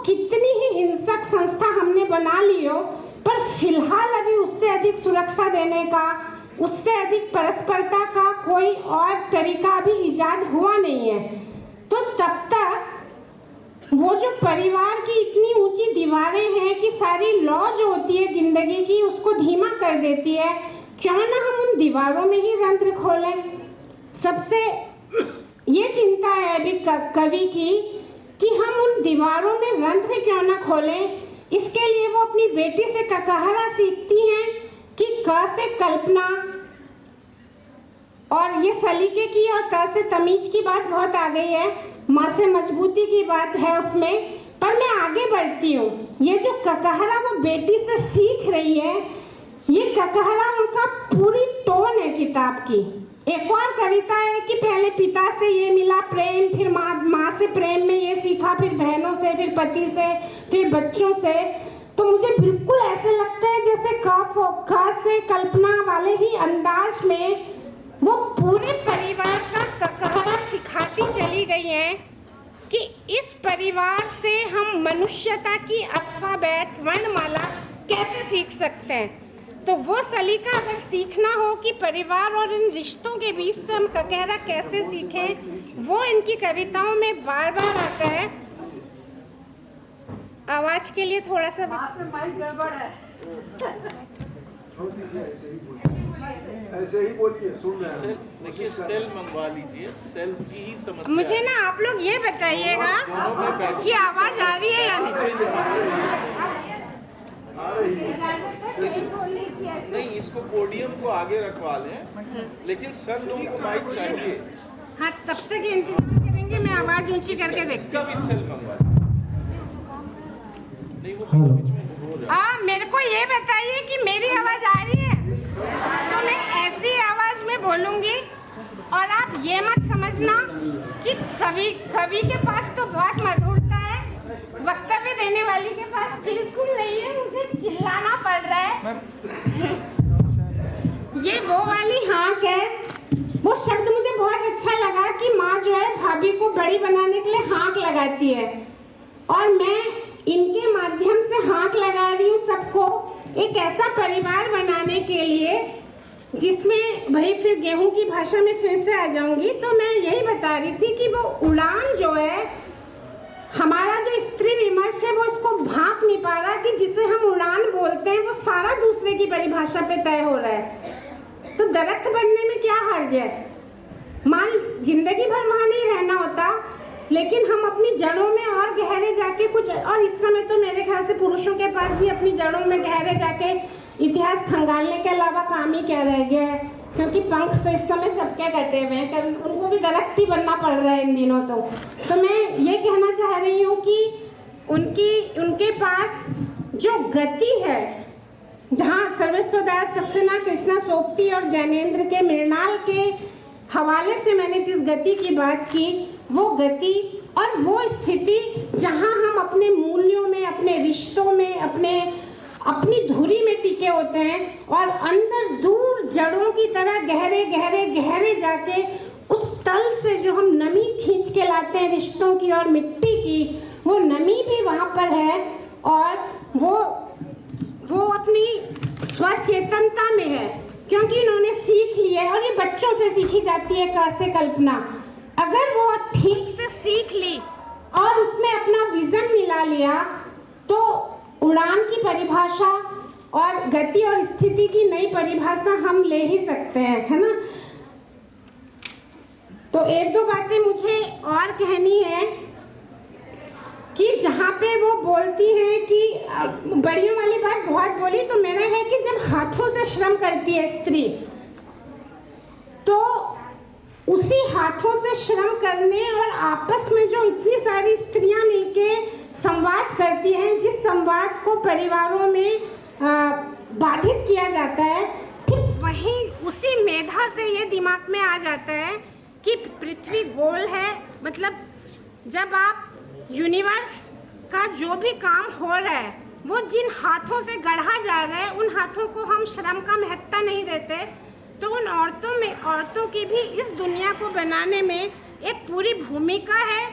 कितनी ही हिंसक संस्था हमने बना ली हो, पर फिलहाल अभी उससे अधिक सुरक्षा देने का, उससे अधिक परस्परता का कोई और तरीका अभी इजाद हुआ नहीं है। तो तब तक वो जो परिवार की इतनी ऊंची दीवारें हैं कि सारी लौ जो होती है जिंदगी की उसको धीमा कर देती है, क्यों ना हम उन दीवारों में ही रंध्र खोलें। सबसे ये चिंता है अभी कवि की कि हम उन दीवारों में रंध्र क्यों ना खोलें। इसके लिए वो अपनी बेटी से ककहरा सीखती हैं कि क से कल्पना, और ये सलीके की और त से तमीज की बात बहुत आ गई है, माँ से मजबूती की बात है उसमें, पर मैं आगे बढ़ती हूँ। ये जो ककहरा वो बेटी से सीख रही है, ये ककहरा उनका पूरी टोन है किताब की। एक और कविता है कि पहले पिता से ये मिला प्रेम, फिर माँ से प्रेम में ये सीखा, फिर बहनों से, फिर पति से, फिर बच्चों से। तो मुझे बिल्कुल ऐसे लगता है जैसे क से कल्पना वाले ही अंदाज में वो पूरे परिवार का ककहरा सिखाती चली गई है कि इस परिवार से हम मनुष्यता की अल्फाबेट वर्णमाला कैसे सीख सकते हैं। तो वो सलीका अगर सीखना हो कि परिवार और इन रिश्तों के बीच से हम ककहरा कैसे सीखें, वो इनकी कविताओं में बार बार आता है। आवाज के लिए थोड़ा सा माइक गड़बड़ है। ऐसे ही बोलिए, सुन रहे हैं। देखिए सेल मंगवा लीजिए, सेल्फ की ही समस्या। मुझे ना आप लोग ये बताइएगा कि आवाज आ रही है या नहीं, इसको पोडियम को आगे रखवा लें, लेकिन सर लोगों को माइक चाहिए। हाँ, तब तक इंतजार करेंगे, मैं आवाज ऊंची करके देखती इसका भी सेल मंगवा नहीं, वो मेरे को ये बताइए कि मेरी आवाज आ रही है, तो मैं ऐसी आवाज में बोलूंगी। और आप ये मत समझना कि कवि के पास तो बहुत मधुरता है, वक्तव्य देने वाली के पास बिल्कुल नहीं है, मुझे चिल्लाना पड़ रहा है। ये वो वाली हाँक है, वो शब्द मुझे बहुत अच्छा लगा कि माँ जो है भाभी को बड़ी बनाने के लिए हाँक लगाती है, और मैं इनके माध्यम से हाँक लगा रही हूँ सबको एक ऐसा परिवार बनाने के लिए जिसमें भाई फिर गेहूं की भाषा में फिर से आ जाऊंगी। तो मैं यही बता रही थी कि वो उड़ान जो है, हमारा जो स्त्री विमर्श है वो इसको भांप नहीं पा रहा कि जिसे हम उड़ान बोलते हैं वो सारा दूसरे की परिभाषा पे तय हो रहा है। तो दरख्त बनने में क्या हर्ज है? मान जिंदगी भर वहां नहीं रहना होता, लेकिन हम अपनी जड़ों में और गहरे जाके कुछ, और इस समय तो मेरे ख्याल से पुरुषों के पास भी अपनी जड़ों में गहरे जाके इतिहास खंगालने के अलावा काम ही क्या रह गया है, क्योंकि पंख तो इस समय सबके कटे हुए हैं, उनको भी दरख्त ही बनना पड़ रहा है इन दिनों। तो मैं ये कहना चाह रही हूँ कि उनके पास जो गति है, जहाँ सर्वेश्वर दास सक्सेना, कृष्णा सोपती और जैनेन्द्र के मृणाल के हवाले से मैंने जिस गति की बात की, वो गति और वो स्थिति जहाँ हम अपने मूल्यों में, अपने रिश्तों में, अपनी धुरी में टिके होते हैं, और अंदर दूर जड़ों की तरह गहरे गहरे गहरे जाके उस तल से जो हम नमी खींच के लाते हैं रिश्तों की और मिट्टी की, वो नमी भी वहाँ पर है, और वो अपनी स्वचेतनता में है, क्योंकि इन्होंने सीख लिया है, और ये बच्चों से सीखी जाती है क से कल्पना। अगर वो ठीक से सीख ली और उसमें अपना विजन मिला लिया, तो उड़ान की परिभाषा और गति और स्थिति की नई परिभाषा हम ले ही सकते हैं, है ना। तो एक दो बातें मुझे और कहनी है कि जहाँ पे वो बोलती हैं कि बड़ियों वाली बात बहुत बोली, तो मेरा है कि जब हाथों से श्रम करती है स्त्री, तो उसी हाथों से श्रम करने और आपस में जो इतनी सारी स्त्रियां मिलके संवाद करती हैं, जिस संवाद को परिवारों में बाधित किया जाता है, ठीक वहीं उसी मेधा से ये दिमाग में आ जाता है कि पृथ्वी गोल है। मतलब जब आप यूनिवर्स का जो भी काम हो रहा है, वो जिन हाथों से गढ़ा जा रहा है, उन हाथों को हम श्रम का महत्ता नहीं देते, तो उन औरतों की भी इस दुनिया को बनाने में एक पूरी भूमिका है,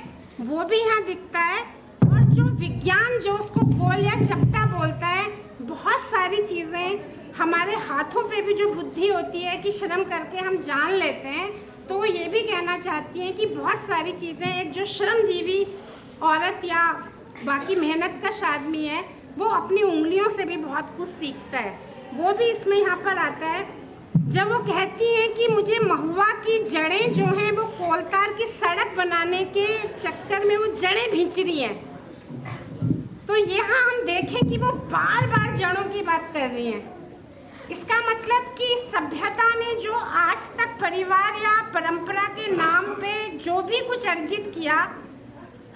वो भी यहाँ दिखता है। और जो विज्ञान जो उसको बोल या चपटा बोलता है, बहुत सारी चीज़ें हमारे हाथों पे भी जो बुद्धि होती है कि श्रम करके हम जान लेते हैं, तो वो ये भी कहना चाहती हैं कि बहुत सारी चीज़ें एक जो श्रमजीवी औरत या बाकी मेहनत कश आदमी है वो अपनी उंगलियों से भी बहुत कुछ सीखता है। वो भी इसमें यहाँ पर आता है जब वो कहती हैं कि मुझे महुआ की जड़ें जो हैं वो कोलतार की सड़क बनाने के चक्कर में वो जड़ें भींच रही हैं। तो यहाँ हम देखें कि वो बार बार जड़ों की बात कर रही हैं। इसका मतलब कि सभ्यता ने जो आज तक परिवार या परंपरा के नाम पे जो भी कुछ अर्जित किया,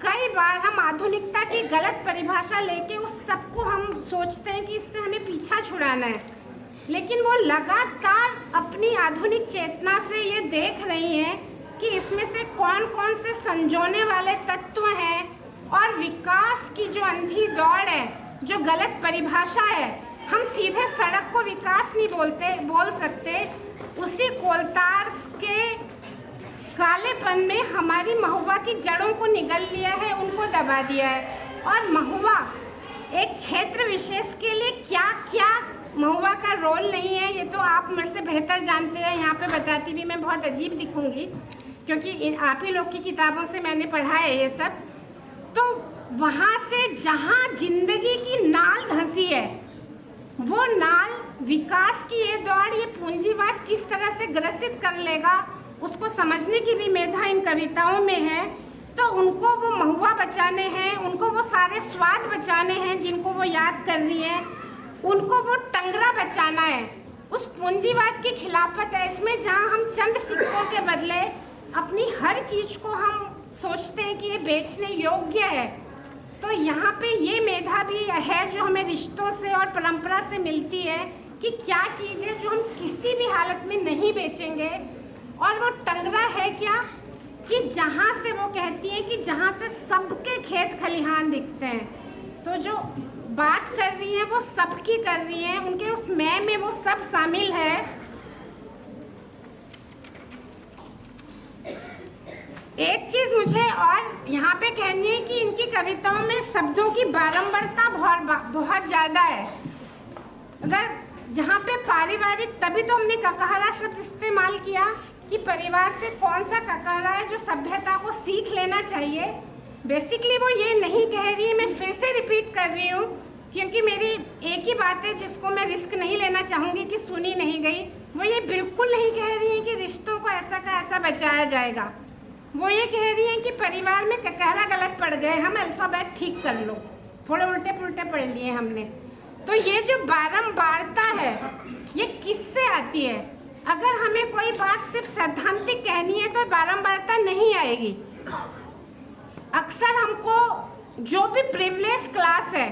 कई बार हम आधुनिकता की गलत परिभाषा लेके उस सबको हम सोचते हैं कि इससे हमें पीछा छुड़ाना है, लेकिन वो लगातार अपनी आधुनिक चेतना से ये देख रही हैं कि इसमें से कौन कौन से संजोने वाले तत्व हैं और विकास की जो अंधी दौड़ है, जो गलत परिभाषा है, हम सीधे सड़क को विकास नहीं बोल सकते। उसी कोलतार के कालेपन में हमारी महुआ की जड़ों को निगल लिया है, उनको दबा दिया है। और महुआ एक क्षेत्र विशेष के लिए क्या क्या महुआ का रोल नहीं है, ये तो आप मुझसे से बेहतर जानते हैं। यहाँ पे बताती भी मैं बहुत अजीब दिखूंगी, क्योंकि आप ही लोग की किताबों से मैंने पढ़ा है ये सब। तो वहाँ से जहाँ जिंदगी की नाल धंसी है, वो नाल विकास की ये दौड़, ये पूंजीवाद किस तरह से ग्रसित कर लेगा, उसको समझने की भी मेधा इन कविताओं में है। तो उनको वो महुआ बचाने हैं, उनको वो सारे स्वाद बचाने हैं जिनको वो याद कर रही है, उनको वो टंगरा बचाना है। उस पूंजीवाद की खिलाफत है इसमें, जहाँ हम चंद सिक्कों के बदले अपनी हर चीज़ को हम सोचते हैं कि ये बेचने योग्य है। तो यहाँ पे ये मेधा भी है जो हमें रिश्तों से और परंपरा से मिलती है कि क्या चीज़ है जो हम किसी भी हालत में नहीं बेचेंगे। और वो टंगरा है क्या कि जहाँ से वो कहती है कि जहाँ से सबके खेत खलिहान दिखते हैं। तो जो बात कर रही है वो सबकी कर रही है, उनके उस मैं में वो सब शामिल है। एक चीज़ मुझे और यहाँ पे कहनी है कि इनकी कविताओं में शब्दों की बारंबारता बहुत ज़्यादा है। अगर जहाँ पे पारिवारिक, तभी तो हमने ककहरा शब्द इस्तेमाल किया कि परिवार से कौन सा ककहरा है जो सभ्यता को सीख लेना चाहिए। बेसिकली वो ये नहीं कह रही है, मैं फिर से रिपीट कर रही हूँ क्योंकि मेरी एक ही बात है जिसको मैं रिस्क नहीं लेना चाहूँगी कि सुनी नहीं गई। वो ये बिल्कुल नहीं कह रही है कि रिश्तों को ऐसा का ऐसा बचाया जाएगा। वो ये कह रही है कि परिवार में ककहरा गलत पड़ गए, हम अल्फ़ाबेट ठीक कर लो, थोड़े उल्टे पुल्टे पढ़ लिए हमने। तो ये जो बारंबारता है ये किससे आती है? अगर हमें कोई बात सिर्फ सैद्धांतिक कहनी है तो बारंबारता नहीं आएगी। अक्सर हमको जो भी प्रिविलेज क्लास है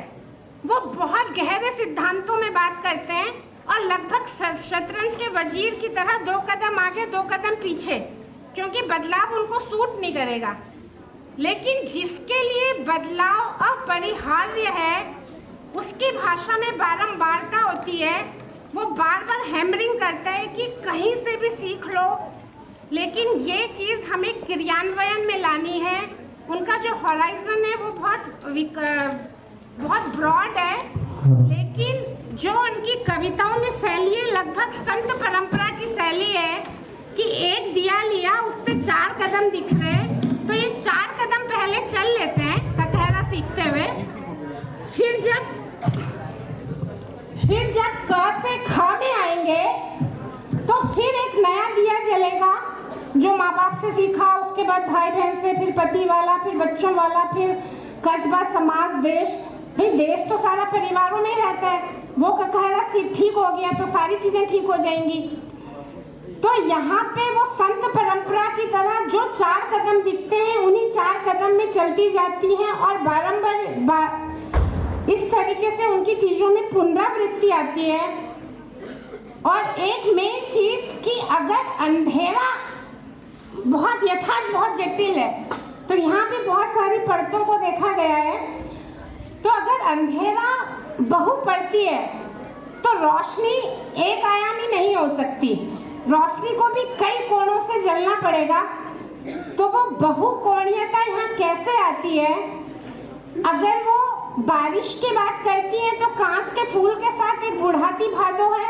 वो बहुत गहरे सिद्धांतों में बात करते हैं और लगभग शतरंज के वजीर की तरह 2 कदम आगे 2 कदम पीछे, क्योंकि बदलाव उनको सूट नहीं करेगा। लेकिन जिसके लिए बदलाव अपरिहार्य है उसकी भाषा में बारंबारता होती है। वो बार बार हैमरिंग करता है कि कहीं से भी सीख लो, लेकिन ये चीज़ हमें क्रियान्वयन में लानी है। उनका जो हॉराइजन है वो बहुत ब्रॉड है, लेकिन जो उनकी कविताओं में शैली है लगभग संत परंपरा की शैली है कि एक दिया लिया उससे 4 कदम दिख रहे, तो ये 4 कदम पहले चल लेते हैं ककहरा सीखते हुए। फिर जब क से ख में आएंगे तो फिर एक नया दिया जलेगा जो माँ बाप से सीखा, उसके बाद भाई बहन से, फिर पति वाला, फिर बच्चों वाला, फिर कस्बा, समाज, देश। भाई देश तो सारा परिवारों में ही रहता है। वो ककहरा ठीक हो गया तो सारी चीज़ें ठीक हो जाएंगी। तो यहाँ पे वो संत परंपरा की तरह जो 4 कदम दिखते हैं उन्हीं 4 कदम में चलती जाती हैं और बारंबार इस तरीके से उनकी चीज़ों में पुनरावृत्ति आती है। और एक मेन चीज़ कि अगर अंधेरा बहुत यथार्थ बहुत जटिल है, तो यहाँ पे बहुत सारी परतों को देखा गया है। तो अगर अंधेरा बहु परती है तो रोशनी एक आयामी नहीं हो सकती, रोशनी को भी कई कोणों से जलना पड़ेगा। तो वो बहुकोणीयता यहाँ कैसे आती है? अगर वो बारिश की बात करती है तो कांस के फूल के साथ एक बुढ़ाती भादो है।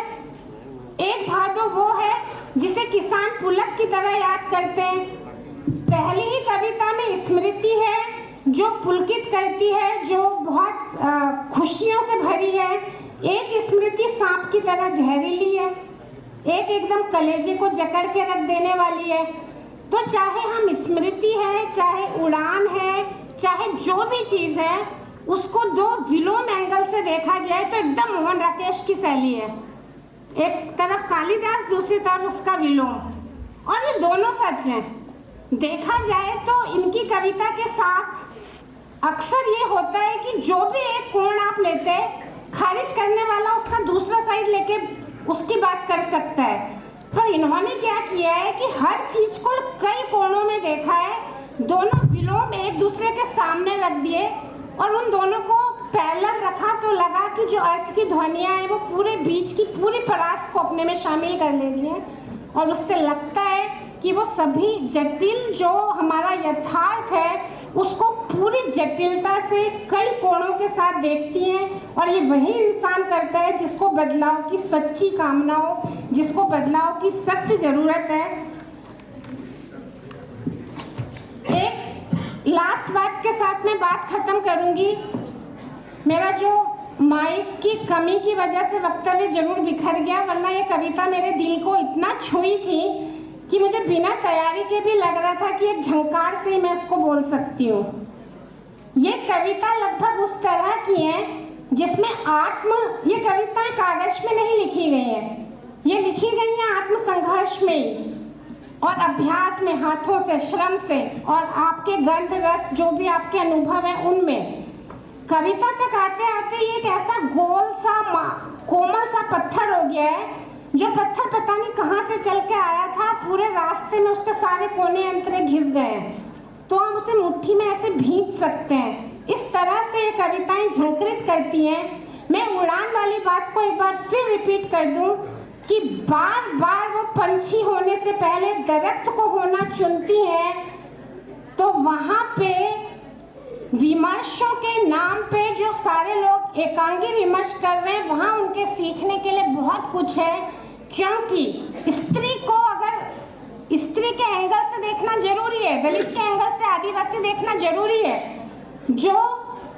एक भादो वो है जिसे किसान पुलक की तरह याद करते हैं। पहली ही कविता में स्मृति है जो पुलकित करती है, जो बहुत खुशियों से भरी है। एक स्मृति सांप की तरह जहरीली है, एक एकदम कलेजे को जकड़ के रख देने वाली है। तो चाहे हम स्मृति है, चाहे उड़ान है, चाहे जो भी चीज है, उसको दो विलोम एंगल से देखा गया है तो एकदम मोहन राकेश की शैली है। एक तरफ कालिदास, दूसरी तरफ उसका विलोम, और ये दोनों सच हैं। देखा जाए तो इनकी कविता के साथ अक्सर ये होता है कि जो भी एक कोण आप लेते हैं, खारिज करने वाला उसका दूसरा साइड लेके उसकी बात कर सकता है। पर इन्होंने क्या किया है कि हर चीज को कई कोणों में देखा है, दोनों विलोम एक दूसरे के सामने रख दिए और उन दोनों को पैरेलल रखा तो लगा कि जो अर्थ की ध्वनियां हैं वो पूरे बीच की पूरी परास को अपने में शामिल कर ले रही है, और उससे लगता है कि वो सभी जटिल जो हमारा यथार्थ है उसको पूरी जटिलता से कई कोणों के साथ देखती हैं। और ये वही इंसान करता है जिसको बदलाव की सच्ची कामना हो, जिसको बदलाव की सख्त जरूरत है। एक लास्ट बात के साथ मैं बात खत्म करूंगी। मेरा जो माइक की कमी की वजह से वक्तव्य जरूर बिखर गया, वरना ये कविता मेरे दिल को इतना छुई थी कि मुझे बिना तैयारी के भी लग रहा था कि एक झंकार से ही मैं इसको बोल सकती हूँ। ये कविता लगभग उस तरह की है जिसमें ये कविताएं कागज में नहीं लिखी गई हैं, ये लिखी गई हैं आत्म संघर्ष में और अभ्यास में, हाथों से, श्रम से, और आपके गंध रस जो भी आपके अनुभव है उनमें। कविता तक आते आते ये एक ऐसा गोल सा कोमल सा पत्थर हो गया है, जो पत्थर पता नहीं कहाँ से चल के आया था, पूरे रास्ते में उसके सारे कोने अंतरे घिस गए, तो हम उसे मुट्ठी में ऐसे भींच सकते हैं। इस तरह से ये कविताएं झंकृत करती हैं। मैं उड़ान वाली बात को एक बार फिर रिपीट कर दूं कि बार बार वो पंछी होने से पहले दरख्त को होना चुनती हैं, तो वहां पे विमर्शों के नाम पे जो सारे लोग एकांगी विमर्श कर रहे हैं, वहां उनके सीखने के लिए बहुत कुछ है। क्योंकि स्त्री को अगर स्त्री के एंगल से देखना जरूरी है, दलित के एंगल से आदिवासी देखना जरूरी है। जो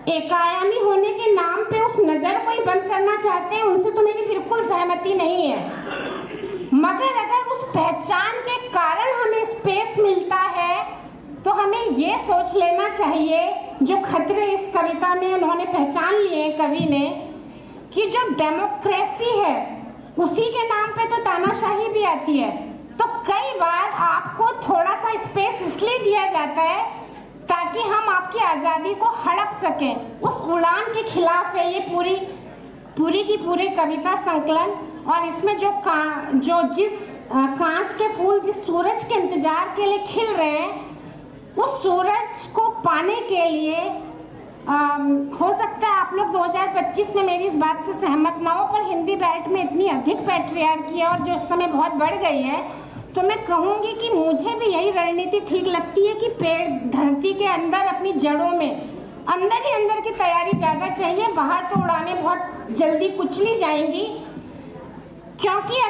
एकायामी होने के नाम पे उस नजर को ही बंद करना चाहते हैं, उनसे तो मेरी बिल्कुल सहमति नहीं है। मगर अगर उस पहचान के कारण हमें स्पेस मिलता है तो हमें ये सोच लेना चाहिए, जो खतरे इस कविता में उन्होंने पहचान लिए कवि ने, कि जो डेमोक्रेसी है उसी के नाम पे तो तानाशाही भी आती है। तो कई बार आपको थोड़ा सा स्पेस इसलिए दिया जाता है ताकि हम आपकी आज़ादी को हड़प सकें। उस उड़ान के खिलाफ है ये पूरी की पूरी कविता संकलन। और इसमें जिस कांस के फूल जिस सूरज के इंतजार के लिए खिल रहे हैं, उस सूरज को पाने के लिए हो सकता है आप लोग 2025 में मेरी इस बात से सहमत ना हो, पर हिंदी बेल्ट में इतनी अधिक पैट्रियार्की है और जो इस समय बहुत बढ़ गई है, तो मैं कहूँगी कि मुझे भी यही रणनीति ठीक लगती है कि पेड़ धरती के अंदर अपनी जड़ों में अंदर ही अंदर की तैयारी ज़्यादा चाहिए। बाहर तो उड़ानें बहुत जल्दी कुचली जाएंगी, क्योंकि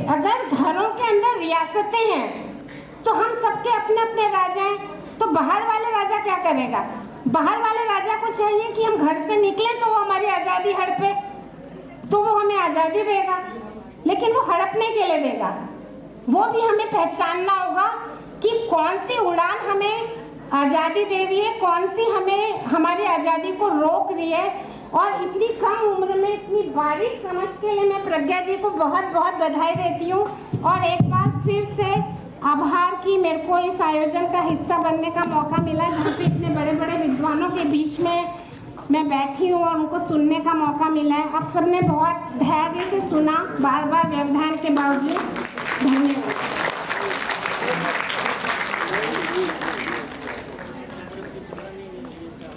अगर घरों के अंदर रियासतें हैं तो हम सबके अपने अपने राजा हैं, तो बाहर वाले राजा क्या करेगा? बाहर वाले राजा को चाहिए कि हम घर से निकले तो वो हमारी आज़ादी हड़पे, तो वो हमें आज़ादी देगा, लेकिन वो हड़पने के लिए देगा। वो भी हमें पहचानना होगा कि कौन सी उड़ान हमें आज़ादी दे रही है, कौन सी हमें हमारी आज़ादी को रोक रही है। और इतनी कम उम्र में इतनी बारीक समझ के लिए मैं प्रज्ञा जी को बहुत बहुत बधाई देती हूँ। और एक बार फिर से आभार कि मेरे को इस आयोजन का हिस्सा बनने का मौका मिला, जहाँ पे इतने बड़े बड़े विद्वानों के बीच में मैं बैठी हूँ और उनको सुनने का मौका मिला है। आप सबने बहुत धैर्य से सुना, बार बार व्यवधान के बावजूद। धन्यवाद।